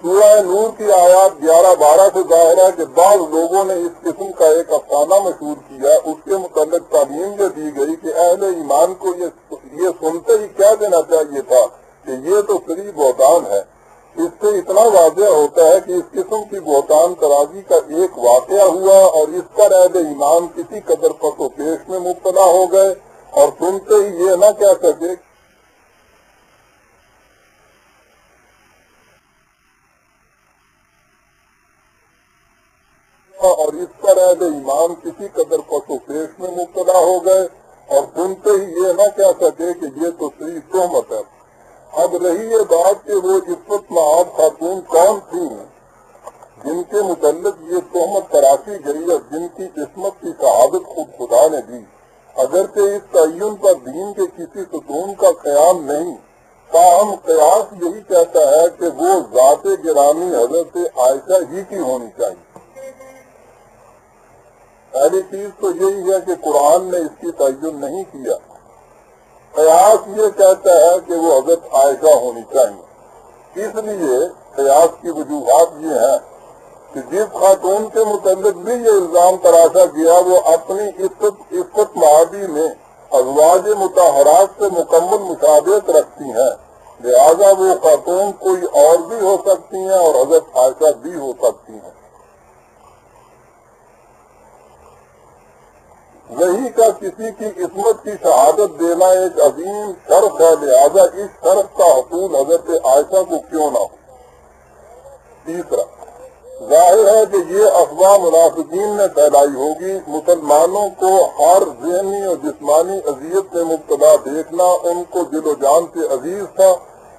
سورہ نور کی آیات 11-12 سے ظاہر ہے کہ بعض لوگوں نے اس قسم کا ایک افسانہ مشہور کیا. اس کے متعلق تعلیم یہ دی گئی کہ اہل ایمان کو یہ سنتے ہی کیا دینا چاہیے تھا کہ یہ تو صریح بہتان ہے. اس سے اتنا واضح ہوتا ہے کہ اس قسم کی بہتان ترازی کا ایک واقعہ ہوا اور اس پر اہل ایمان کسی قدر پس و پیش میں مبتلا ہو گئے اور سنتے ہی یہ نہ کہہ سکے اور اس پر اہل ایمان کسی قدر پس و پیش میں مبتلا ہو گئے اور سنتے ہی یہ نہ کہہ سکے کہ یہ تو صریح تہمت ہے. اب رہی یہ بات کہ وہ عفت معاب خاتون کون تھی جن کے متعلق یہ تہمت تراشی گئی اور جن کی عصمت کی شہادت خود خدا نے دی. اگرچہ اس تعین پر دین کے کسی ستون کا قیام نہیں, تاہم قیاس یہی کہتا ہے کہ وہ ذات گرامی حضرت عائشہ ہی کی ہونی چاہیے. پہلی چیز تو یہی ہے کہ قرآن نے اس کی تعین نہیں کیا. قیاس یہ کہتا ہے کہ وہ حضرت عائشہ ہونی چاہیے. اس لیے قیاس کی وجوہات یہ ہیں کہ جس خاتون کے متعلق بھی یہ الزام تراشا گیا وہ اپنی عفت معابی میں ازواج مطہرات سے مکمل مشابہت رکھتی ہیں، لہذا وہ خاتون کوئی اور بھی ہو سکتی ہیں اور حضرت عائشہ بھی ہو سکتی ہیں۔ وہی کا کسی کی عصمت کی شہادت دینا ایک عظیم شرف ہے، لہذا اس شرف کا حصول حضرت عائشہ کو کیوں نہ ہو۔ تیسرا، ظاہر ہے کہ یہ افواہ منافقین نے پھیلائی ہوگی۔ مسلمانوں کو ہر ذہنی اور جسمانی اذیت میں مبتلا دیکھنا ان کو دل و جان سے عزیز تھا،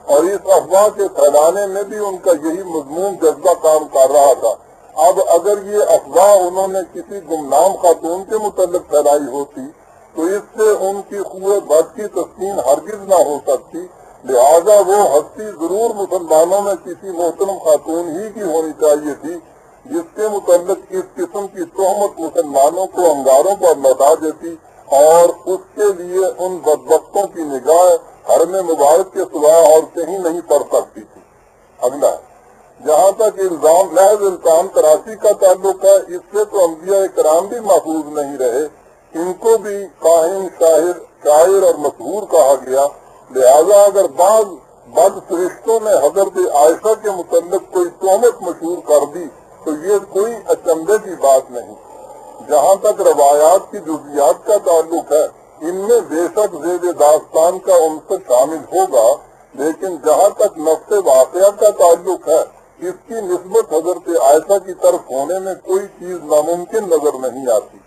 اور اس افواہ کے پھیلانے میں بھی ان کا یہی مضمون جذبہ کام کر رہا تھا۔ اب اگر یہ افواہ انہوں نے کسی گمنام خاتون کے متعلق پھیلائی ہوتی تو اس سے ان کی قوت بد کی تسکین ہرگز نہ ہو سکتی، لہذا وہ ہستی ضرور مسلمانوں میں کسی محترم خاتون ہی کی ہونی چاہیے تھی جس کے متعلق اس قسم کی تہمت مسلمانوں کو انگاروں پر لوٹا دیتی اور اس کے لیے ان بدبختوں کی نگاہ حرم مبارک کے سوا اور کہیں نہیں پڑ سکتی تھی۔ اگلا، جہاں تک الزام محض الزام تراشی کا تعلق ہے، اس سے تو انبیاء کرام بھی محفوظ نہیں رہے، ان کو بھی کاہن، شاعر اور مسحور کہا گیا، لہذا اگر بعض بد فرشتوں نے حضرت عائشہ کے متعلق کوئی تہمت مشہور کر دی تو یہ کوئی اچنبے کی بات نہیں۔ جہاں تک روایات کی جزیات کا تعلق ہے، ان میں بے شک زیب داستان کا عنصر شامل ہوگا، لیکن جہاں تک نفس واقعہ کا تعلق ہے، اس کی نسبت حضرت عائشہ کی طرف ہونے میں کوئی چیز ناممکن نظر نہیں آتی۔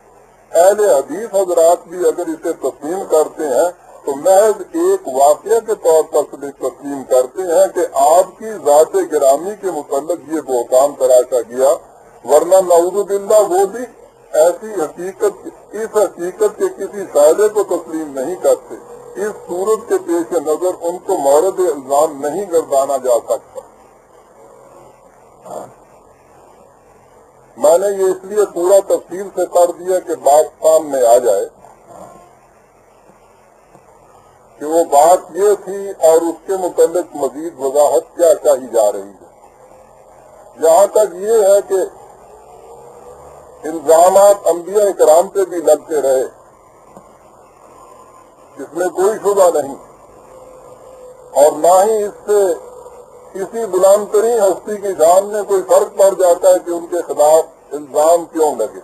اہل حدیث حضرات بھی اگر اسے تسلیم کرتے ہیں تو محض ایک واقعہ کے طور پر تسلیم کرتے ہیں کہ آپ کی ذات گرامی کے متعلق یہ بہتان تراشا گیا، ورنہ نعوذ باللہ وہ بھی اس حقیقت کے کسی فائدے کو تسلیم نہیں کرتے۔ اس صورت کے پیش نظر ان کو مورد الزام نہیں گردانا جا سکتا۔ میں نے یہ اس لیے پورا تفصیل سے کر دیا کہ بات سامنے آ جائے کہ وہ بات یہ تھی اور اس کے متعلق مزید وضاحت کیا چاہی جا رہی ہے۔ جہاں تک یہ ہے کہ الزامات انبیاء کرام پہ بھی لگتے رہے، اس میں کوئی شبہ نہیں، اور نہ ہی اس سے کسی بلند ترین ہستی کی جان میں کوئی فرق پڑ جاتا ہے کہ ان کے خلاف الزام کیوں لگے۔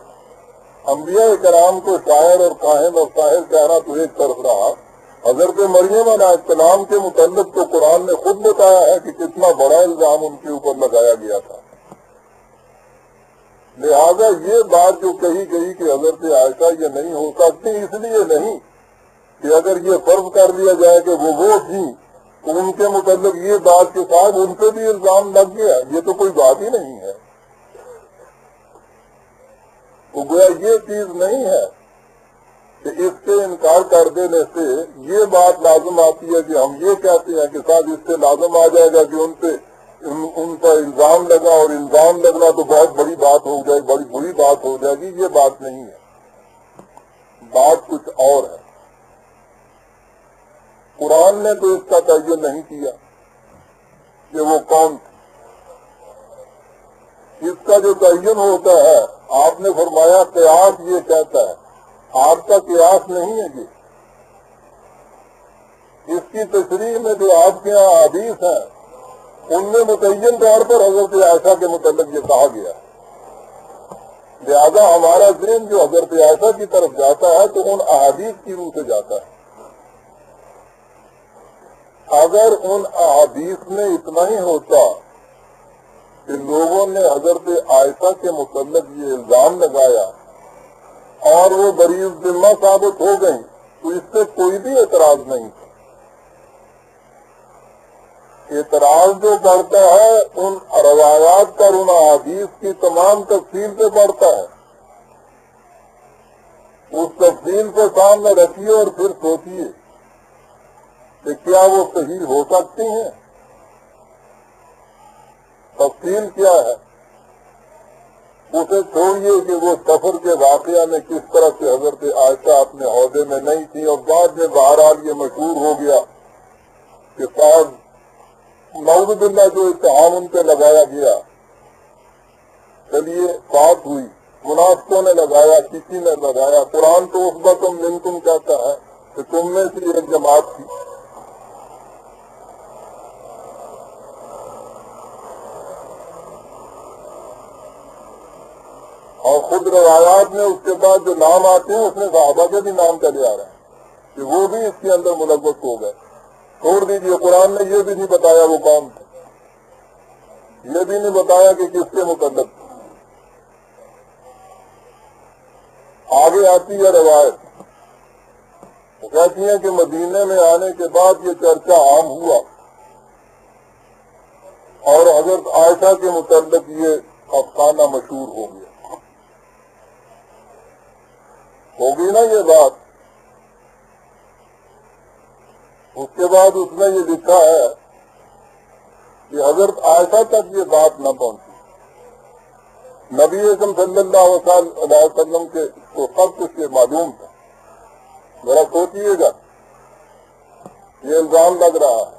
انبیاء کرام کو شاعر اور کاہن اور ساحر کہنا تو ایک طرف رہا، حضرت مریم علیہ السلام کے متعلق تو قرآن نے خود بتایا ہے کہ کتنا بڑا الزام ان کے اوپر لگایا گیا تھا۔ لہذا یہ بات جو کہی گئی کہ حضرت عائشہ یہ نہیں ہو سکتی، اس لیے نہیں کہ اگر یہ فرض کر لیا جائے کہ وہ تھی تو ان کے متعلق یہ بات کے ساتھ ان پہ بھی الزام لگ گیا، یہ تو کوئی بات ہی نہیں ہے۔ تو گویا یہ چیز نہیں ہے کہ اس سے انکار کر دینے سے یہ بات لازم آتی ہے کہ ہم یہ کہتے ہیں کہ صاحب اس سے لازم آ جائے گا کہ ان پر الزام لگا، اور الزام لگنا تو بہت بڑی بات ہو جائے، بڑی بری بات ہو جائے گی۔ یہ بات نہیں ہے، بات کچھ اور ہے۔ قرآن نے تو اس کا تعین نہیں کیا کہ وہ کون تھی۔ اس کا جو تعین ہوتا ہے، آپ نے فرمایا قیاس یہ کہتا ہے، آپ کا قیاس نہیں ہے یہ۔ اس کی تشریح میں جو آپ کے یہاں حدیث ہیں ان میں متعین طور پر حضرت عائشہ کے متعلق یہ کہا گیا، لہذا ہمارا ذہن جو حضرت عائشہ کی طرف جاتا ہے تو ان احادیث کی روح سے جاتا ہے۔ اگر ان احادیث میں اتنا ہی ہوتا کہ لوگوں نے حضرت عائشہ کے متعلق یہ الزام لگایا اور وہ بری الذمہ ثابت ہو گئی تو اس سے کوئی بھی اعتراض نہیں تھا۔ اعتراض جو بڑھتا ہے ان روایات پر، ان احادیث کی تمام تفصیل سے بڑھتا ہے۔ اس تفصیل کو سامنے رکھیے اور پھر سوچیے کہ کیا وہ صحیح ہو سکتی ہیں۔ تفصیل کیا ہے، اسے چھوڑیے کہ وہ سفر کے واقعہ میں کس طرح سے حضرت عائشہ اپنے عہدے میں نہیں تھی اور بعد میں بہرحال یہ مشہور ہو گیا کہ صاحب نعوذ باللہ جو اتہام ان پہ لگایا گیا، چلیے بات ہوئی، منافقوں نے لگایا، کسی نے لگایا، قرآن تو عصبۃ منکم کہتا ہے کہ تم میں سے ایک جماعت تھی، اور خود روایات میں اس کے بعد جو نام آتے ہیں اس میں صحابہ کے بھی نام چلے آ رہے ہیں کہ وہ بھی اس کے اندر ملوث ہو گئے۔ چھوڑ دیجیے، قرآن نے یہ بھی نہیں بتایا وہ کون تھے، یہ بھی نہیں بتایا کہ کس کے متعلق تھے۔ آگے آتی ہے روایت، وہ کہتی ہیں کہ مدینے میں آنے کے بعد یہ چرچا عام ہوا اور حضرت عائشہ کے متعلق یہ افسانہ مشہور ہو گیا۔ ہوگی نا یہ بات؟ اس کے بعد اس نے یہ لکھا ہے کہ حضرت عائشہ تک یہ بات نہ پہنچی، نبی اکرم صلی اللہ علیہ وسلم کے کو سب کچھ یہ معلوم تھا۔ ذرا سوچیے گا، یہ الزام لگ رہا ہے۔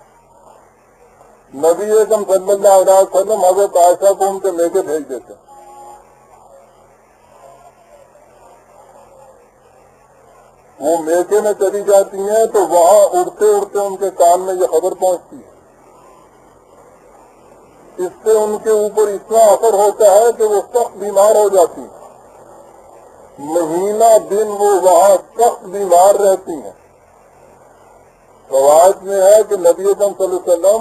نبی اکرم صلی اللہ علیہ وسلم حضرت عائشہ کو ان کے لے کے بھیج دیتے، وہ میکے میں چلی جاتی ہیں تو وہاں اڑتے اڑتے ان کے کان میں یہ خبر پہنچتی ہے۔ اس سے ان کے اوپر اتنا اثر ہوتا ہے کہ وہ سخت بیمار ہو جاتی ہیں، مہینہ دن وہ وہاں سخت بیمار رہتی ہیں۔ روایت میں ہے کہ نبی اکرم صلی اللہ علیہ وسلم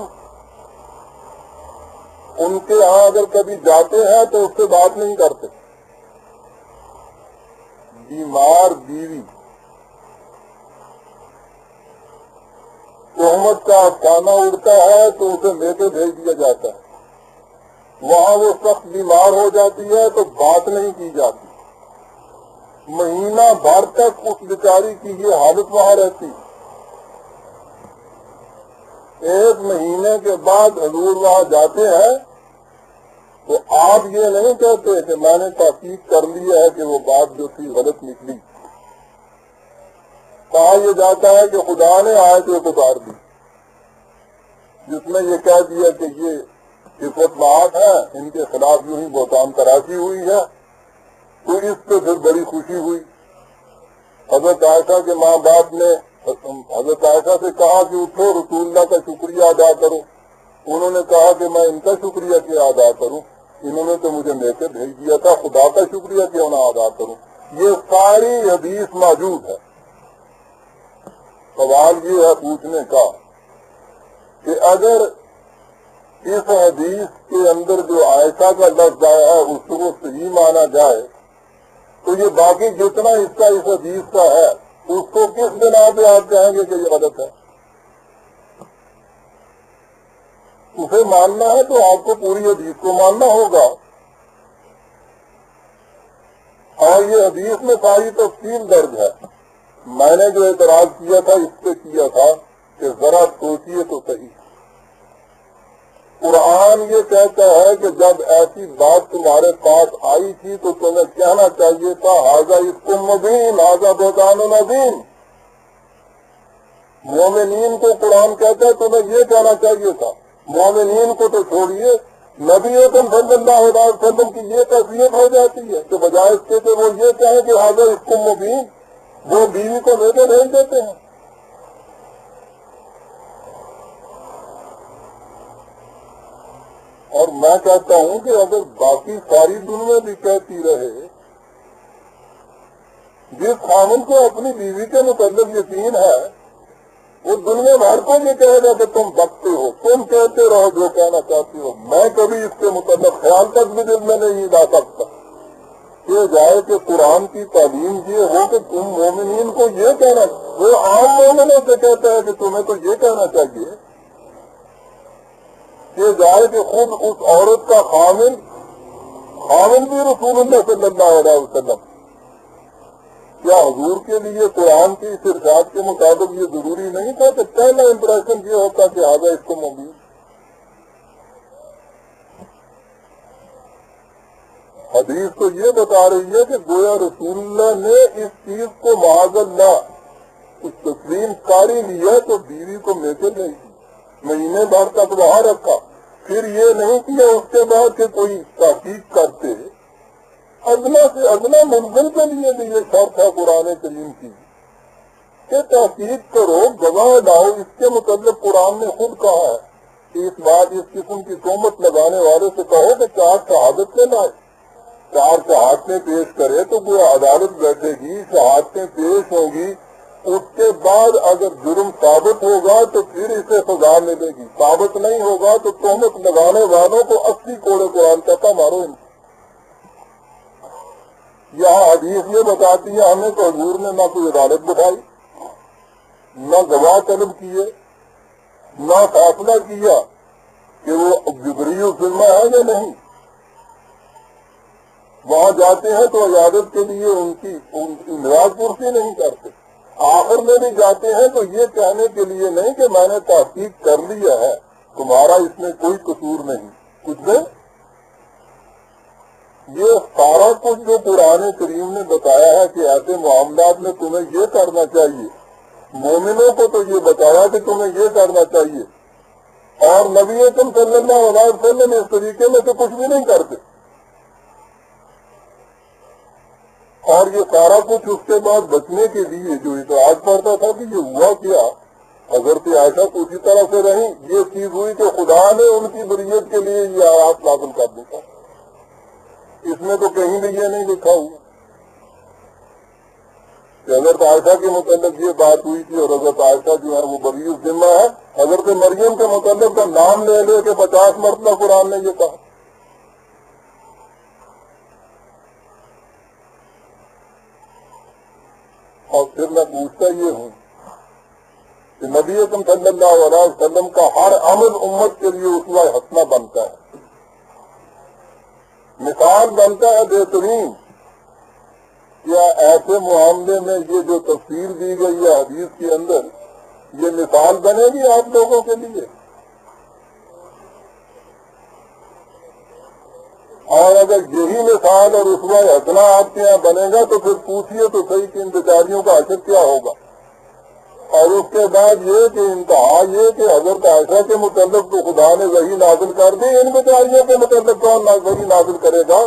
ان کے ہاں اگر کبھی جاتے ہیں تو اس سے بات نہیں کرتے۔ بیمار بیوی، تہمت کا افسانہ اڑتا ہے تو اسے لے کے بھیج دیا جاتا ہے، وہاں وہ سخت بیمار ہو جاتی ہے تو بات نہیں کی جاتی، مہینہ بھر تک اس بیچاری کی یہ حالت وہاں رہتی ہے۔ ایک مہینے کے بعد حضور وہاں جاتے ہیں تو آپ یہ نہیں کہتے کہ میں نے تحقیق کر لیا ہے کہ وہ بات جو تھی غلط نکلی، کہا یہ جاتا ہے کہ خدا نے آیت اتار دی جس میں یہ کہہ دیا کہ یہ عفت معاف ہے، ان کے خلاف یوں ہی بہتان تراشی ہوئی ہے، تو اس پہ پھر بڑی خوشی ہوئی۔ حضرت عائشہ کے ماں باپ نے حضرت عائشہ سے کہا کہ اٹھو رسول اللہ کا شکریہ ادا کرو، انہوں نے کہا کہ میں ان کا شکریہ کیا ادا کروں، انہوں نے تو مجھے لے کے بھیج دیا تھا، خدا کا شکریہ کیوں نہ ادا کروں۔ یہ ساری حدیث موجود ہے۔ سوال یہ ہے پوچھنے کا کہ اگر اس حدیث کے اندر جو عائشہ کا لفظ آیا ہے اس کو صحیح مانا جائے تو یہ باقی جتنا حصہ اس حدیث کا ہے اس کو کس بنا پہ آپ کہیں گے کہ یہ غلط ہے؟ اسے ماننا ہے تو آپ کو پوری حدیث کو ماننا ہوگا، اور یہ حدیث میں ساری تفصیل درج ہے۔ میں نے جو اعتراض کیا تھا اس پہ کیا تھا کہ ذرا سوچیے تو صحیح، قرآن یہ کہتا ہے کہ جب ایسی بات تمہارے پاس آئی تھی تو تمہیں کہنا چاہیے تھا ھذا افک مبین، ھذا بہتان عظیم۔ مومنین کو قرآن کہتا ہے تمہیں یہ کہنا چاہیے تھا۔ مومنین کو تو چھوڑیے، نبی اکرم صلی اللہ علیہ وسلم کی یہ تصویر ہو جاتی ہے کہ بجائے اس کے کہ وہ یہ کہیں کہ ھذا افک مبین، وہ بیوی کو لے کے بھیج دیتے ہیں۔ اور میں کہتا ہوں کہ اگر باقی ساری دنیا بھی کہتی رہے، جس خامن کو اپنی بیوی کے متعلق یقین ہے وہ دنیا بھر کو یہ کہے گا کہ تم بکتے ہو، تم کہتے رہو جو کہنا چاہتی ہو، میں کبھی اس کے متعلق خیال تک بھی دل میں نہیں لا سکتا کہ جائے کہ قرآن کی تعلیم یہ ہو کہ تم مومنین کو یہ کہنا، وہ عام مومنوں سے کہتا ہے کہ تمہیں تو یہ کہنا چاہیے کہ جائے کہ خود اس عورت کا خامن بھی رسول اللہ صلی اللہ علیہ وسلم۔ کیا حضور کے لیے قرآن کی اس ارشاد کے مطابق یہ ضروری نہیں تھا کہ پہلا امپریشن یہ ہوتا کہ ھذا افک مبین؟ حدیث تو یہ بتا رہی ہے کہ گویا رسول اللہ نے اس چیز کو معاذ اللہ کچھ تسلیم کاری لیا تو بیوی کو میکے نہیں کی، مہینے بھر تک وہاں رکھا، پھر یہ نہیں کیا اس کے بعد کہ کوئی تحقیق کرتے، ادنا سے ادنا منزل کے لیے بھی یہ شرط ہے قرآن کریم کی، کے تحقیق کرو، گواہ لاؤ، اس کے متعلق قرآن نے خود کہا ہے کہ اس بات اس قسم کی تہمت لگانے والے سے کہو کہ 4 شہادت سے لائے، 4 شہادتیں پیش کرے تو وہ عدالت بیٹھے گی، شہادتیں پیش ہوں گی، اس کے بعد اگر جرم ثابت ہوگا تو پھر اسے سزا ملے گی، ثابت نہیں ہوگا تو تہمت لگانے والوں کو 80 کوڑے قرآن کہتا مارو ان کو۔ یہاں حدیث یہ بتاتی ہے ہمیں تو حضور نے نہ کوئی عدالت بٹھائی، نہ گواہ طلب کیے، نہ فیصلہ کیا کہ وہ بری الذمہ ہے یا نہیں۔ وہاں جاتے ہیں تو عیادت کے لیے ان کی امراض پرسی نہیں کرتے، آخر میں بھی جاتے ہیں تو یہ کہنے کے لیے نہیں کہ میں نے تحقیق کر لیا ہے، تمہارا اس میں کوئی قصور نہیں، کچھ نہیں۔ یہ سارا کچھ جو قرآن کریم نے بتایا ہے کہ ایسے معاملات میں تمہیں یہ کرنا چاہیے، مومنوں کو تو یہ بتایا کہ تمہیں یہ کرنا چاہیے، اور نبی اکرم صلی اللہ علیہ وسلم اس طریقے میں تو کچھ بھی نہیں کرتے، اور یہ سارا کچھ اس کے بعد بچنے کے لیے جو اعتراض کرتا تھا کہ یہ ہوا کیا، حضرت عائشہ کو اسی طرح سے رہی، یہ چیز ہوئی کہ خدا نے ان کی بریت کے لیے یہ آیات نازل کر دیتا، اس میں تو کہیں بھی یہ نہیں لکھا ہوا کہ حضرت عائشہ کے متعلق یہ بات ہوئی تھی اور حضرت عائشہ جو ہے وہ بری الذمہ ہے۔ حضرت مریم کے متعلق کا نام لے لے کے 50 مرتبہ قرآن نے یہ کہا۔ اور پھر میں پوچھتا یہ ہوں کہ نبی اکرم صلی اللہ علیہ وسلم کا ہر عمل امت کے لیے اسوہ حسنہ بنتا ہے، مثال بنتا ہے بہترین۔ کیا ایسے معاملے میں یہ جو تفسیر دی گئی ہے حدیث کے اندر، یہ مثال بنے گی آپ لوگوں کے لیے؟ اور اگر یہی مثال اور اسوہ حسنہ آپ کے یہاں بنے گا تو پھر پوچھیے تو صحیح کہ ان بیچاریوں کا حشر کیا ہوگا۔ اور اس کے بعد یہ کہ انتہا یہ کہ حضرت عائشہ کے متعلق تو خدا نے وحی نازل کر دی، ان بیچاریوں کے متعلق کون وحی نازل کرے گا؟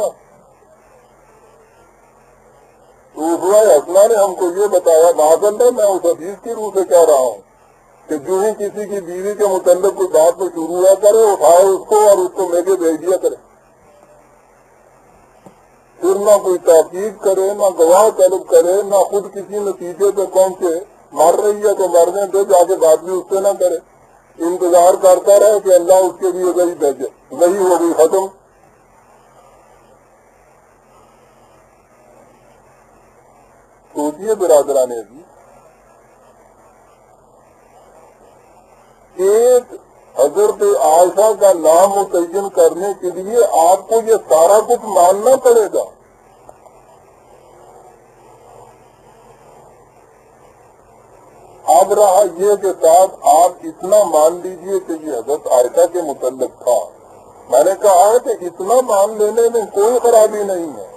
تو اسوہ حسنہ نے ہم کو یہ بتایا، معاذاللہ میں اس حدیث کی روح سے کہہ رہا ہوں کہ جو ہی کسی کی بیوی کے متعلق کوئی بات میں شروع ہوا کرے، اٹھائے اس کو اور اس کو لے کے بھیج دیا کرے، پھر نہ کوئی تحقیق کرے، نہ گواہ طلب کرے، نہ خود کسی نتیجے پہ پہنچے، مر رہی ہے تو مرنے دے، جا کے بات بھی اس سے نہ کرے، انتظار کرتا رہے کہ اللہ اس کے لیے وہی بھیجے، وہی ہو گئی ختم۔ سوچیے برادران عزیز، ایک حضرت عائشہ کا نام متعین کرنے کے لیے آپ کو یہ سارا کچھ ماننا پڑے گا۔ اب رہا یہ کہ ساتھ آپ اتنا مان لیجئے کہ یہ حضرت عائشہ کے متعلق تھا، میں نے کہا ہے کہ اتنا مان لینے میں کوئی خرابی نہیں ہے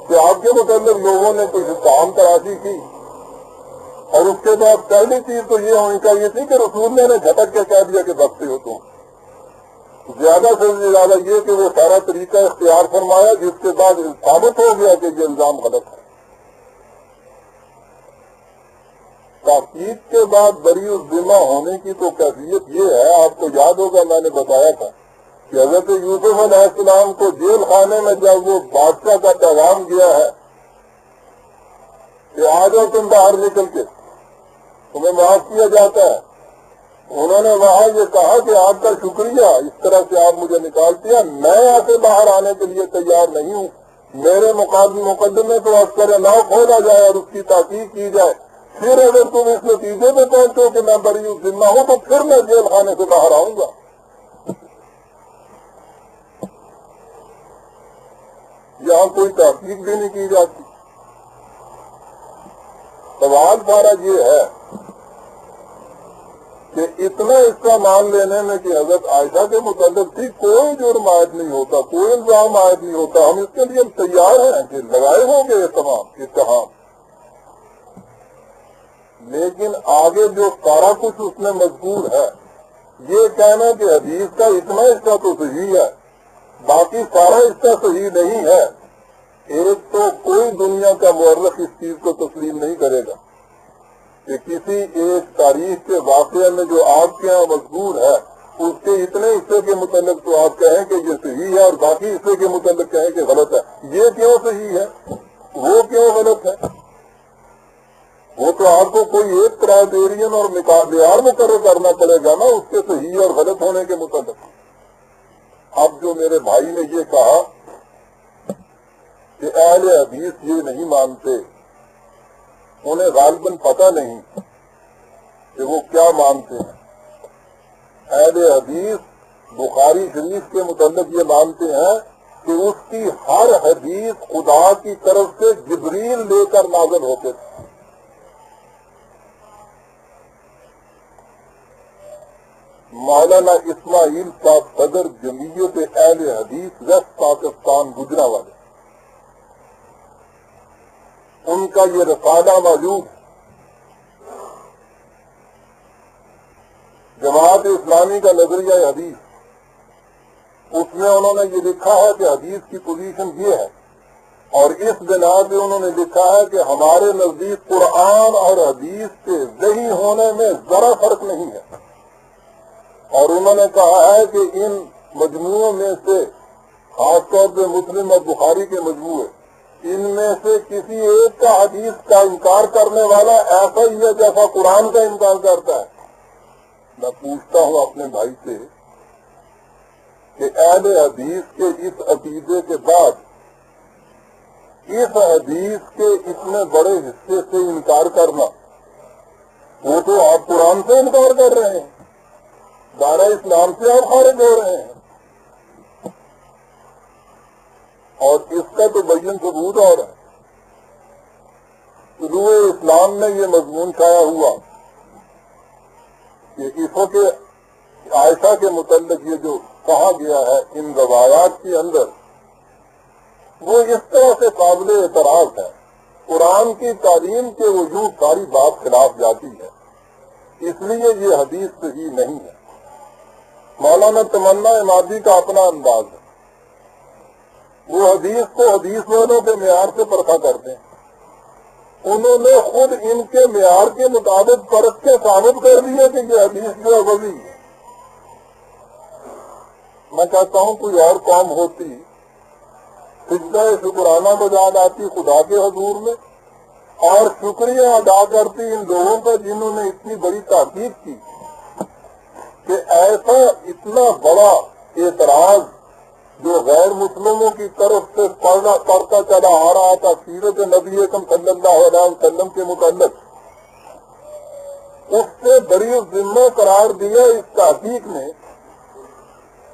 کہ آپ کے متعلق لوگوں نے کوئی کام تراشی کی، اور اس کے بعد پہلی چیز تو یہ ہونی چاہیے تھی کہ رسول نے جھٹک کے کہہ دیا کہ بخشتے ہو تم۔ زیادہ سے زیادہ یہ کہ وہ سارا طریقہ اختیار فرمایا جس کے بعد ثابت ہو گیا کہ یہ الزام غلط ہے۔ تحقیق کے بعد بری الذمہ ہونے کی تو کیفیت یہ ہے، آپ کو یاد ہوگا میں نے بتایا تھا کہ حضرت یوسف علیہ السلام کو جیل خانے میں جب وہ بادشاہ کا پیغام گیا ہے کہ آ جاؤ تم باہر نکل کے، تمہیں معاف کیا جاتا ہے، انہوں نے وہاں یہ کہا کہ آپ کا شکریہ، اس طرح سے آپ مجھے نکالتے ہیں، میں یہاں سے باہر آنے کے لیے تیار نہیں ہوں، میرے مقدمے کو عسکر نو کھولا جائے اور اس کی تحقیق کی جائے، پھر اگر تم اس نتیجے پہ پہنچو کہ میں بری الذمہ ہوں تو پھر میں جیل خانے سے باہر آؤں گا۔ یہاں کوئی تحقیق بھی نہیں کی جاتی۔ سوال سارا یہ ہے کہ اتنا اس کا مان لینے میں کہ حضرت عائشہ کے متعلق تھی کوئی جرم عائد نہیں ہوتا، کوئی الزام عائد نہیں ہوتا، ہم اس کے لیے تیار ہیں کہ لگائے ہوں گے یہ تمام اتہام، لیکن آگے جو سارا کچھ اس میں مذکور ہے، یہ کہنا کہ حدیث کا اتنا حصہ تو صحیح ہے، باقی سارا حصہ صحیح نہیں ہے، ایک تو کوئی دنیا کا مورخ اس چیز کو تسلیم نہیں کرے گا کہ کسی ایک تاریخ کے واقعے میں جو آپ کے یہاں مذکور ہے اس کے اتنے حصے کے متعلق تو آپ کہیں کہ یہ صحیح ہے اور باقی حصے کے متعلق کہیں کہ غلط ہے. یہ کیوں صحیح ہے، وہ کیوں غلط ہے؟ وہ تو آپ کو کوئی ایک کرائیٹیرین اور معیار مقرر کرنا پڑے گا نا اس کے صحیح اور غلط ہونے کے متعلق. اب جو میرے بھائی نے یہ کہا کہ اہل حدیث یہ نہیں مانتے، انہیں غالباً پتہ نہیں کہ وہ کیا مانتے ہیں. اہل حدیث بخاری شریف کے متعلق یہ مانتے ہیں کہ اس کی ہر حدیث خدا کی طرف سے جبریل لے کر نازل ہوتے تھے. مولانا اسماعیل صاحب صدر جمعیت اہل حدیث ویسٹ پاکستان گجرانوالے، ان کا یہ رسالہ موجود ہے. جماعت اسلامی کا نظریہ حدیث، اس میں انہوں نے یہ لکھا ہے کہ حدیث کی پوزیشن یہ ہے، اور اس بنا پہ انہوں نے لکھا ہے کہ ہمارے نزدیک قرآن اور حدیث کے صحیح ہونے میں ذرا فرق نہیں ہے. اور انہوں نے کہا ہے کہ ان مجموعوں میں سے خاص طور پہ مسلم اور بخاری کے مجموعے، ان میں سے کسی ایک کا حدیث کا انکار کرنے والا ایسا ہی ہے جیسا قرآن کا انکار کرتا ہے. میں پوچھتا ہوں اپنے بھائی سے کہ اہل حدیث کے اس عقیدے کے بعد اس حدیث کے اتنے بڑے حصے سے انکار کرنا، وہ تو آپ قرآن سے انکار کر رہے ہیں، دائرہ اسلام سے آپ خارج ہو رہے ہیں. اور اس کا تو بین ثبوت اور ہے. شروع اسلام میں یہ مضمون شائع ہوا کہ اس وقت عائشہ کے متعلق یہ جو کہا گیا ہے ان روایات کے اندر، وہ اس طرح سے قابل اعتراض ہے. قرآن کی تعلیم کے وجود ساری بات خلاف جاتی ہے، اس لیے یہ حدیث صحیح نہیں ہے. مولانا تمنا عمادی کا اپنا انداز ہے، وہ حدیث کو حدیث والوں کے معیار سے پرکھا کرتے ہیں. انہوں نے خود ان کے معیار کے مطابق پرکھ کے ثابت کر دیا کہ یہ حدیث جو ہے وہی ہے. میں کہتا ہوں کوئی اور قوم ہوتی سجدہ شکرانہ بجا لاتی خدا کے حضور میں اور شکریہ ادا کرتی ان لوگوں کا جنہوں نے اتنی بڑی تحقیق کی کہ ایسا اتنا بڑا اعتراض جو غیر مسلموں کی طرف سے پڑھتا چلا آ رہا تھا سیرت نبی اکرم صلی اللہ علیہ وسلم کے متعلق، اس سے بڑی ذمہ قرار دیا اس تحقیق نے.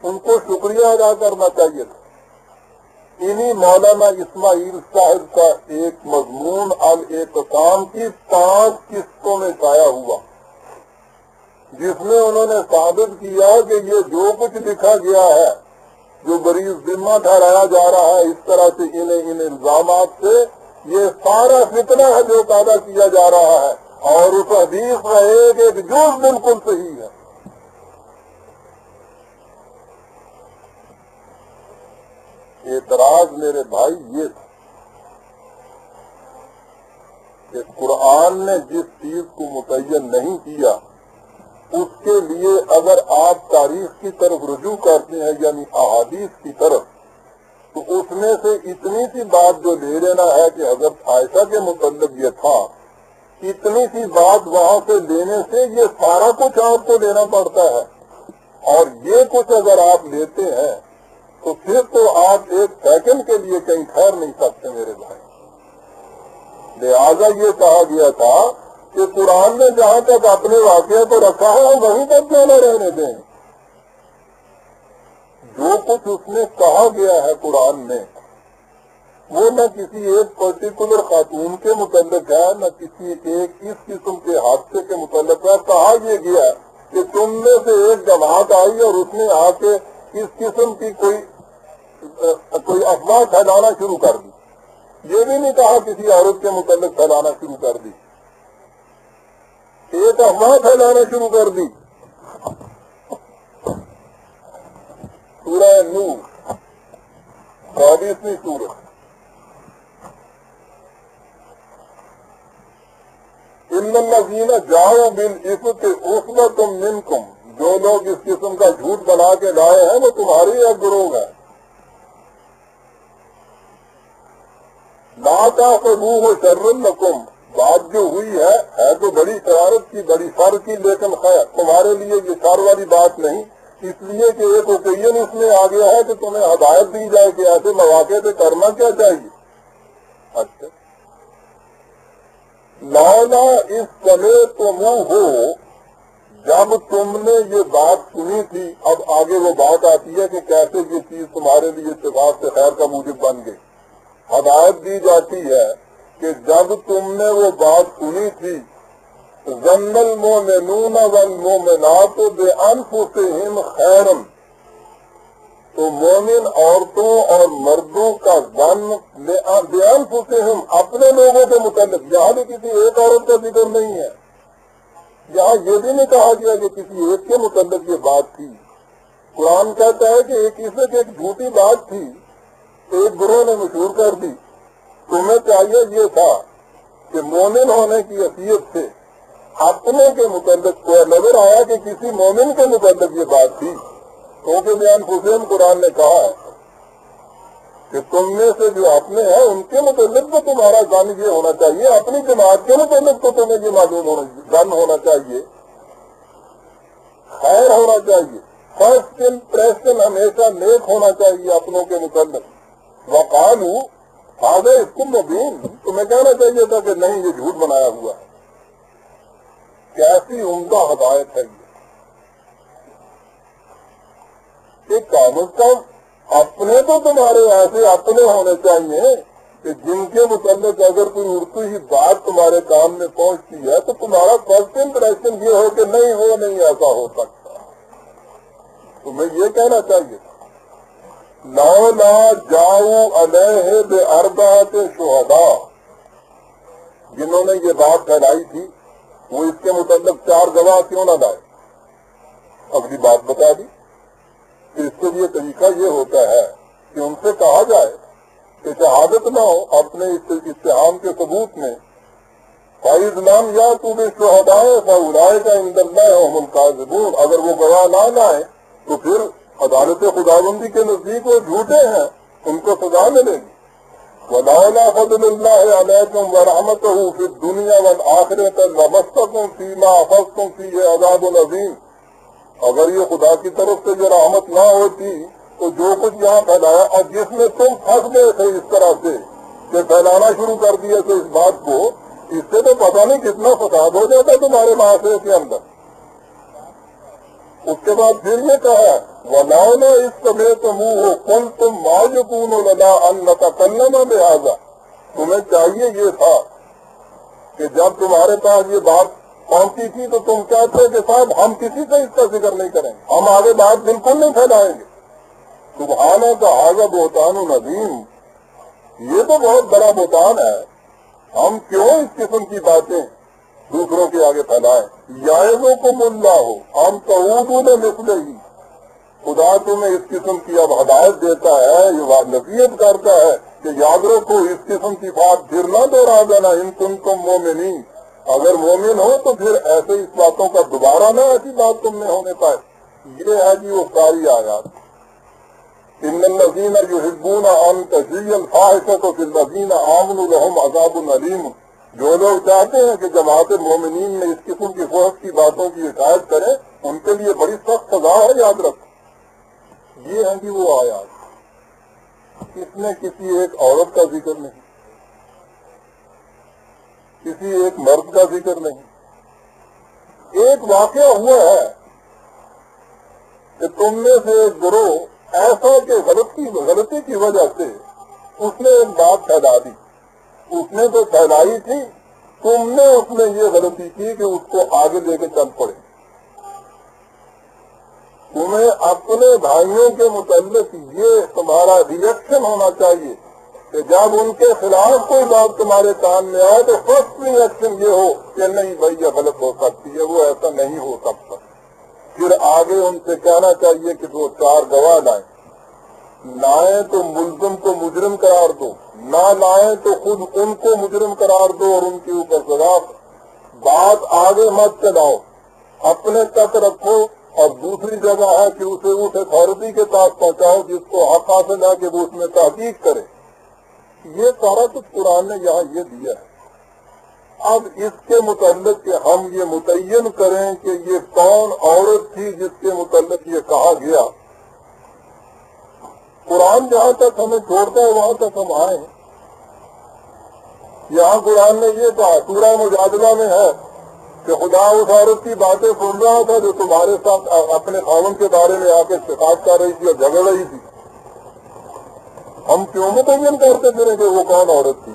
ان کو شکریہ ادا کرنا چاہیے تھا. انہی مولانا اسماعیل صاحب کا ایک مضمون الاعتصام کی 5 قسطوں میں شائع ہوا، جس میں انہوں نے ثابت کیا کہ یہ جو کچھ لکھا گیا ہے، جو بری ذمہ ٹھہرایا جا رہا ہے اس طرح سے ان الزامات سے، یہ سارا فتنہ ہے جو پیدا کیا جا رہا ہے، اور اس حدیث کا ایک جز بالکل صحیح ہے. اعتراض میرے بھائی یہ تھا کہ قرآن نے جس چیز کو متعین نہیں کیا اس کے لیے اگر آپ تاریخ کی طرف رجوع کرتے ہیں یعنی احادیث کی طرف، تو اس میں سے اتنی سی بات جو لے لینا ہے کہ حضرت عائشہ کے متعلق یہ تھا، اتنی سی بات وہاں سے لینے سے یہ سارا کچھ آپ کو لینا پڑتا ہے. اور یہ کچھ اگر آپ لیتے ہیں تو پھر تو آپ ایک سیکنڈ کے لیے کہیں ٹھہر نہیں سکتے میرے بھائی. لہٰذا یہ کہا گیا تھا کہ قرآن نے جہاں تک اپنے واقعے کو رکھا ہے ہم وہیں تک کیوں نہ رہنے دیں. جو کچھ اس میں کہا گیا ہے قرآن میں، وہ نہ کسی ایک پرٹیکولر خاتون کے متعلق ہے، نہ کسی ایک اس قسم کے حادثے کے متعلق ہے. کہا یہ گیا کہ تم میں سے ایک جماعت آئی اور اس نے آ کے اس قسم کی کوئی افواہ پھیلانا شروع کر دی. یہ بھی نہیں کہا کسی عورت کے متعلق پھیلانا شروع کر دی، ایک افواہ پھیلانا شروع کر دی. سورہ نور 24ویں سورت ان الذین جاؤ بالافک عصبۃ منکم، جو لوگ اس قسم کا جھوٹ بنا کے لائے ہیں وہ تمہاری ایک گروہ ہے. لا تحسبوہ شرا لکم، بات جو ہوئی ہے تو بڑی شرارت کی، بڑی شر کی، لیکن خیر تمہارے لیے یہ شر والی بات نہیں، اس لیے کہ ایک اوکیزن اس میں آ گیا ہے کہ تمہیں ہدایت دی جائے کہ ایسے مواقع پہ کرنا کیا چاہیے. اچھا، لولا اس سمے تم ہو، جب تم نے یہ بات سنی تھی. اب آگے وہ بات آتی ہے کہ کیسے یہ چیز تمہارے لیے اتفاق سے خیر کا موجب بن گئی. ہدایت دی جاتی ہے کہ جب تم نے وہ بات سنی تھی، ظن المؤمنون والمؤمنات بانفسہم خیرا، تو مومن عورتوں اور مردوں کا ظن بانفسہم، اپنے لوگوں کے متعلق، یہاں بھی کسی ایک عورت کا ذکر نہیں ہے، یہاں یہ بھی نہیں کہا گیا کہ کسی ایک کے متعلق یہ بات تھی. قرآن کہتا ہے کہ ایک اس ایک جھوٹی بات تھی، ایک گروہ نے مشہور کر دی. تمہیں چاہیے یہ تھا کہ مومن ہونے کی حیثیت سے اپنے کے متعلق کو نظر آیا کہ کسی مومن کے متعلق یہ بات تھی، کیونکہ بیان حسین قرآن نے کہا ہے کہ تم میں سے جو اپنے ہیں ان کے متعلق تو تمہارا ظن یہ ہونا چاہیے، اپنی جماعت کے متعلق تو تمہیں یہ معلوم ظن ہونا چاہیے، خیر ہونا چاہیے، فرسٹ امپریشن ہمیشہ نیک ہونا چاہیے اپنوں کے متعلق. وقالو ہذا افک مبین، تمہیں کہنا چاہیے تھا کہ نہیں یہ جھوٹ بنایا ہوا ہے. کیسی عمدہ ہدایت ہے یہ، کم از کم اپنے تو تمہارے ایسے اپنے ہونے چاہیے کہ جن کے متعلق اگر کوئی اڑتی ہی بات تمہارے کام میں پہنچتی ہے تو تمہارا فرسٹ امپریشن یہ ہو کہ نہیں وہ نہیں ایسا ہو سکتا. تمہیں یہ کہنا چاہیے لولا جاؤ علیہ باربعۃ شہداء، جنہوں نے یہ بات پھیلائی تھی وہ اس کے متعلق 4 گواہ کیوں نہ لائے. اگلی بات بتا دی کہ اس کے لیے طریقہ یہ ہوتا ہے کہ ان سے کہا جائے کہ شہادت نہ ہو اپنے اتہام کے ثبوت میں، فَإِذْ لَمْ يَأْتُوا بِالشُّهَدَاءِ فَأُولَٰئِكَ عِندَ اللَّهِ هُمُ الْكَاذِبُونَ، اگر وہ گواہ نہ لائیں تو پھر عدالت خداوندی کے نزدیک وہ جھوٹے ہیں، ان کو سزا ملے گی. وَلَوْلَا فَضْلُ اللَّهِ عَلَيْكُمْ وَرَحْمَتُهُ فِي الدُّنْيَا وَالْآخِرَةِ لَمَسَّكُمْ فِي مَا أَخَذْتُمْ فِيهِ عَذَابٌ عَظِيمٌ، اگر یہ خدا کی طرف سے یہ رحمت نہ ہوتی تو جو کچھ یہاں پھیلایا اور جس میں تم پھنس گئے تھے اس طرح سے کہ پھیلانا شروع کر دیا تھے اس بات کو، اس سے تو پتہ نہیں کتنا فساد ہو جاتا تمہارے معاشرے کے اندر. اس کے بعد پھر یہ کہا وَلَوْلَا إِذْ سَمِعْتُمُوهُ قُلْتُمْ مَا يَكُونُ لَنَا أَن نَّتَكَلَّمَ بِهَٰذَا، تمہیں چاہیے یہ تھا کہ جب تمہارے پاس یہ بات پہنچی تھی تو تم کہتے کہ صاحب ہم کسی سے اس کا ذکر نہیں کریں گے، ہم آگے بات بالکل نہیں پھیلائیں گے. سبحانہ ھذا بہتان عظیم، یہ تو بہت بڑا بہتان ہے، ہم کیوں اس قسم کی باتیں دوسروں کے آگے پھیلائیں. یعظکم اللہ ان تعودوا لمثلہ، خدا تمہیں اس قسم کی اب ہدایت دیتا ہے، یہ نصیحت کرتا ہے کہ یاد رکھو اس قسم کی بات پھر نہ دوہرا دینا. ان کنتم مومنین، اگر مومن ہو تو پھر ایسے اس باتوں کا دوبارہ نہ ایسی بات تم نے ہونے پائے. یہ ہے جی وہ ساری آیات. ان الذین یحبون ان تشیع الفاحشۃ فی الذین آمنوا لہم عذاب علیم، جو لوگ چاہتے ہیں کہ جماعت مومنین میں اس قسم کی فحش کی باتوں کی حکایت کریں ان کے لیے بڑی سخت سزا ہے، یاد رکھو. یہ ہے جی وہ آیات، اس میں کسی ایک عورت کا ذکر نہیں، کسی ایک مرد کا ذکر نہیں. ایک واقعہ ہوا ہے کہ تم میں سے ایک گروہ ایسا کہ غلطی کی وجہ سے اس نے ایک بات پھیلا دی، اس نے تو پھیلائی تھی، تم نے اس میں یہ غلطی کی کہ اس کو آگے لے کے چل پڑے. تمہیں اپنے بھائیوں کے متعلق یہ تمہارا ریئیکشن ہونا چاہیے کہ جب ان کے خلاف کوئی بات تمہارے کان میں آئے تو فرسٹ ریئیکشن یہ ہو کہ نہیں بھائی یہ غلط ہو سکتی ہے، وہ ایسا نہیں ہو سکتا. پھر آگے ان سے کہنا چاہیے کہ وہ 4 گواہ لائیں تو ملزم کو مجرم قرار دو، نہ لائیں تو خود ان کو مجرم قرار دو اور ان کے اوپر سزا بات آگے مت چلاؤ، اپنے تک رکھو، اور دوسری جگہ ہے کہ اسے اس اتھارٹی کے پاس پہنچاؤ جس کو حق حاصل ہے کہ وہ اس میں تحقیق کرے۔ یہ سارا کچھ قرآن نے یہاں یہ دیا ہے۔ اب اس کے متعلق کہ ہم یہ متعین کریں کہ یہ کون عورت تھی جس کے متعلق یہ کہا گیا، قرآن جہاں تک ہمیں چھوڑتا ہے وہاں تک ہم آئے۔ یہاں قرآن نے یہ کہا، سورہ مجادلہ میں ہے کہ خدا اس عورت کی باتیں سن رہا تھا جو تمہارے ساتھ اپنے خاوند کے بارے میں آ کے شکایت کر رہی تھی اور جھگڑ رہی تھی۔ ہم کیوں متعین کرتے پھریں کہ وہ کون عورت تھی؟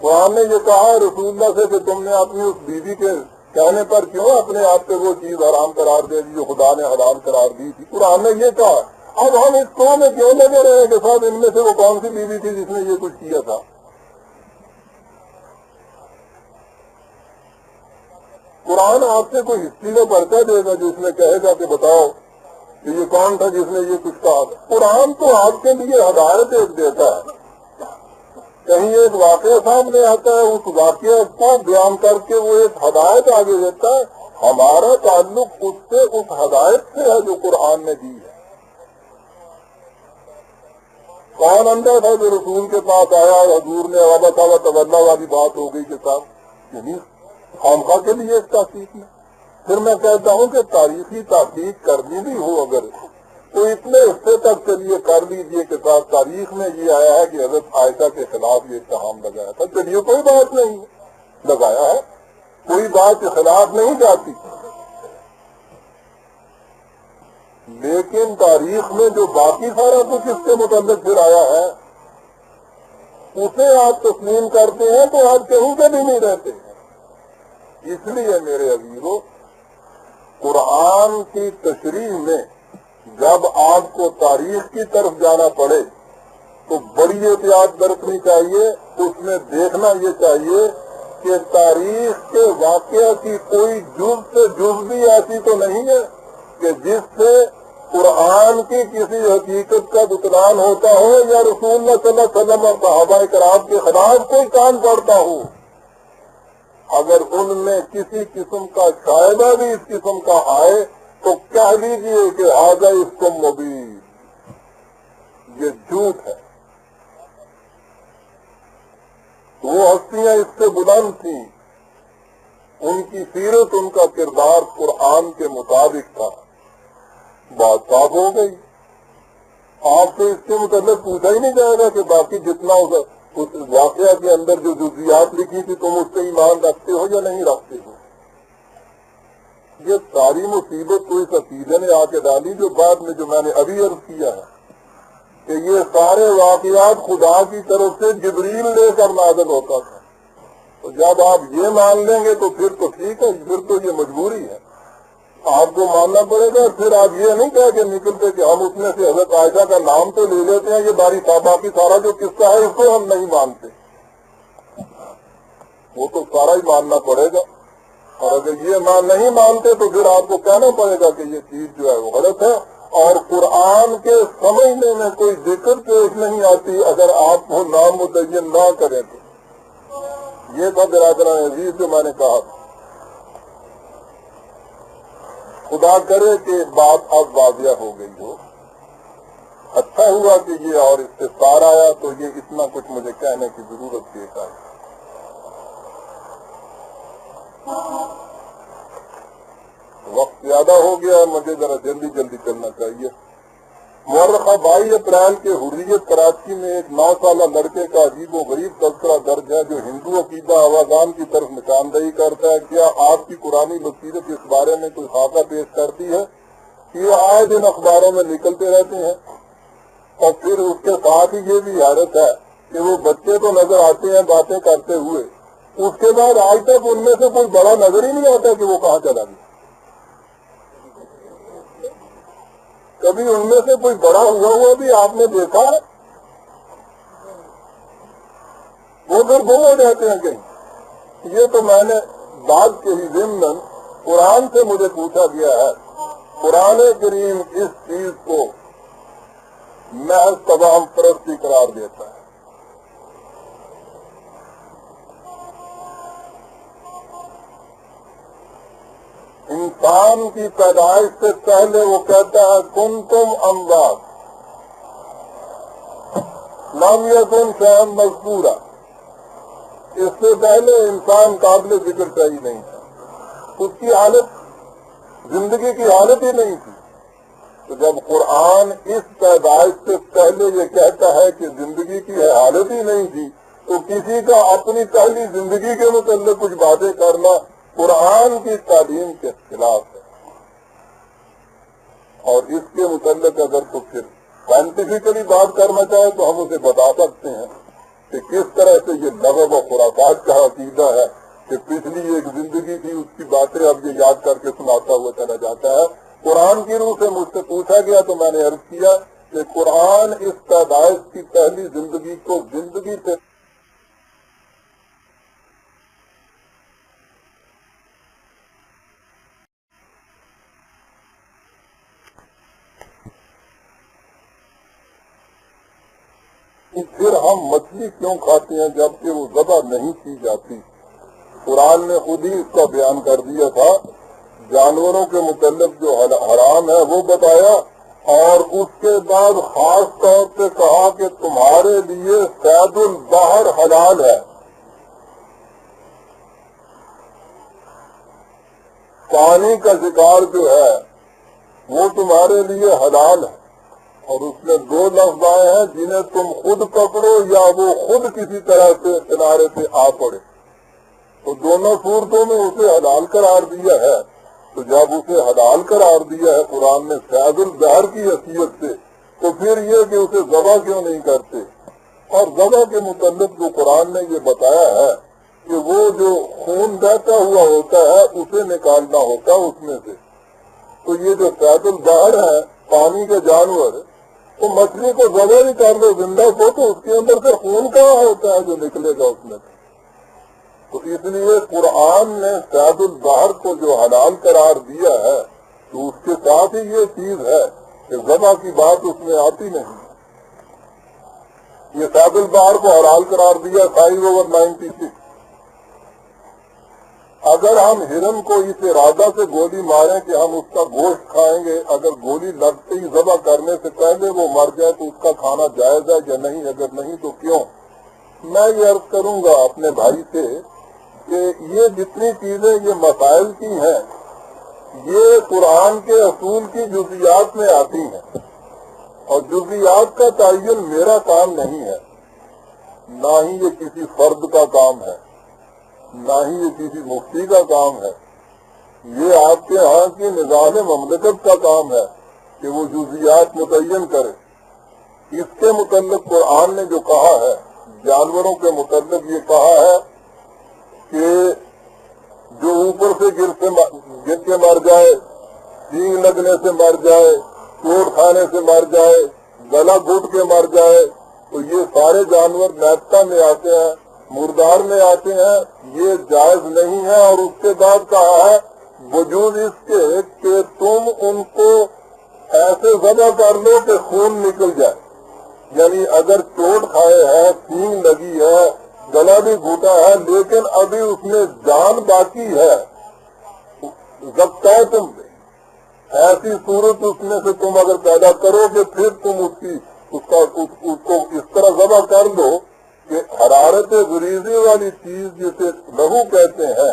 قرآن نے یہ کہا رسول اللہ سے کہ تم نے اپنی اس بیوی کے کہنے پر کیوں اپنے آپ پہ وہ چیز حرام قرار دے دی جو خدا نے حلال قرار دی تھی۔ قرآن نے یہ کہا۔ اب ہم اس قوم میں کیوں لگے رہے کہ صاحب ان میں سے وہ کون سی بیوی تھی جس نے یہ کچھ کیا تھا؟ قرآن آپ سے کوئی ہسٹری کا پرچہ دے گا جو اس میں کہے گا کہ بتاؤ کہ یہ کون تھا جس نے یہ کچھ کہا تھا۔ قرآن تو آپ کے لیے ہدایت ایک دیتا ہے، کہیں ایک واقعہ سامنے آتا ہے، اس واقعہ کو بیان کر کے وہ ایک ہدایت آگے دیتا ہے۔ ہمارا تعلق اس سے، اس ہدایت سے ہے جو قرآن نے دی ہے۔ کون اندھا تھا جو رسول کے پاس آیا اور حضور نے وابا تولّہ والی بات ہو گئی کہ صاحب یعنی خامخواہ کے لیے اس تحقیق میں۔ پھر میں کہتا ہوں کہ تاریخی تحقیق کرنی بھی ہو اگر تو اتنے حصے تک چلیے کر لیجیے کہ صاحب تاریخ میں یہ آیا ہے کہ حضرت عائشہ کے خلاف یہ اتہام لگایا تھا، چلیے کوئی بات نہیں لگایا ہے، کوئی بات کے خلاف نہیں جاتی، لیکن تاریخ میں جو باقی سارا کچھ اس کے متعلق پھر آیا ہے اسے آپ تسلیم کرتے ہیں تو آپ کہیں کے بھی نہیں رہتے ہیں۔ اس لیے میرے عزیزو، قرآن کی تشریح میں جب آپ کو تاریخ کی طرف جانا پڑے تو بڑی احتیاط برتنی چاہیے۔ اس میں دیکھنا یہ چاہیے کہ تاریخ کے واقعہ کی کوئی جز سے جز بھی ایسی تو نہیں ہے کہ جس سے قرآن کی کسی حقیقت کا بطلان ہوتا ہو یا رسول اللہ صلی اللہ علیہ وسلم اور صحابہ کرام کے خلاف کوئی کام پڑتا ہو۔ اگر ان میں کسی قسم کا شائبہ بھی اس قسم کا آئے تو کہہ لیجیے کہ آگا اس کو مبین، یہ جھوٹ ہے۔ وہ ہستیاں اس سے بلند تھیں، ان کی سیرت، ان کا کردار قرآن کے مطابق تھا، بات صاف ہو گئی۔ آپ سے اس کے متعلق پوچھا ہی نہیں جائے گا کہ باقی جتنا اس واقعہ کے اندر جو جزیات لکھی تھی تم اس سے ایمان رکھتے ہو یا نہیں رکھتے ہو۔ یہ ساری مصیبت تو اس عقیدے نے آ کے ڈالی جو بعد میں جو میں نے ابھی عرض کیا ہے کہ یہ سارے واقعات خدا کی طرف سے جبریل لے کر نازل ہوتا تھا۔ تو جب آپ یہ مان لیں گے تو پھر تو ٹھیک ہے، پھر تو یہ مجبوری ہے، آپ کو ماننا پڑے گا۔ پھر آپ یہ نہیں کہہ کے نکلتے کہ ہم اس میں سے حضرت عائشہ کا نام تو لے لیتے ہیں، یہ باری صاحبہ کی سارا جو قصہ ہے اس کو ہم نہیں مانتے، وہ تو سارا ہی ماننا پڑے گا۔ اور اگر یہ نہیں مانتے تو پھر آپ کو کہنا پڑے گا کہ یہ چیز جو ہے وہ غلط ہے، اور قرآن کے سمجھنے میں کوئی ذکر پیش نہیں آتی اگر آپ کو نام متعین نہ کریں تو۔ یہ تھا برادران عزیز جو میں نے کہا تھا۔ خدا کرے کہ بات اب واضح ہو گئی ہو۔ اچھا ہوا کہ یہ اور استفسار آیا تو یہ اتنا کچھ مجھے کہنے کی ضرورت پیش آئی۔ وقت زیادہ ہو گیا ہے، مجھے ذرا جلدی چلنا چاہیے۔ مورخہ 22 اپریل کے حریت کراچی میں ایک 9 سالہ لڑکے کا عجیب و غریب تذکرہ درج ہے جو ہندو عقیدہ عوام کی طرف نشاندہی کرتا ہے۔ کیا آپ کی قرآنی بصیرت اس بارے میں کوئی خاکہ پیش کرتی ہے؟ یہ آئے دن اخباروں میں نکلتے رہتے ہیں، اور پھر اس کے ساتھ ہی یہ بھی حیرت ہے کہ وہ بچے تو نظر آتے ہیں باتیں کرتے ہوئے، اس کے بعد آج تک ان میں سے کوئی بڑا نظر ہی نہیں آتا کہ وہ کہاں چلا گیا۔ کبھی ان میں سے کوئی بڑا ہوا بھی آپ نے دیکھا؟ وہ پھر گم ہو جاتے ہیں کہیں۔ یہ تو میں نے بات کے ہی ضمن قرآن سے مجھے پوچھا گیا ہے، قرآن کریم اس چیز کو محض تمام پرستی قرار دیتا ہے۔ انسان کی پیدائش سے پہلے وہ کہتا ہے کنتم اموات لم یکن شیئا مذکورا، اس سے پہلے انسان قابل ذکر صحیح نہیں تھا، اس کی حالت زندگی کی حالت ہی نہیں تھی۔ تو جب قرآن اس پیدائش سے پہلے یہ کہتا ہے کہ زندگی کی حالت ہی نہیں تھی، تو کسی کا اپنی پہلی زندگی کے متعلق کچھ باتیں کرنا قرآن کی تعلیم کے خلاف ہے۔ اور اس کے متعلق اگر تو پھر سائنٹیفکلی بات کرنا چاہے تو ہم اسے بتا سکتے ہیں کہ کس طرح سے یہ لغو و خرافات کا عقیدہ ہے کہ پچھلی ایک زندگی تھی، اس کی باتیں اب یہ یاد کر کے سناتا ہوا چلا جاتا ہے۔ قرآن کی روح سے مجھ سے پوچھا گیا تو میں نے عرض کیا کہ قرآن اس پیدائش کی پہلی زندگی کو زندگی سے پھر ہم مچھلی کیوں کھاتے ہیں جبکہ وہ ذبح نہیں کی جاتی؟ قرآن نے خود ہی اس کا بیان کر دیا تھا، جانوروں کے متعلق جو حرام ہے وہ بتایا، اور اس کے بعد خاص طور پہ کہا کہ تمہارے لیے صید البحر حلال ہے، پانی کا شکار جو ہے وہ تمہارے لیے حلال ہے۔ اور اس میں دو لفظ آئے ہیں، جنہیں تم خود پکڑو یا وہ خود کسی طرح سے کنارے سے آ پڑے، تو دونوں صورتوں میں اسے حلال قرار دیا ہے۔ تو جب اسے حلال قرار دیا ہے قرآن نے صید البحر کی حیثیت سے، تو پھر یہ کہ اسے ذبح کیوں نہیں کرتے؟ اور ذبح کے متعلق جو قرآن نے یہ بتایا ہے کہ وہ جو خون بہتا ہوا ہوتا ہے اسے نکالنا ہوتا ہے اس میں سے، تو یہ جو صید البحر ہے پانی کے جانور، تو مچھلی کو ذبح بھی کر دو زندہ کو، تو اس کے اندر سے خون کہاں ہوتا ہے جو نکلے گا اس میں سے؟ تو اس لیے قرآن نے صید البحر کو جو حلال قرار دیا ہے تو اس کے ساتھ ہی یہ چیز ہے کہ ذبح کی بات اس میں آتی نہیں۔ یہ صید البحر کو حلال قرار دیا 5/96۔ اگر ہم ہرن کو اس ارادہ سے گولی ماریں کہ ہم اس کا گوشت کھائیں گے، اگر گولی لگتے ہی ذبح کرنے سے پہلے وہ مر جائے تو اس کا کھانا جائز ہے یا نہیں؟ اگر نہیں تو کیوں؟ میں یہ عرض کروں گا اپنے بھائی سے کہ یہ جتنی چیزیں یہ مسائل کی ہیں یہ قرآن کے اصول کی جزیات میں آتی ہیں، اور جزیات کا تعین میرا کام نہیں ہے، نہ ہی یہ کسی فرد کا کام ہے، نہ ہی یہ کسی مفتی کا کام ہے، یہ آپ کے ہاں کی نظام مملکت کا کام ہے کہ وہ جزیات متعین کرے۔ اس کے متعلق قرآن نے جو کہا ہے، جانوروں کے متعلق یہ کہا ہے کہ جو اوپر سے گر کے مر جائے، سینگ لگنے سے مر جائے، چوٹ کھانے سے مر جائے، گلا گھٹ کے مر جائے، تو یہ سارے جانور نیتا میں آتے ہیں، مردار میں آتے ہیں، یہ جائز نہیں ہے۔ اور اس کے بعد کہا ہے وجود اس کے کہ تم ان کو ایسے ذبح کر لو کہ خون نکل جائے، یعنی اگر چوٹ کھائے ہے، سینگ لگی ہے، گلا بھی گھوٹا ہے، لیکن ابھی اس میں جان باقی ہے، ضبط ہے تم نے، ایسی صورت اس میں سے تم اگر پیدا کرو کہ پھر تم اس کو اس طرح ذبح کر دو کہ حرارت غریزی والی چیز جسے لہو کہتے ہیں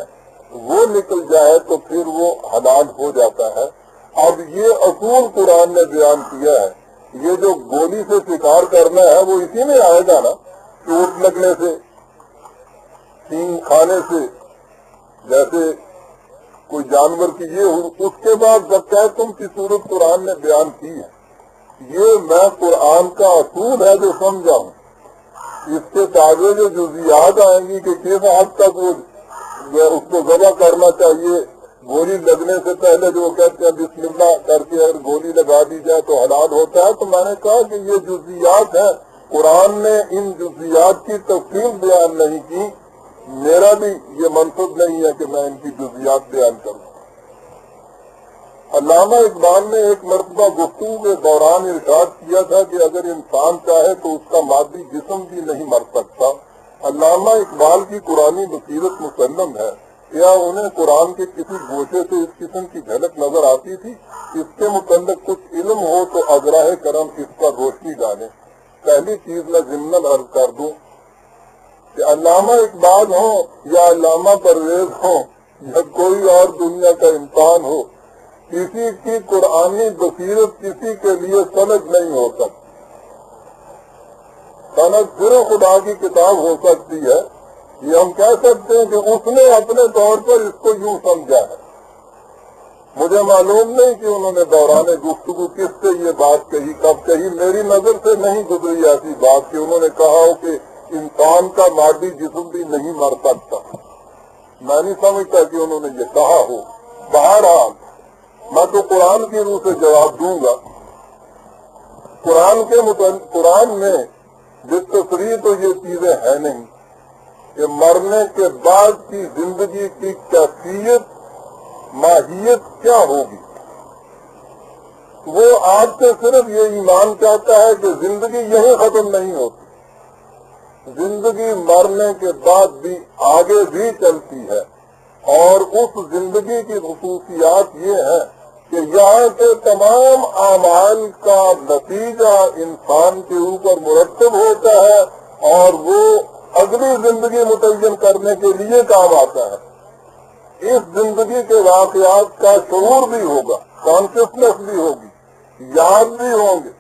وہ نکل جائے، تو پھر وہ حلال ہو جاتا ہے۔ اب یہ اصول قرآن نے بیان کیا ہے۔ یہ جو گولی سے شکار کرنا ہے وہ اسی میں آئے گا نا، چوٹ لگنے سے، سینگ کھانے سے، جیسے کوئی جانور کی یہ۔ اس کے بعد زکاتم کی صورت قرآن نے بیان کی ہے۔ یہ میں قرآن کا اصول ہے جو سمجھا ہوں، اس کے تابع جو جزیات آئیں گی کہ کس حد تک وہ اس کو ذبح کرنا چاہیے، گولی لگنے سے پہلے جو کہتے ہیں بسم اللہ کر کے اگر گولی لگا دی جائے تو حلال ہوتا ہے، تو میں نے کہا کہ یہ جزیات ہیں، قرآن نے ان جزیات کی تفصیل بیان نہیں کی، میرا بھی یہ منصب نہیں ہے کہ میں ان کی جزیات بیان کروں۔ علامہ اقبال نے ایک مرتبہ گفتگو کے دوران ارشاد کیا تھا کہ اگر انسان چاہے تو اس کا مادی جسم بھی نہیں مر سکتا۔ علامہ اقبال کی قرآنی بصیرت مسلم ہے یا انہیں قرآن کے کسی گوشے سے اس قسم کی جھلک نظر آتی تھی؟ اس کے متعلق کچھ علم ہو تو اگراہ کرم اس پر روشنی ڈالیں۔ پہلی چیز میں ضمن عرض کر دوں کہ علامہ اقبال ہوں یا علامہ پرویز ہوں یا کوئی اور دنیا کا انسان ہو، کسی کی قرآنی بصیرت کسی کے لیے سند نہیں ہو سکتی۔ سند صرف خدا کی کتاب ہو سکتی ہے۔ یہ ہم کہہ سکتے ہیں کہ اس نے اپنے طور پر اس کو یوں سمجھا ہے۔ مجھے معلوم نہیں کہ انہوں نے دوران گفتگو کس سے یہ بات کہی، کب کہی، میری نظر سے نہیں گزری ایسی بات کہ انہوں نے کہا ہو کہ انسان کا مادی جسم بھی نہیں مر سکتا۔ میں نہیں سمجھتا کہ انہوں نے یہ کہا ہو۔ بہرحال میں تو قرآن کی روح سے جواب دوں گا۔ قرآن میں بالتصریح تو یہ چیزیں ہیں نہیں کہ مرنے کے بعد کی زندگی کی کیفیت، ماہیت کیا ہوگی۔ وہ آپ سے صرف یہ ایمان چاہتا ہے کہ زندگی یہیں ختم نہیں ہوتی، زندگی مرنے کے بعد بھی آگے بھی چلتی ہے، اور اس زندگی کی خصوصیات یہ ہے کہ یہاں کے تمام اعمال کا نتیجہ انسان کے اوپر مرتب ہوتا ہے اور وہ اگلی زندگی متعین کرنے کے لیے کام آتا ہے۔ اس زندگی کے واقعات کا شعور بھی ہوگا، کانشیسنیس بھی ہوگی، یاد بھی ہوں گے،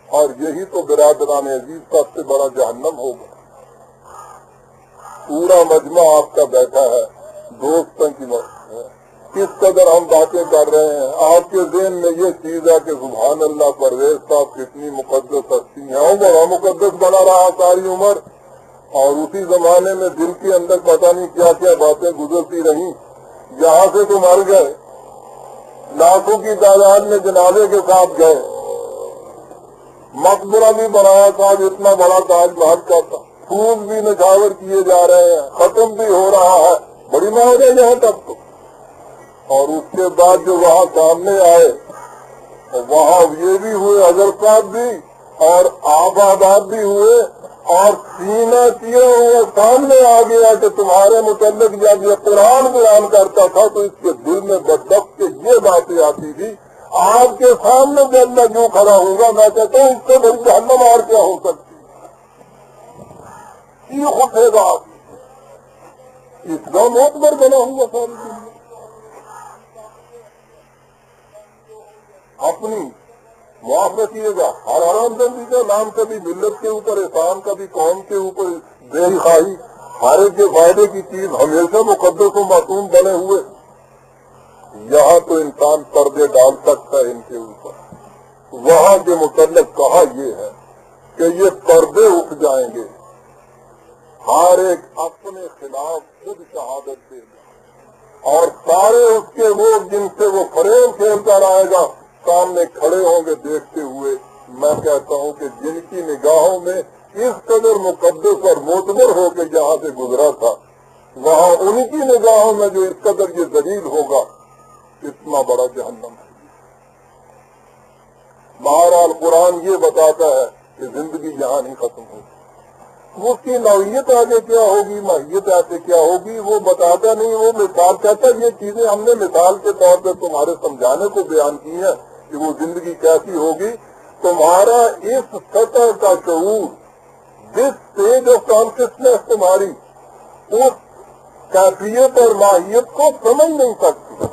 اور یہی تو برادران عزیز سب سے بڑا جہنم ہوگا۔ پورا مجمع آپ کا بیٹھا ہے، دوستوں کی کس قدر ہم باتیں کر رہے ہیں، آپ کے ذہن میں یہ چیز ہے کہ سبحان اللہ پرویز صاحب کتنی مقدس ہستی ہیں، وہ بڑا مقدس بنا رہا ساری عمر، اور اسی زمانے میں دل کے اندر پتہ نہیں کیا کیا باتیں گزرتی رہیں، یہاں سے تو مر گئے، لاکھوں کی تعداد میں جنازے کے ساتھ گئے، مقبرہ بھی بنایا تھا اتنا بڑا تاج محل کا تھا، پھول بھی نچھاور کیے جا رہے ہیں، ختم بھی ہو رہا ہے، بڑی موت ہے یہاں تک تو۔ اور اس کے بعد جو وہاں سامنے آئے، وہاں یہ بھی ہوئے حضرت صاحب بھی اور آپ آباد بھی ہوئے، اور سینہ کیے ہوئے سامنے آ گیا کہ تمہارے متعلق جب یہ قرآن بیان کرتا تھا تو اس کے دل میں بدبخت کے یہ باتیں آتی تھی۔ آپ کے سامنے جب میں جو کھڑا ہوں گا میں کہتا ہوں اس سے بڑی جہنم اور کیا ہو سکتی ہے، یہ خود ہے بات اتنا معتبر بنا ہوا ساری دنیا۔ اپنی معاف رکھیے گا، ہر حرام زندگی کا نام کبھی ملت کے اوپر احسان، کبھی قوم کے اوپر بے خواہی، ہر ایک کے فائدے کی چیز ہمیشہ مقدس و معصوم بنے ہوئے۔ یہاں تو انسان پردے ڈال سکتا ہے ان کے اوپر، وہاں کے متعلق کہا یہ ہے کہ یہ پردے اٹھ جائیں گے، ہر ایک اپنے خلاف خود شہادت دے گا، اور سارے اس کے وہ جن سے وہ فریب کھیلتا رہے گا سامنے کھڑے ہوں گے دیکھتے ہوئے۔ میں کہتا ہوں کہ جن کی نگاہوں میں اس قدر مقدس اور معتبر ہو کے جہاں سے گزرا تھا، وہاں ان کی نگاہوں میں جو اس قدر یہ ذلیل ہوگا، اتنا بڑا جہنم ہے۔ بہرحال قرآن یہ بتاتا ہے کہ زندگی یہاں نہیں ختم ہوگی، اس کی نوعیت آگے کیا ہوگی، ماہیت آگے کیا ہوگی وہ بتاتا نہیں، وہ مثال کہتا ہے۔ یہ چیزیں ہم نے مثال کے طور پہ تمہارے سمجھانے کو بیان کی ہیں کہ وہ زندگی کیسی ہوگی۔ تمہارا اس سطح کا شعور، جس اسٹیج آف کانشیسنیس تمہاری اس کیفیت اور ماہیت کو سمجھ نہیں سکتی،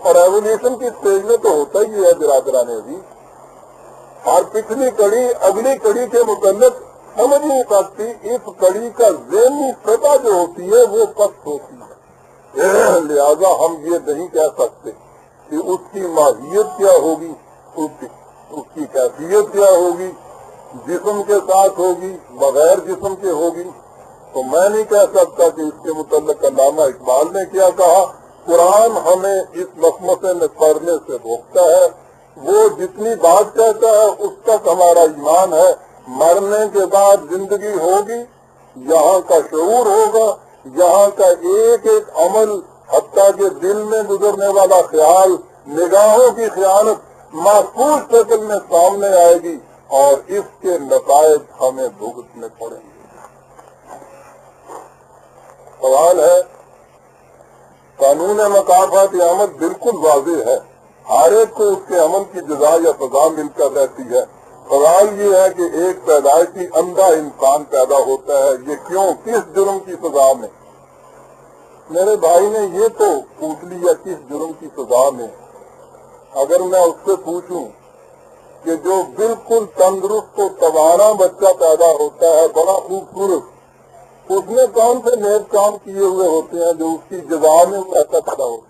اور ایولیوشن کی اسٹیج میں تو ہوتا ہی ہے برادران عزیز، اور پچھلی کڑی اگلی کڑی کے متعلق سمجھ نہیں سکتی، اس کڑی کا ذہنی سطح جو ہوتی ہے وہ پست ہوتی ہے، لہذا ہم یہ نہیں کہہ سکتے کہ اس کی ماہیت کیا ہوگی، اس کی کیفیت کیا ہوگی، جسم کے ساتھ ہوگی بغیر جسم کے ہوگی۔ تو میں نہیں کہہ سکتا کہ اس کے متعلق علامہ اقبال نے کیا کہا۔ قرآن ہمیں اس مسمسے میں پڑھنے سے روکتا ہے، وہ جتنی بات کہتا ہے اس تک ہمارا ایمان ہے۔ مرنے کے بعد زندگی ہوگی، یہاں کا شعور ہوگا، یہاں کا ایک ایک عمل، حتیٰ کہ دل میں گزرنے والا خیال، نگاہوں کی خیانت محفوظ شکل میں سامنے آئے گی، اور اس کے نتائج ہمیں بھگتنے پڑیں گے۔ سوال ہے، قانون مکافات عمل بالکل واضح ہے، ہر ایک کو اس کے عمل کی جزا یا سزا مل کر رہتی ہے۔ سوال یہ ہے کہ ایک پیدائشی اندھا انسان پیدا ہوتا ہے، یہ کیوں، کس جرم کی سزا میں؟ میرے بھائی نے یہ تو پوچھ لیا کس جرم کی سزا میں۔ اگر میں اس سے پوچھوں کہ جو بالکل تندرست و توانا بچہ پیدا ہوتا ہے، بڑا خوبصورت، اس نے کون سے نیک کام کیے ہوئے ہوتے ہیں جو اس کی جزا میں وہ ایسا پیدا ہوتا ہے؟